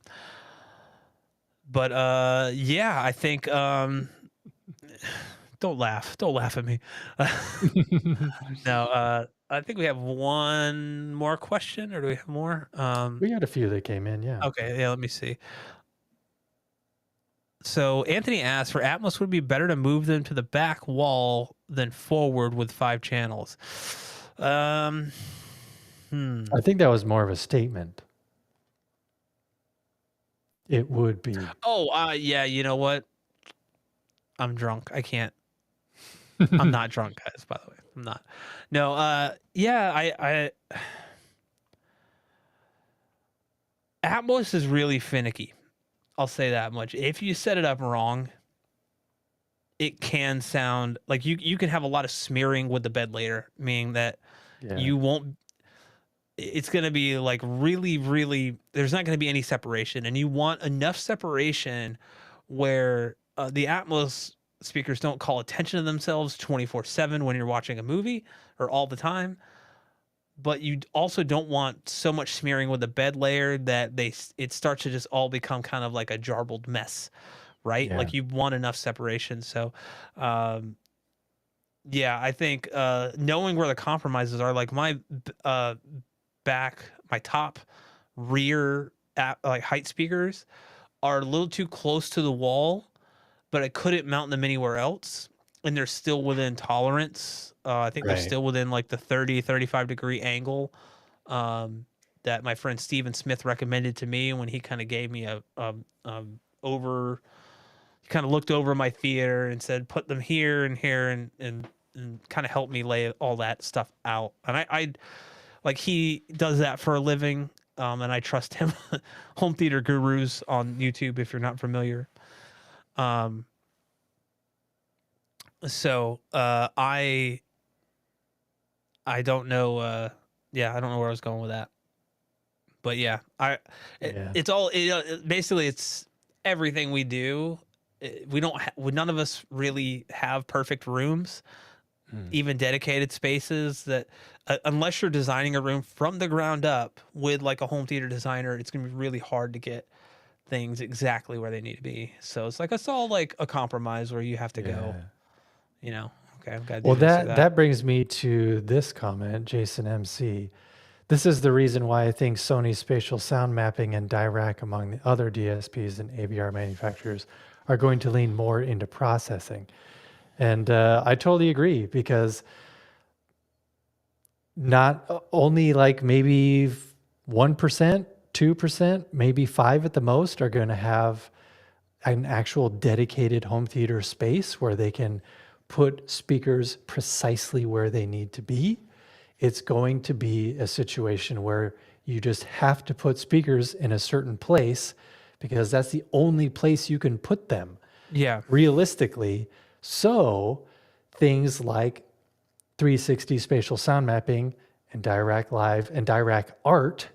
Speaker 2: But yeah, I think don't laugh at me. No, I think we have one more question, or do we have more?
Speaker 1: We had a few that came in, yeah.
Speaker 2: Okay, yeah, let me see. So Anthony asks, for Atmos, would it be better to move them to the back wall than forward with 5 channels?
Speaker 1: I think that was more of a statement. It would be.
Speaker 2: Oh, yeah, you know what? I'm drunk. I can't. I'm not drunk, guys, by the way. I'm not. No, yeah, I Atmos is really finicky. I'll say that much. If you set it up wrong, it can sound like you can have a lot of smearing with the bed layer, meaning that
Speaker 1: Yeah.
Speaker 2: you won't it's going to be like really really there's not going to be any separation, and you want enough separation where the Atmos speakers don't call attention to themselves 24/7 when you're watching a movie or all the time. But you also don't want so much smearing with the bed layer that it starts to just all become kind of like a jarbled mess, right?
Speaker 1: Yeah.
Speaker 2: Like you want enough separation. So, um, yeah, I think knowing where the compromises are, like my top rear like height speakers are a little too close to the wall, but I couldn't mount them anywhere else. And they're still within tolerance. I think they're
Speaker 1: Right.
Speaker 2: still within like the 35-degree angle that my friend Steven Smith recommended to me when he kind of gave me over, he kind of looked over my theater and said, put them here and here and kind of helped me lay all that stuff out. And I like he does that for a living. And I trust him. Home Theater Gurus on YouTube, if you're not familiar. So I don't know. Yeah, I don't know where I was going with that. But yeah,
Speaker 1: Yeah.
Speaker 2: it's all basically it's everything we do. We don't. None of us really have perfect rooms, even dedicated spaces. That unless you're designing a room from the ground up with like a home theater designer, it's gonna be really hard to get things exactly where they need to be. So it's all like a compromise where you have to go.
Speaker 1: Yeah.
Speaker 2: You know, okay, I've got to do
Speaker 1: Well,
Speaker 2: this or
Speaker 1: that
Speaker 2: that.
Speaker 1: that brings me to this comment, Jason MC. This is the reason why I think Sony's spatial sound mapping and Dirac, among the other DSPs and AVR manufacturers, are going to lean more into processing. And I totally agree, because not only like maybe 1%, 2%, maybe 5 at the most are going to have an actual dedicated home theater space where they can put speakers precisely where they need to be. It's going to be a situation where you just have to put speakers in a certain place because that's the only place you can put them
Speaker 2: Yeah.
Speaker 1: realistically. So things like 360 spatial sound mapping and Dirac Live and Dirac Art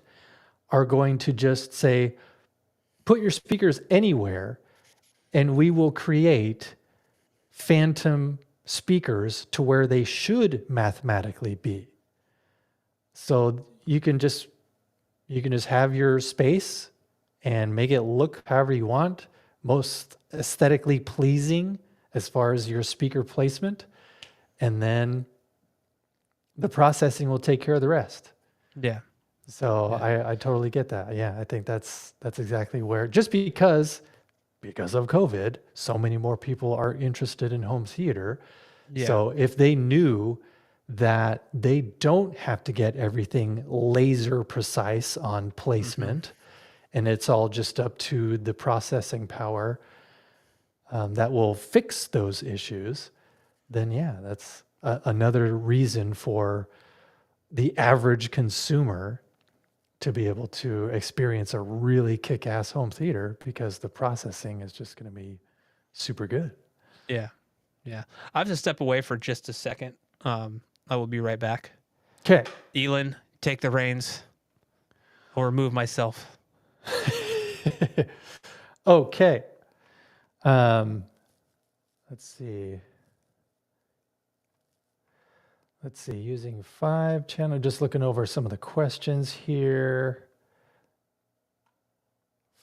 Speaker 1: are going to just say, put your speakers anywhere and we will create phantom speakers to where they should mathematically be. So you can just have your space and make it look however you want, most aesthetically pleasing as far as your speaker placement, and then the processing will take care of the rest.
Speaker 2: Yeah.
Speaker 1: So
Speaker 2: Yeah.
Speaker 1: I totally get that. Yeah, I think that's exactly where, just because of COVID, so many more people are interested in home theater.
Speaker 2: Yeah.
Speaker 1: So if they knew that they don't have to get everything laser precise on placement, and it's all just up to the processing power that will fix those issues, then yeah, that's another reason for the average consumer to be able to experience a really kick-ass home theater, because the processing is just going to be super good.
Speaker 2: Yeah. Yeah. I have to step away for just a second. I will be right back.
Speaker 1: Okay.
Speaker 2: Elon, take the reins. I'll remove myself.
Speaker 1: Okay. Let's see. Using 5-channel, just looking over some of the questions here.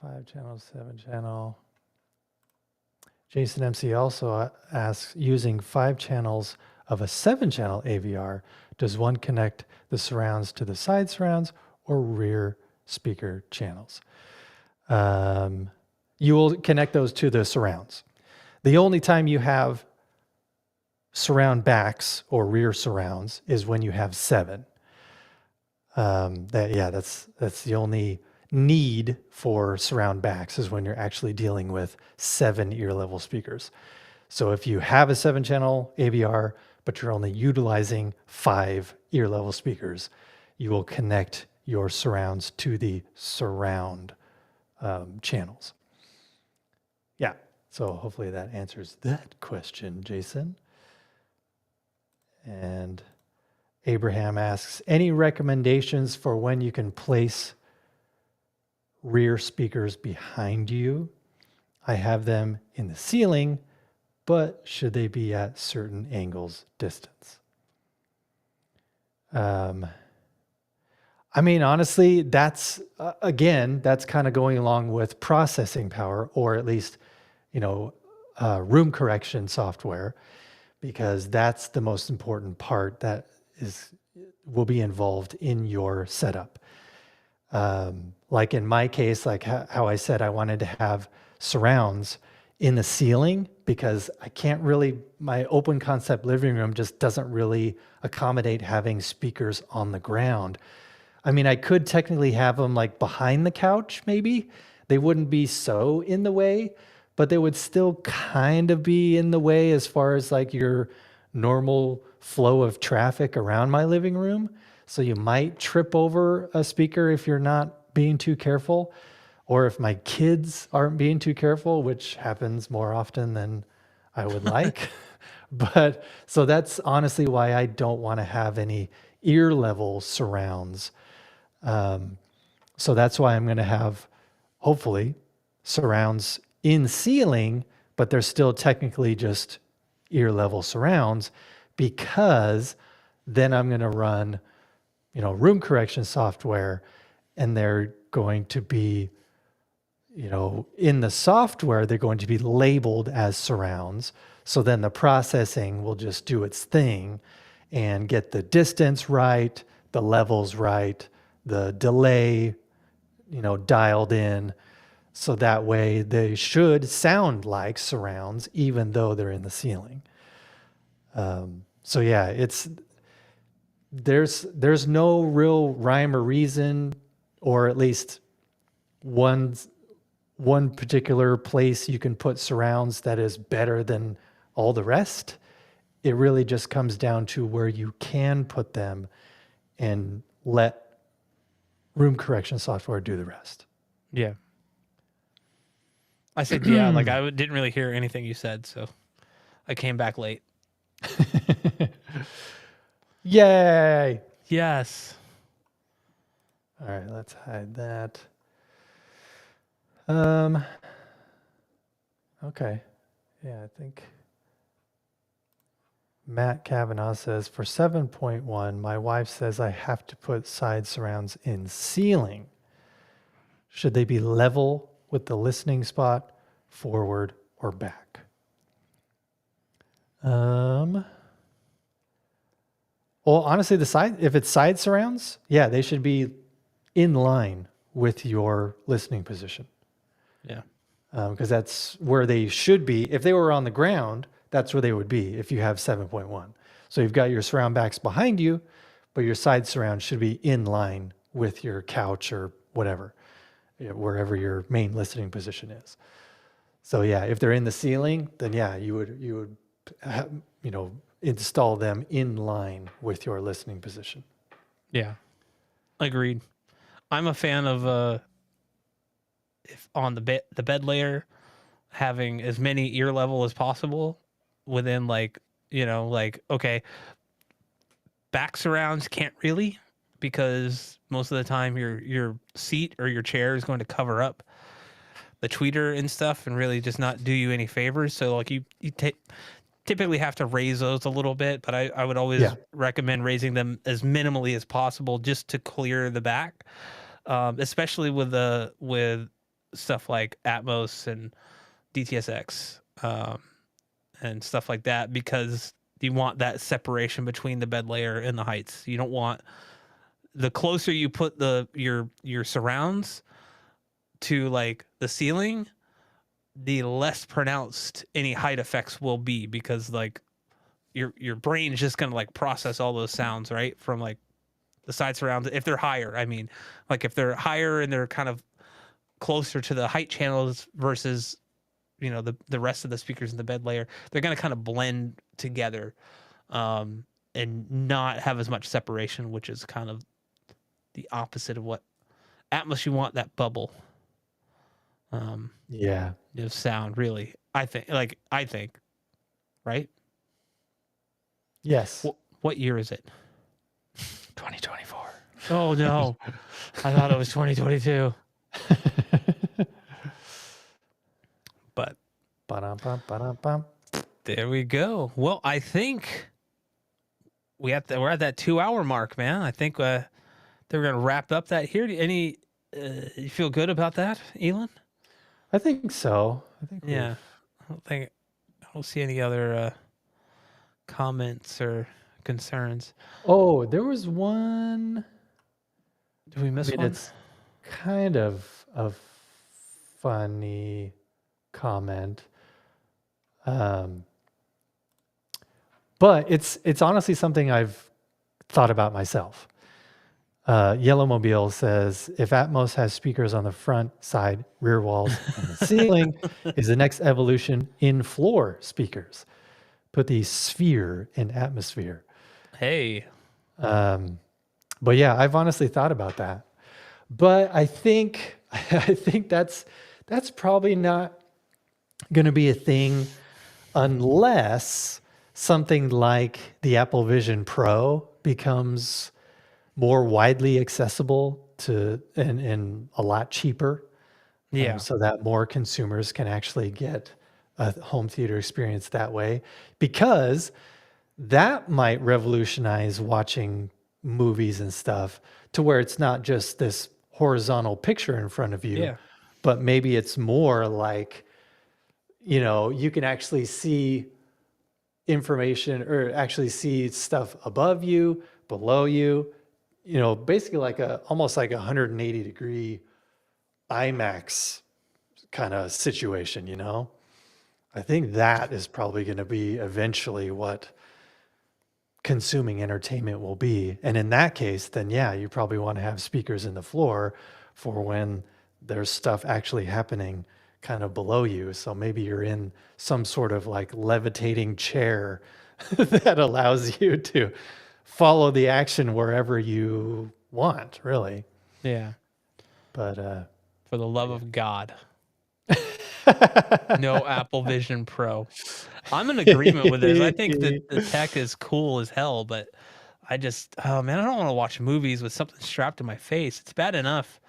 Speaker 1: 5-channel, 7-channel. Jason MC also asks, using 5 channels of a 7-channel AVR, does one connect the surrounds to the side surrounds or rear speaker channels? You will connect those to the surrounds. The only time you have surround backs or rear surrounds is when you have 7. That's the only need for surround backs, is when you're actually dealing with 7 ear level speakers. So if you have a 7-channel AVR, but you're only utilizing 5 ear level speakers, you will connect your surrounds to the surround channels. Yeah. So hopefully that answers that question, Jason. And Abraham asks, any recommendations for when you can place rear speakers behind you? I have them in the ceiling, but should they be at certain angles distance? I mean, honestly, that's again, that's kind of going along with processing power, or at least, room correction software, because that's the most important part that will be involved in your setup. Like in my case, like how I said I wanted to have surrounds in the ceiling because I can't really, my open concept living room just doesn't really accommodate having speakers on the ground. I mean, I could technically have them like behind the couch, maybe. They wouldn't be so in the way, but they would still kind of be in the way as far as like your normal flow of traffic around my living room. So you might trip over a speaker if you're not being too careful, or if my kids aren't being too careful, which happens more often than I would like. But so that's honestly why I don't want to have any ear level surrounds. So that's why I'm going to have, hopefully, surrounds in ceiling, but they're still technically just ear level surrounds, because then I'm going to run, room correction software, and they're going to be, in the software, they're going to be labeled as surrounds. So then the processing will just do its thing and get the distance right, the levels right, the delay, dialed in. So that way they should sound like surrounds, even though they're in the ceiling. So yeah, there's no real rhyme or reason, or at least one particular place you can put surrounds that is better than all the rest. It really just comes down to where you can put them and let room correction software do the rest.
Speaker 2: Yeah. I said, yeah, like didn't really hear anything you said, so I came back late.
Speaker 1: Yay!
Speaker 2: Yes.
Speaker 1: All right, let's hide that. Okay. Yeah, I think Matt Kavanaugh says for 7.1, my wife says I have to put side surrounds in ceiling. Should they be level with the listening spot, forward or back? Well, honestly, if it's side surrounds, yeah, they should be in line with your listening position.
Speaker 2: Yeah.
Speaker 1: Because that's where they should be. If they were on the ground, that's where they would be if you have 7.1. So you've got your surround backs behind you, but your side surround should be in line with your couch or whatever, wherever your main listening position is. So yeah, if they're in the ceiling, then yeah, you would install them in line with your listening position.
Speaker 2: Yeah. Agreed. I'm a fan of if on the bed layer having as many ear level as possible within okay, back surrounds can't really, because most of the time your seat or your chair is going to cover up the tweeter and stuff and really just not do you any favors. So like you typically have to raise those a little bit, but I would always recommend raising them as minimally as possible just to clear the back, especially with stuff like Atmos and DTSX and stuff like that, because you want that separation between the bed layer and the heights. You don't want, the closer you put your surrounds to like the ceiling, the less pronounced any height effects will be, because like your brain is just gonna like process all those sounds right from like the side surrounds. If they're higher, I mean, like if they're higher and they're kind of closer to the height channels versus the rest of the speakers in the bed layer, they're gonna kind of blend together and not have as much separation, which is kind of the opposite of what Atmos, you want that bubble of sound, really. I think, right?
Speaker 1: Yes.
Speaker 2: What year is it?
Speaker 1: 2024.
Speaker 2: Oh no. I thought it was 2022. But
Speaker 1: Ba-dum-bum, ba-dum-bum.
Speaker 2: There we go. Well, I think we're at that 2 hour mark, man. I think they're gonna wrap up that here. You feel good about that, Elon?
Speaker 1: I think so. I think
Speaker 2: Yeah. I don't see any other comments or concerns.
Speaker 1: Oh, there was one.
Speaker 2: Did we miss one?
Speaker 1: It's kind of a funny comment. But it's honestly something I've thought about myself. Yellowmobile says, if Atmos has speakers on the front, side, rear walls, and the ceiling, is the next evolution in floor speakers. Put the sphere in atmosphere.
Speaker 2: Hey.
Speaker 1: But yeah, I've honestly thought about that. But I think that's probably not going to be a thing unless something like the Apple Vision Pro becomes more widely accessible to and a lot cheaper.
Speaker 2: Yeah.
Speaker 1: So that more consumers can actually get a home theater experience that way, because that might revolutionize watching movies and stuff to where it's not just this horizontal picture in front of you,
Speaker 2: Yeah.
Speaker 1: but maybe it's more like, you can actually see information or actually see stuff above you, below you, basically like almost like 180-degree IMAX kind of situation. I think that is probably going to be eventually what consuming entertainment will be. And in that case, then yeah, you probably want to have speakers in the floor for when there's stuff actually happening kind of below you. So maybe you're in some sort of like levitating chair that allows you to follow the action wherever you want, really.
Speaker 2: Yeah.
Speaker 1: But
Speaker 2: For the love of God. No Apple Vision Pro. I'm in agreement with this. I think that the tech is cool as hell, but oh man, I don't want to watch movies with something strapped to my face. It's bad enough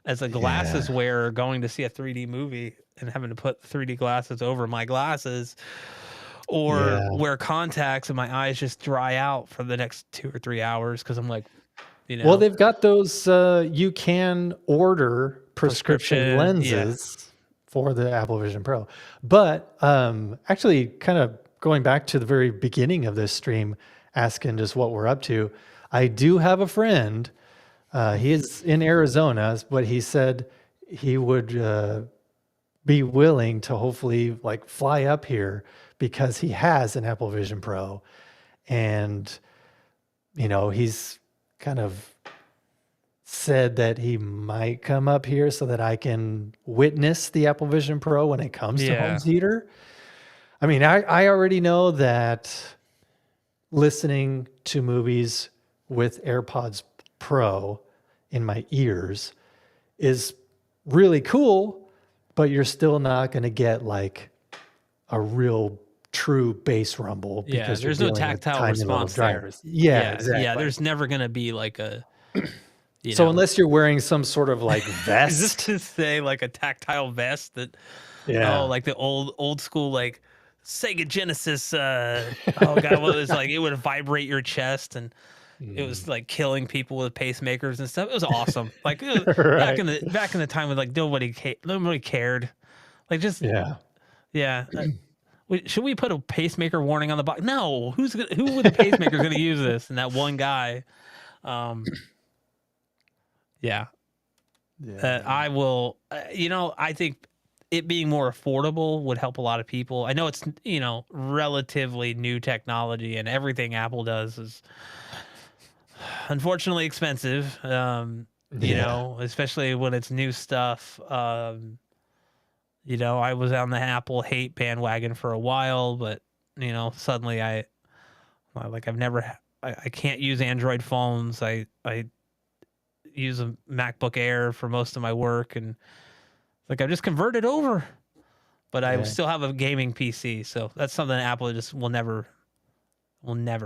Speaker 2: as a glasses wearer going to see a 3D movie and having to put 3D glasses over my glasses, or wear contacts and my eyes just dry out for the next 2 or 3 hours because I'm like,
Speaker 1: Well, they've got those, you can order prescription lenses for the Apple Vision Pro. But actually, kind of going back to the very beginning of this stream, asking just what we're up to, I do have a friend. He is in Arizona, but he said he would be willing to hopefully like fly up here because he has an Apple Vision Pro. And, he's kind of said that he might come up here so that I can witness the Apple Vision Pro when it comes to home theater. I mean, I already know that listening to movies with AirPods Pro in my ears is really cool, but you're still not going to get like a real true bass rumble because
Speaker 2: there's
Speaker 1: you're
Speaker 2: no
Speaker 1: dealing with
Speaker 2: tactile
Speaker 1: tiny little
Speaker 2: response there.
Speaker 1: drivers. Yeah, exactly.
Speaker 2: Yeah, there's never gonna be like a
Speaker 1: So unless you're wearing some sort of like vest,
Speaker 2: is this to say like a tactile vest that like the old school like Sega Genesis oh god, what was like it would vibrate your chest and it was like killing people with pacemakers and stuff. It was awesome. Like back in the time when like nobody cared. Like just should we put a pacemaker warning on the box? No, who with a pacemaker is going to use this? And that one guy, I will. I think it being more affordable would help a lot of people. I know it's relatively new technology, and everything Apple does is unfortunately expensive. Especially when it's new stuff. I was on the Apple hate bandwagon for a while, but suddenly I can't use Android phones. I use a MacBook Air for most of my work, and like I've just converted over, but I still have a gaming PC. So that's something Apple just will never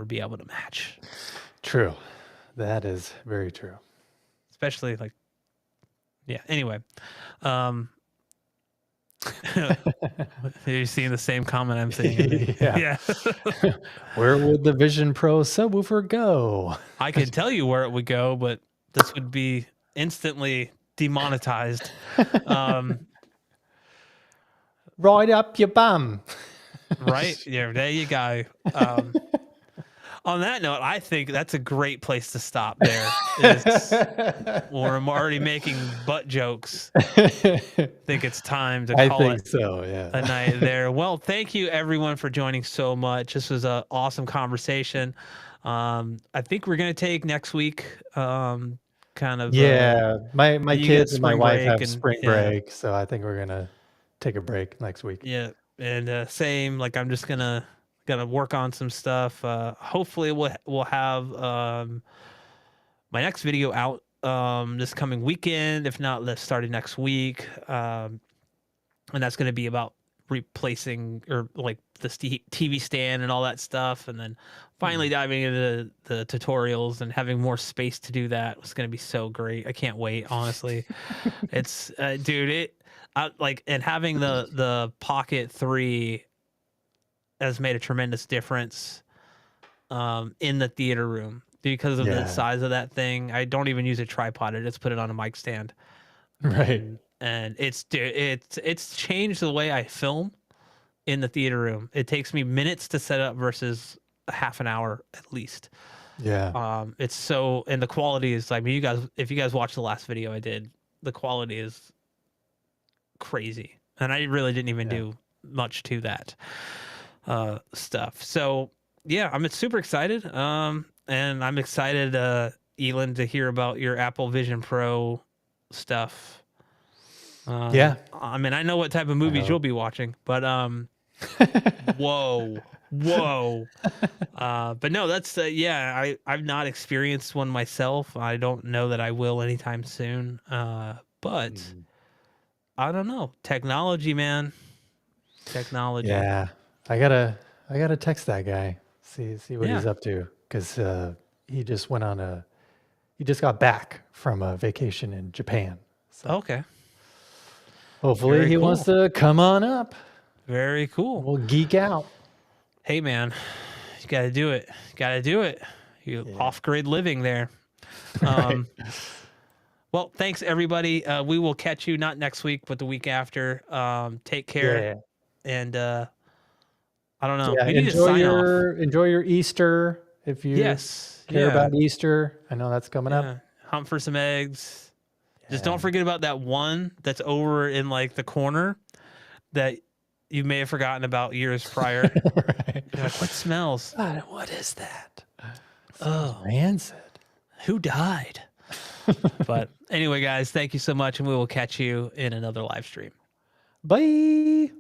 Speaker 2: be able to match.
Speaker 1: True. That is very true.
Speaker 2: Especially like, anyway, You're seeing the same comment I'm seeing, I think.
Speaker 1: Yeah.
Speaker 2: Yeah.
Speaker 1: Where would the Vision Pro subwoofer go?
Speaker 2: I could tell you where it would go, but this would be instantly demonetized.
Speaker 1: Right up your bum.
Speaker 2: Right? Yeah, there you go. On that note, I think that's a great place to stop there. Or I'm already making butt jokes. I think it's time to call it
Speaker 1: so, yeah.
Speaker 2: a night there. Well, thank you everyone for joining so much. This was an awesome conversation. I think we're gonna take next week. Kind of
Speaker 1: Yeah, my
Speaker 2: you get
Speaker 1: kids and my
Speaker 2: spring
Speaker 1: wife
Speaker 2: break
Speaker 1: have
Speaker 2: and
Speaker 1: spring
Speaker 2: yeah,
Speaker 1: break, so I think we're gonna take a break next week.
Speaker 2: yeah, and same. Like I'm just gonna work on some stuff. Hopefully we'll have my next video out this coming weekend, if not starting next week. And that's going to be about replacing or like the TV stand and all that stuff, and then finally diving into the tutorials and having more space to do that was going to be so great. I can't wait, honestly. It's dude, like, and having the Pocket 3 has made a tremendous difference in the theater room because of the
Speaker 1: Yeah,
Speaker 2: size of that thing. I don't even use a tripod. I just put it on a mic stand.
Speaker 1: right.
Speaker 2: And it's changed the way I film in the theater room. It takes me minutes to set up versus a half an hour at least.
Speaker 1: Yeah,
Speaker 2: It's so, and the quality is, I mean, you guys, if you guys watched the last video I did, the quality is crazy. And I really didn't even
Speaker 1: yeah.
Speaker 2: do much to that stuff. So yeah, I'm super excited. And I'm excited, Elon, to hear about your Apple Vision Pro stuff.
Speaker 1: Yeah,
Speaker 2: I mean, I know what type of
Speaker 1: I
Speaker 2: movies you'll
Speaker 1: hope.
Speaker 2: be watching, but whoa, whoa. But no, that's yeah. I've not experienced one myself. I don't know that I will anytime soon. But
Speaker 1: Mm.
Speaker 2: I don't know. Technology, man. Technology.
Speaker 1: Yeah, I gotta text that guy, see what
Speaker 2: Yeah.
Speaker 1: he's up to, because he just went on he just got back from a vacation in Japan. So
Speaker 2: Okay.
Speaker 1: hopefully
Speaker 2: Very
Speaker 1: he wants
Speaker 2: cool.
Speaker 1: to come on up.
Speaker 2: Very cool.
Speaker 1: We'll geek out.
Speaker 2: Hey, man, you got to do it. Got to do it. You
Speaker 1: Yeah.
Speaker 2: off grid living there.
Speaker 1: Right.
Speaker 2: Well, thanks everybody. We will catch you not next week, but the week after. Take care,
Speaker 1: Yeah.
Speaker 2: and I don't know.
Speaker 1: Yeah.
Speaker 2: We need to sign off.
Speaker 1: Enjoy your Easter if you
Speaker 2: Yes.
Speaker 1: care
Speaker 2: Yeah.
Speaker 1: about Easter. I know that's coming
Speaker 2: Yeah.
Speaker 1: up.
Speaker 2: Hunt for some eggs. Just
Speaker 1: Yeah.
Speaker 2: don't forget about that one that's over in like the corner that you may have forgotten about years prior.
Speaker 1: Right.
Speaker 2: You're like, what smells?
Speaker 1: God, what is that?
Speaker 2: Oh,
Speaker 1: Rancid.
Speaker 2: who died? But anyway, guys, thank you so much, and we will catch you in another live stream.
Speaker 1: Bye.